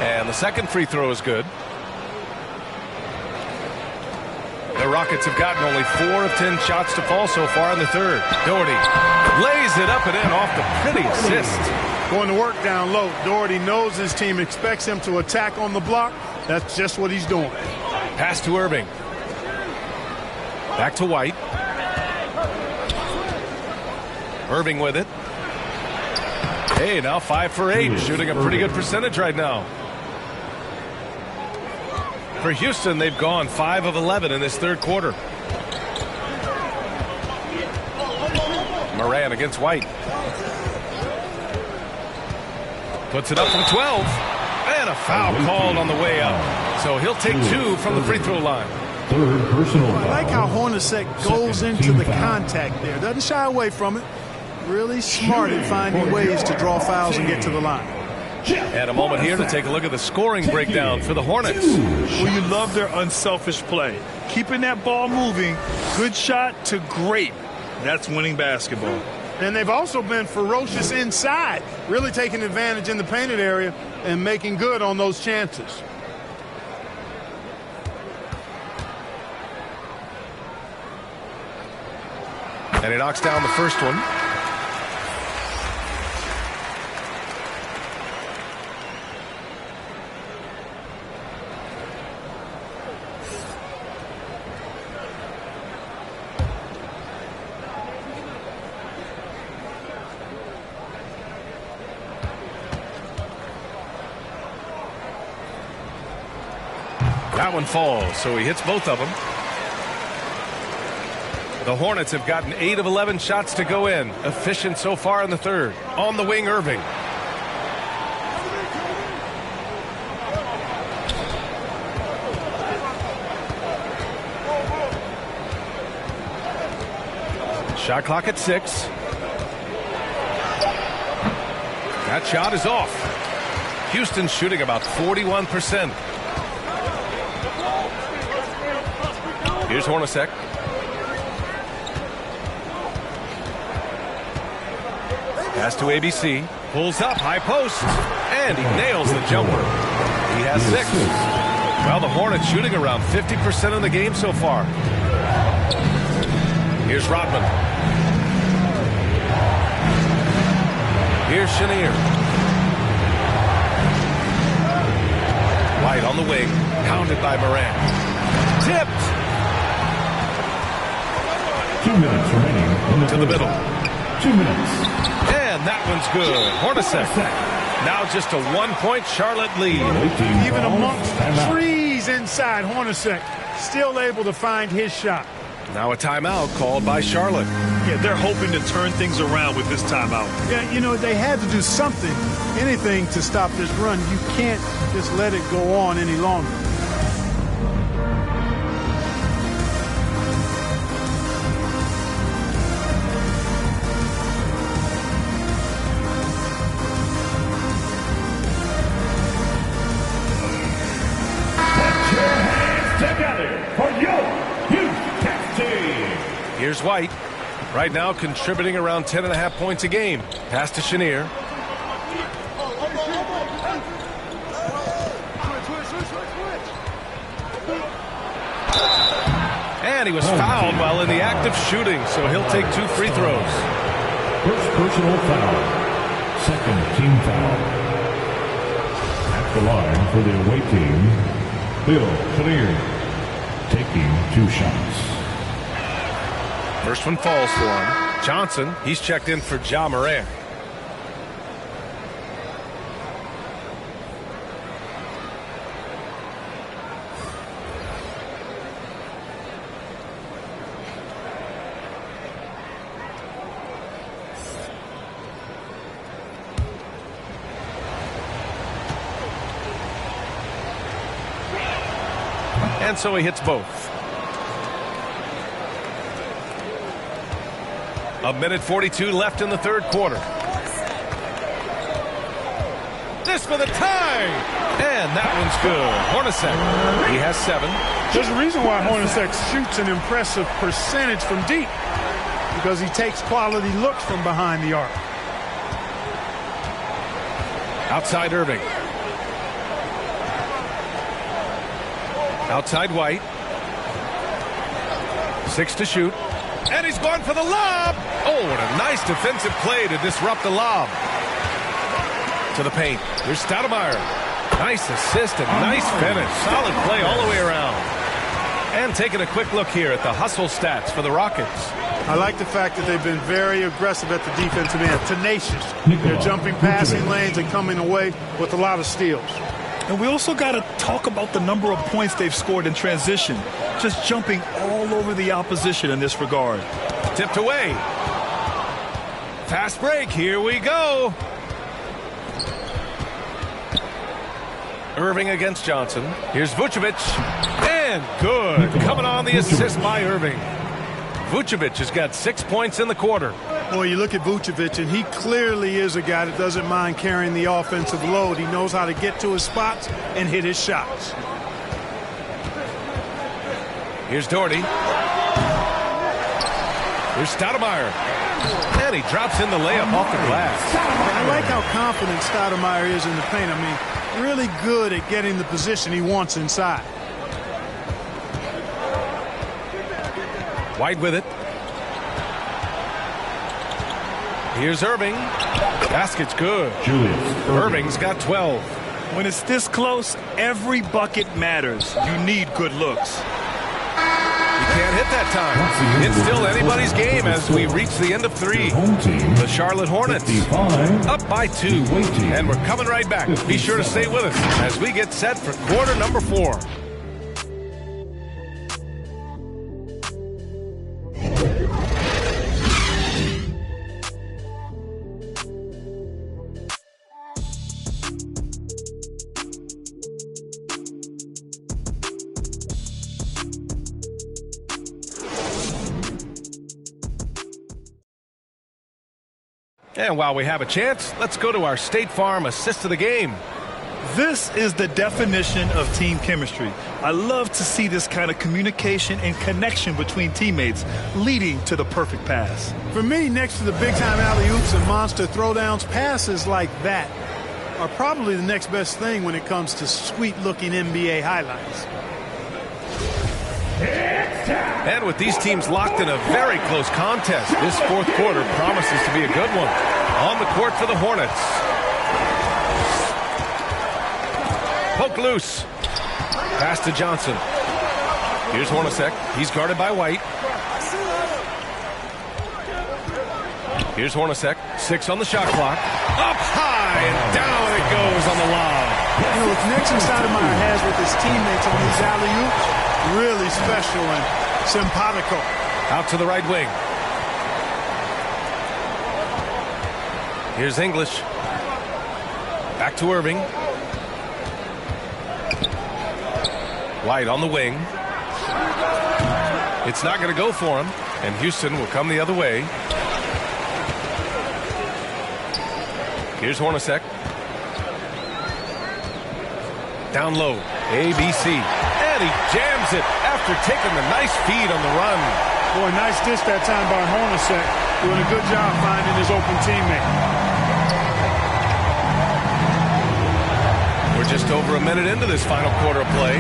And the second free throw is good. The Rockets have gotten only 4 of 10 shots to fall so far in the third. Doherty lays it up and in off the pretty assist. Going to work down low. Doherty knows his team expects him to attack on the block. That's just what he's doing. Pass to Irving. Back to White. Irving with it. Hey, now 5 for 8. Shooting a pretty good percentage right now. For Houston, they've gone 5 of 11 in this third quarter. Moran against White. Puts it up from 12. And a foul called on the way out. So he'll take 2 from the free throw line. Third personal foul. I like how Hornacek goes into the contact there. Doesn't shy away from it. Really smart at finding ways to draw fouls and get to the line. And a moment here to take a look at the scoring breakdown for the Hornets. Well, you love their unselfish play. Keeping that ball moving, good shot to great. That's winning basketball. And they've also been ferocious inside, really taking advantage in the painted area and making good on those chances. And he knocks down the first one. That one falls, so he hits both of them. The Hornets have gotten 8 of 11 shots to go in. Efficient so far in the third. On the wing, Irving. Shot clock at 6. That shot is off. Houston's shooting about 41%. Here's Hornacek. Pass to ABC. Pulls up, high post. And he nails the jumper. He has 6. Well, the Hornets shooting around 50% of the game so far. Here's Rodman. Here's Chenier. White on the wing. Pounded by Moran. Tipped. 2 minutes remaining. To the middle. 2 minutes. And that one's good. Hornacek. Now just a 1-point Charlotte lead. Even amongst trees inside, Hornacek still able to find his shot. Now a timeout called by Charlotte. Yeah, they're hoping to turn things around with this timeout. Yeah, you know, they had to do something, anything to stop this run. You can't just let it go on any longer. Here's White. Right now contributing around 10.5 points a game. Pass to Chenier. And he was fouled while in the act of shooting, so he'll take 2 free throws. First personal foul. Second team foul. At the line for the away team, Bill Chenier, taking 2 shots. First one falls for him. Johnson, he's checked in for Ja Moran. And so he hits both. A minute 42 left in the third quarter. This for the tie. And that one's good. Hornacek, he has 7. There's a reason why Hornacek shoots an impressive percentage from deep. Because he takes quality looks from behind the arc. Outside Irving. Outside White. 6 to shoot. And he's going for the lob. Oh, what a nice defensive play to disrupt the lob. To the paint. Here's Stoudemire. Nice assist and nice finish. Solid play all the way around. And taking a quick look here at the hustle stats for the Rockets. I like the fact that they've been very aggressive at the defensive end, tenacious. They're jumping passing lanes and coming away with a lot of steals. And we also got to talk about the number of points they've scored in transition, just jumping all over the opposition in this regard. Tipped away. Fast break. Here we go. Irving against Johnson. Here's Vucevic. And good. Coming on the assist by Irving. Vucevic has got 6 points in the quarter. Well, you look at Vucevic, and he clearly is a guy that doesn't mind carrying the offensive load. He knows how to get to his spots and hit his shots. Here's Doherty. Here's Stoudemire. And he drops in the layup off the glass. I like how confident Stoudemire is in the paint. I mean, really good at getting the position he wants inside. White with it. Here's Irving. Basket's good. Irving's got 12. When it's this close, every bucket matters. You need good looks. He can't hit that time. It's still anybody's game as we reach the end of 3. The Charlotte Hornets up by 2. And we're coming right back. Be sure to stay with us as we get set for quarter number 4. And while we have a chance, let's go to our State Farm assist of the game. This is the definition of team chemistry. I love to see this kind of communication and connection between teammates leading to the perfect pass. For me, next to the big-time alley-oops and monster throwdowns, passes like that are probably the next best thing when it comes to sweet-looking NBA highlights. And with these teams locked in a very close contest, this fourth quarter promises to be a good one. On the court for the Hornets. Poke loose. Pass to Johnson. Here's Hornacek. He's guarded by White. Here's Hornacek. 6 on the shot clock. Up high and down it goes on the lob. You know, the connection Stoudemire has with his teammates on these alley-oops, really special and simpatico. Out to the right wing. Here's English. Back to Irving. White on the wing. It's not going to go for him, and Houston will come the other way. Here's Hornacek. Down low. ABC. And he jams it after taking the nice feed on the run. Boy, nice dish that time by Hornacek. Doing a good job finding his open teammate. We're just over a minute into this final quarter of play.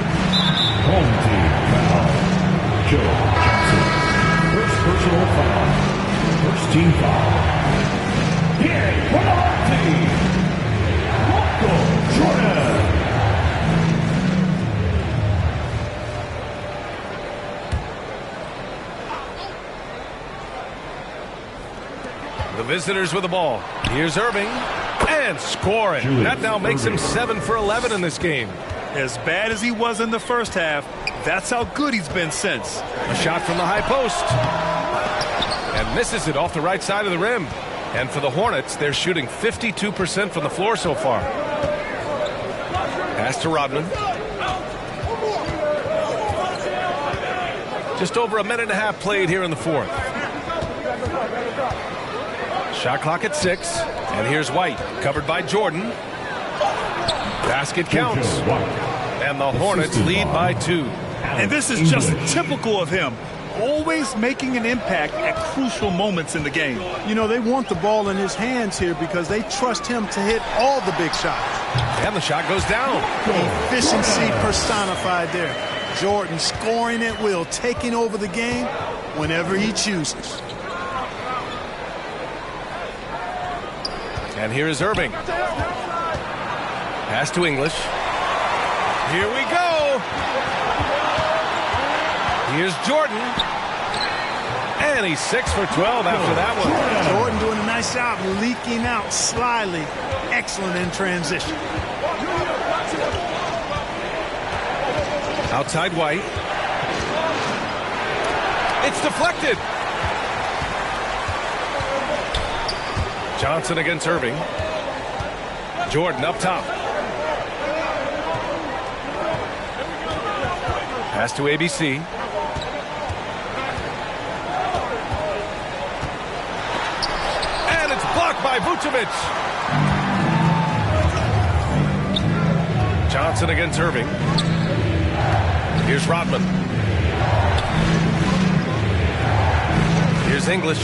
Home team foul. Joe Johnson. First personal foul. First team foul. Here for the home team, Michael Jordan. The visitors with the ball. Here's Irving. And scoring. That now makes him 7 for 11 in this game. As bad as he was in the first half, that's how good he's been since. A shot from the high post. And misses it off the right side of the rim. And for the Hornets, they're shooting 52% from the floor so far. Pass to Rodman. Just over a minute and a half played here in the fourth. Shot clock at 6. And here's White, covered by Jordan. Basket counts. And the Hornets lead by 2. And this is just typical of him. Always making an impact at crucial moments in the game. You know, they want the ball in his hands here because they trust him to hit all the big shots. And the shot goes down. Efficiency personified there. Jordan scoring at will, taking over the game whenever he chooses. And here is Irving. Pass to English. Here we go. Here's Jordan. And he's 6 for 12 after that one. Jordan doing a nice job leaking out slyly. Excellent in transition. Outside White. It's deflected. Johnson against Irving. Jordan up top. Pass to ABC. And it's blocked by Vucevic. Johnson against Irving. Here's Rodman. Here's English.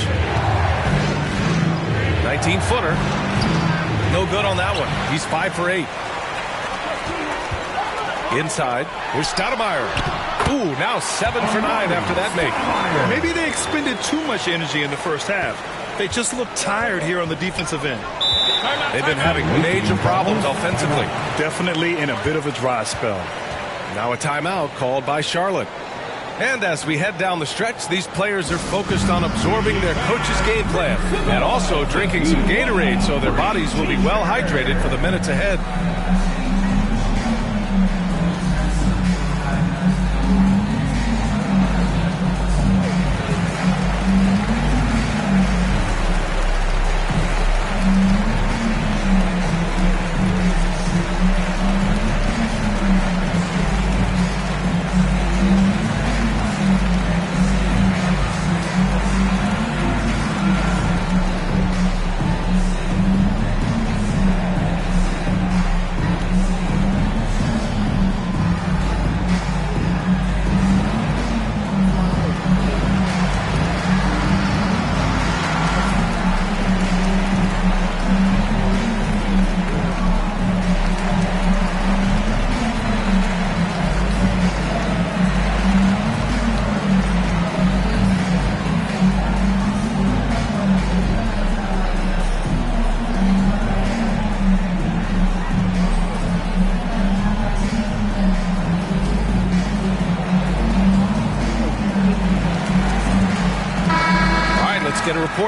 19-footer. No good on that one. He's 5 for 8. Inside. Here's Stoudemire. Ooh, now 7 for 9 after that make. Maybe they expended too much energy in the first half. They just look tired here on the defensive end. They've been having major problems offensively. Definitely in a bit of a dry spell. Now a timeout called by Charlotte. And as we head down the stretch, these players are focused on absorbing their coach's game plan and also drinking some Gatorade so their bodies will be well hydrated for the minutes ahead.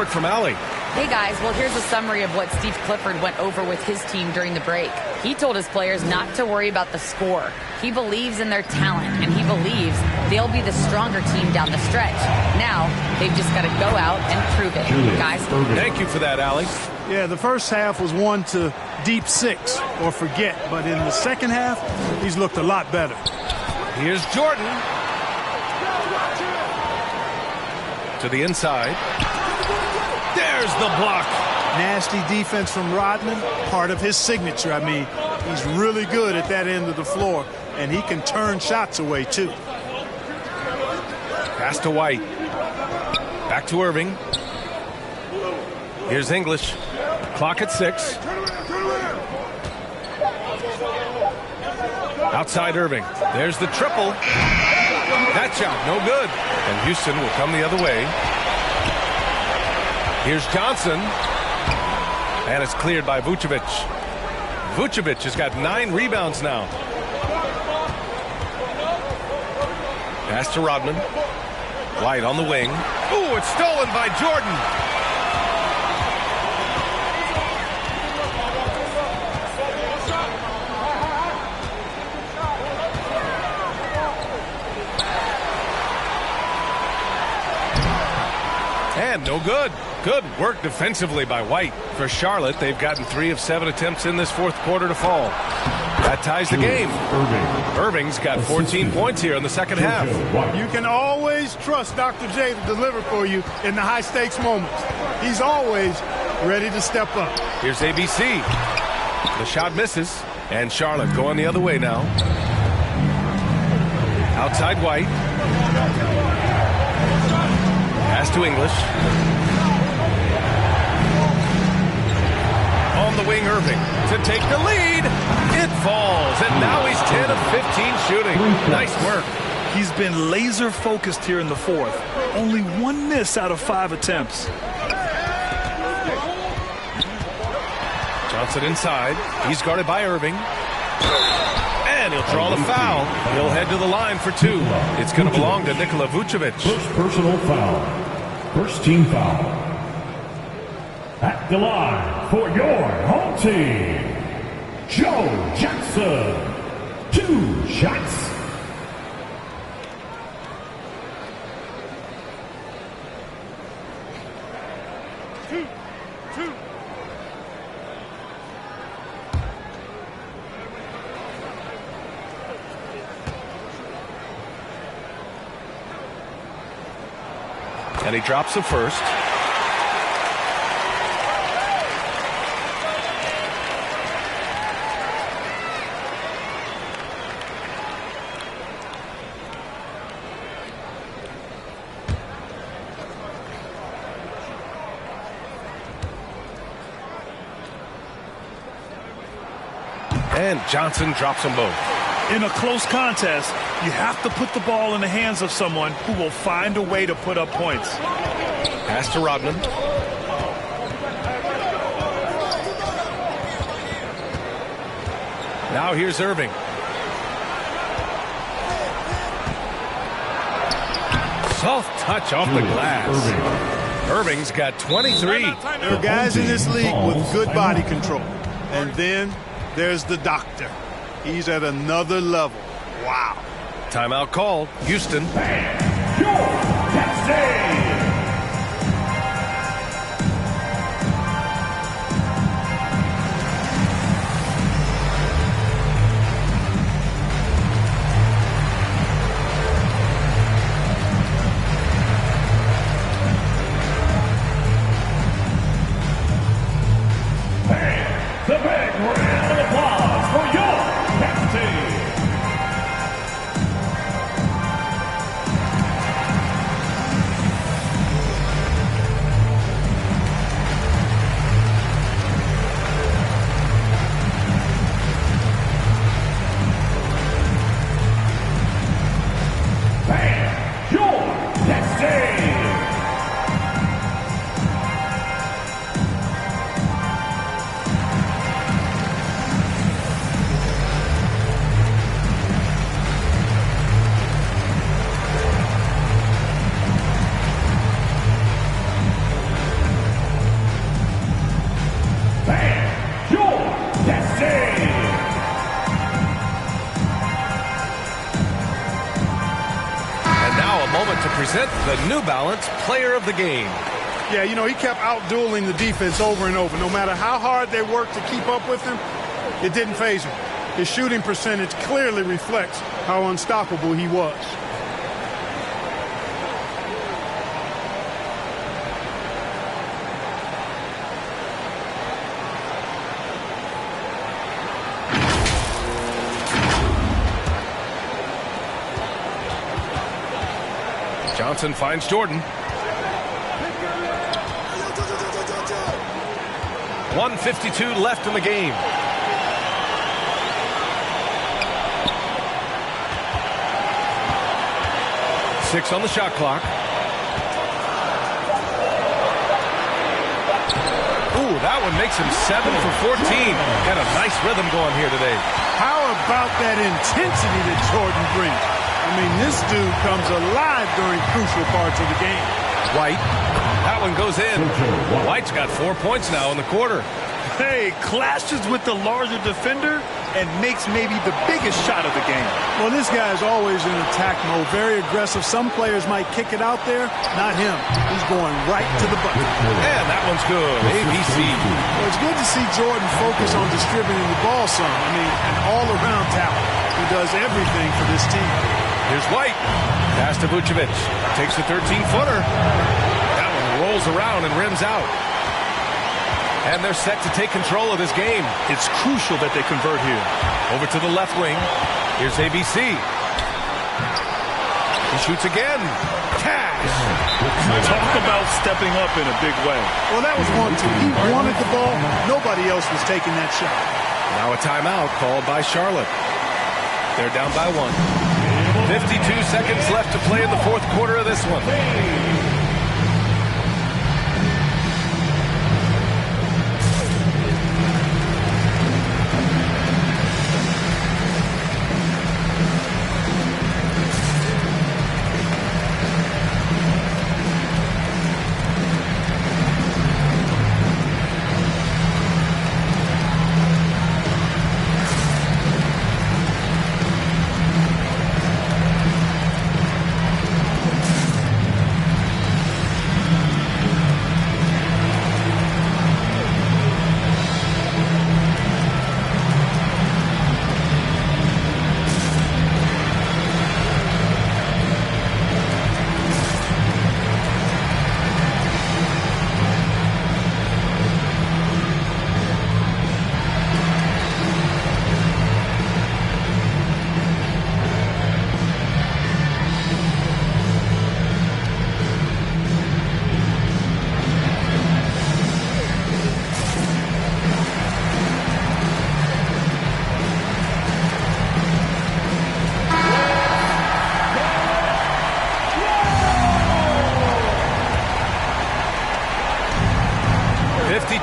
From Allie. Hey guys, well here's a summary of what Steve Clifford went over with his team during the break. He told his players not to worry about the score. He believes in their talent and he believes they'll be the stronger team down the stretch. Now, they've just got to go out and prove it. Guys, thank you for that, Allie. Yeah, the first half was 1 to deep 6 or forget, but in the second half, he's looked a lot better. Here's Jordan. To the inside. There's the block. Nasty defense from Rodman, part of his signature. I mean, he's really good at that end of the floor, and he can turn shots away, too. Pass to White. Back to Irving. Here's English. Clock at 6. Outside Irving. There's the triple. That shot, no good. And Houston will come the other way. Here's Johnson. And it's cleared by Vucevic. Vucevic has got 9 rebounds now. Pass to Rodman. White on the wing. Ooh, it's stolen by Jordan. And no good. Good work defensively by White. For Charlotte, they've gotten 3 of 7 attempts in this fourth quarter to fall. That ties the game. Irving's got 14 points here in the second half. You can always trust Dr. J to deliver for you in the high-stakes moments. He's always ready to step up. Here's ABC. The shot misses, and Charlotte going the other way now. Outside White. Pass to English. On the wing, Irving to take the lead. It falls, and now he's 10 of 15 shooting. Nice work. He's been laser focused here in the fourth. Only 1 miss out of 5 attempts. Johnson inside. He's guarded by Irving. And he'll draw the foul. He'll head to the line for 2. It's going to belong to Nikola Vucevic. First personal foul. First team foul. At the line for your home team, Joe Jackson. 2 shots. And he drops the first. And Johnson drops them both. In a close contest, you have to put the ball in the hands of someone who will find a way to put up points. Pass to Rodman. Now here's Irving. Soft touch off the glass. Irving's got 23. There are guys in this league with good body control. And then there's the doctor. He's at another level. Wow. Timeout called. Houston. The big round of applause for your captain. Bam! Your captain. To present the New Balance Player of the Game. Yeah, you know, he kept out-dueling the defense over and over. No matter how hard they worked to keep up with him, it didn't faze him. His shooting percentage clearly reflects how unstoppable he was. Johnson finds Jordan. 1:52 left in the game. Six on the shot clock. Ooh, that one makes him 7 for 14. Got a nice rhythm going here today. How about that intensity that Jordan brings? I mean, this dude comes alive during crucial parts of the game. White. That one goes in. White's got 4 points now in the quarter. Hey, clashes with the larger defender and makes maybe the biggest shot of the game. Well, this guy is always in attack mode, very aggressive. Some players might kick it out there, not him. He's going right to the bucket. And that one's good. ABC. Well, it's good to see Jordan focus on distributing the ball some. I mean, an all-around talent who does everything for this team. Here's White. Pass to Vucevic. Takes the 13-footer. That one rolls around and rims out. And they're set to take control of this game. It's crucial that they convert here. Over to the left wing. Here's ABC. He shoots again. Cash. Talk about stepping up in a big way. Well, that was 1-2. He wanted the ball. Nobody else was taking that shot. Now a timeout called by Charlotte. They're down by 1. 52 seconds left to play in the fourth quarter of this one.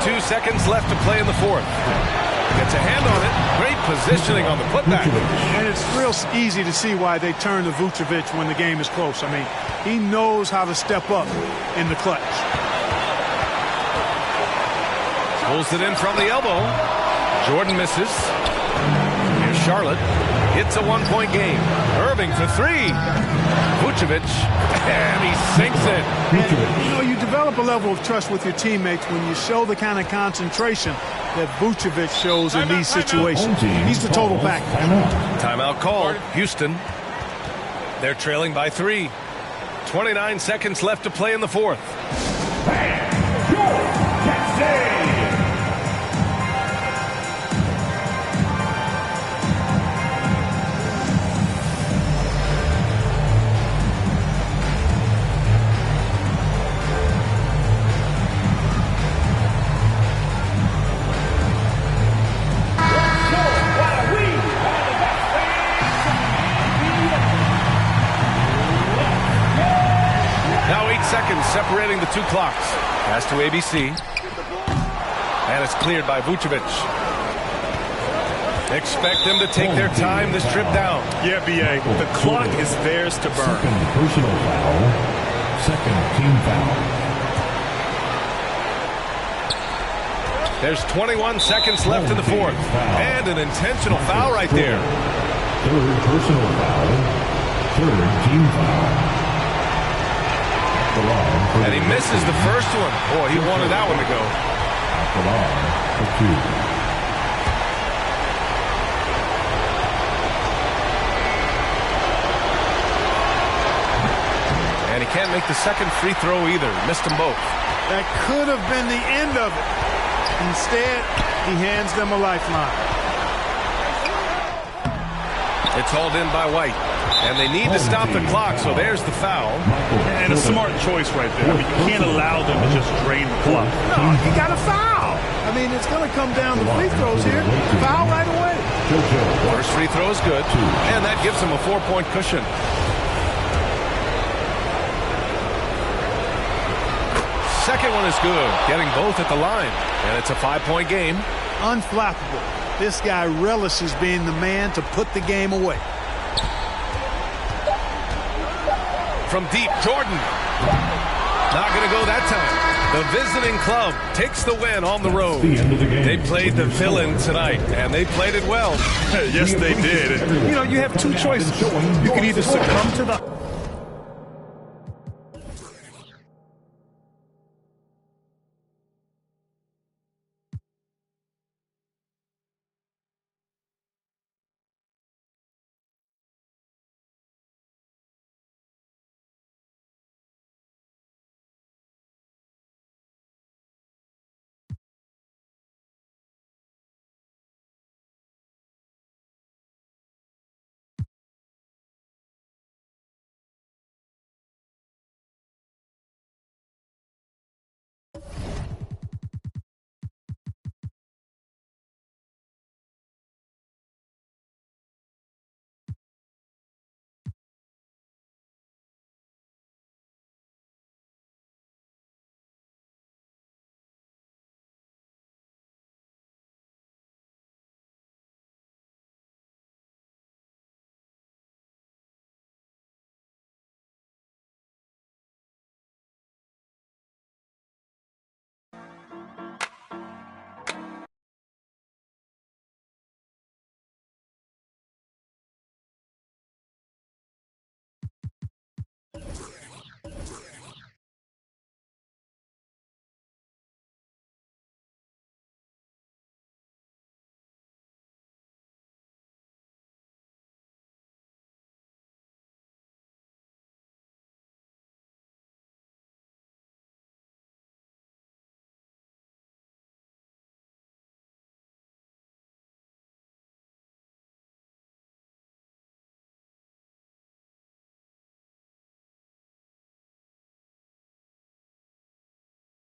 22 seconds left to play in the fourth. Gets a hand on it. Great positioning on the putback. And it's real easy to see why they turn to Vucevic when the game is close. I mean, he knows how to step up in the clutch. Pulls it in from the elbow. Jordan misses. Here's Charlotte. It's a one-point game. Irving for three. Vucevic, and he sinks it. And, you know, you develop a level of trust with your teammates when you show the kind of concentration that Vucevic shows in these situations. He's the total package. Timeout called. Houston. They're trailing by 3. 29 seconds left to play in the fourth. Separating the two clocks. Pass to ABC. And it's cleared by Vucevic. Expect them to take their time this trip down. Yeah, B.A. The clock is theirs to burn. Second personal foul. Second team foul. There's 21 seconds left in the fourth. And an intentional foul right there. Third personal foul. Third team foul. And he misses the first one. Boy, he wanted that one to go. And he can't make the second free throw either. Missed them both. That could have been the end of it. Instead, he hands them a lifeline. It's hauled in by White. And they need to stop the clock, so there's the foul. And a smart choice right there. I mean, you can't allow them to just drain the clock. No, you got to foul. I mean, it's going to come down to free throws here. Foul right away. First free throw is good, and that gives them a 4-point cushion. Second one is good, getting both at the line. And it's a 5-point game. Unflappable. This guy relishes being the man to put the game away. From deep, Jordan. Not going to go that time. The visiting club takes the win on the road. They played the villain tonight, and they played it well. Yes, they did. You know, you have two choices. You can either succumb to the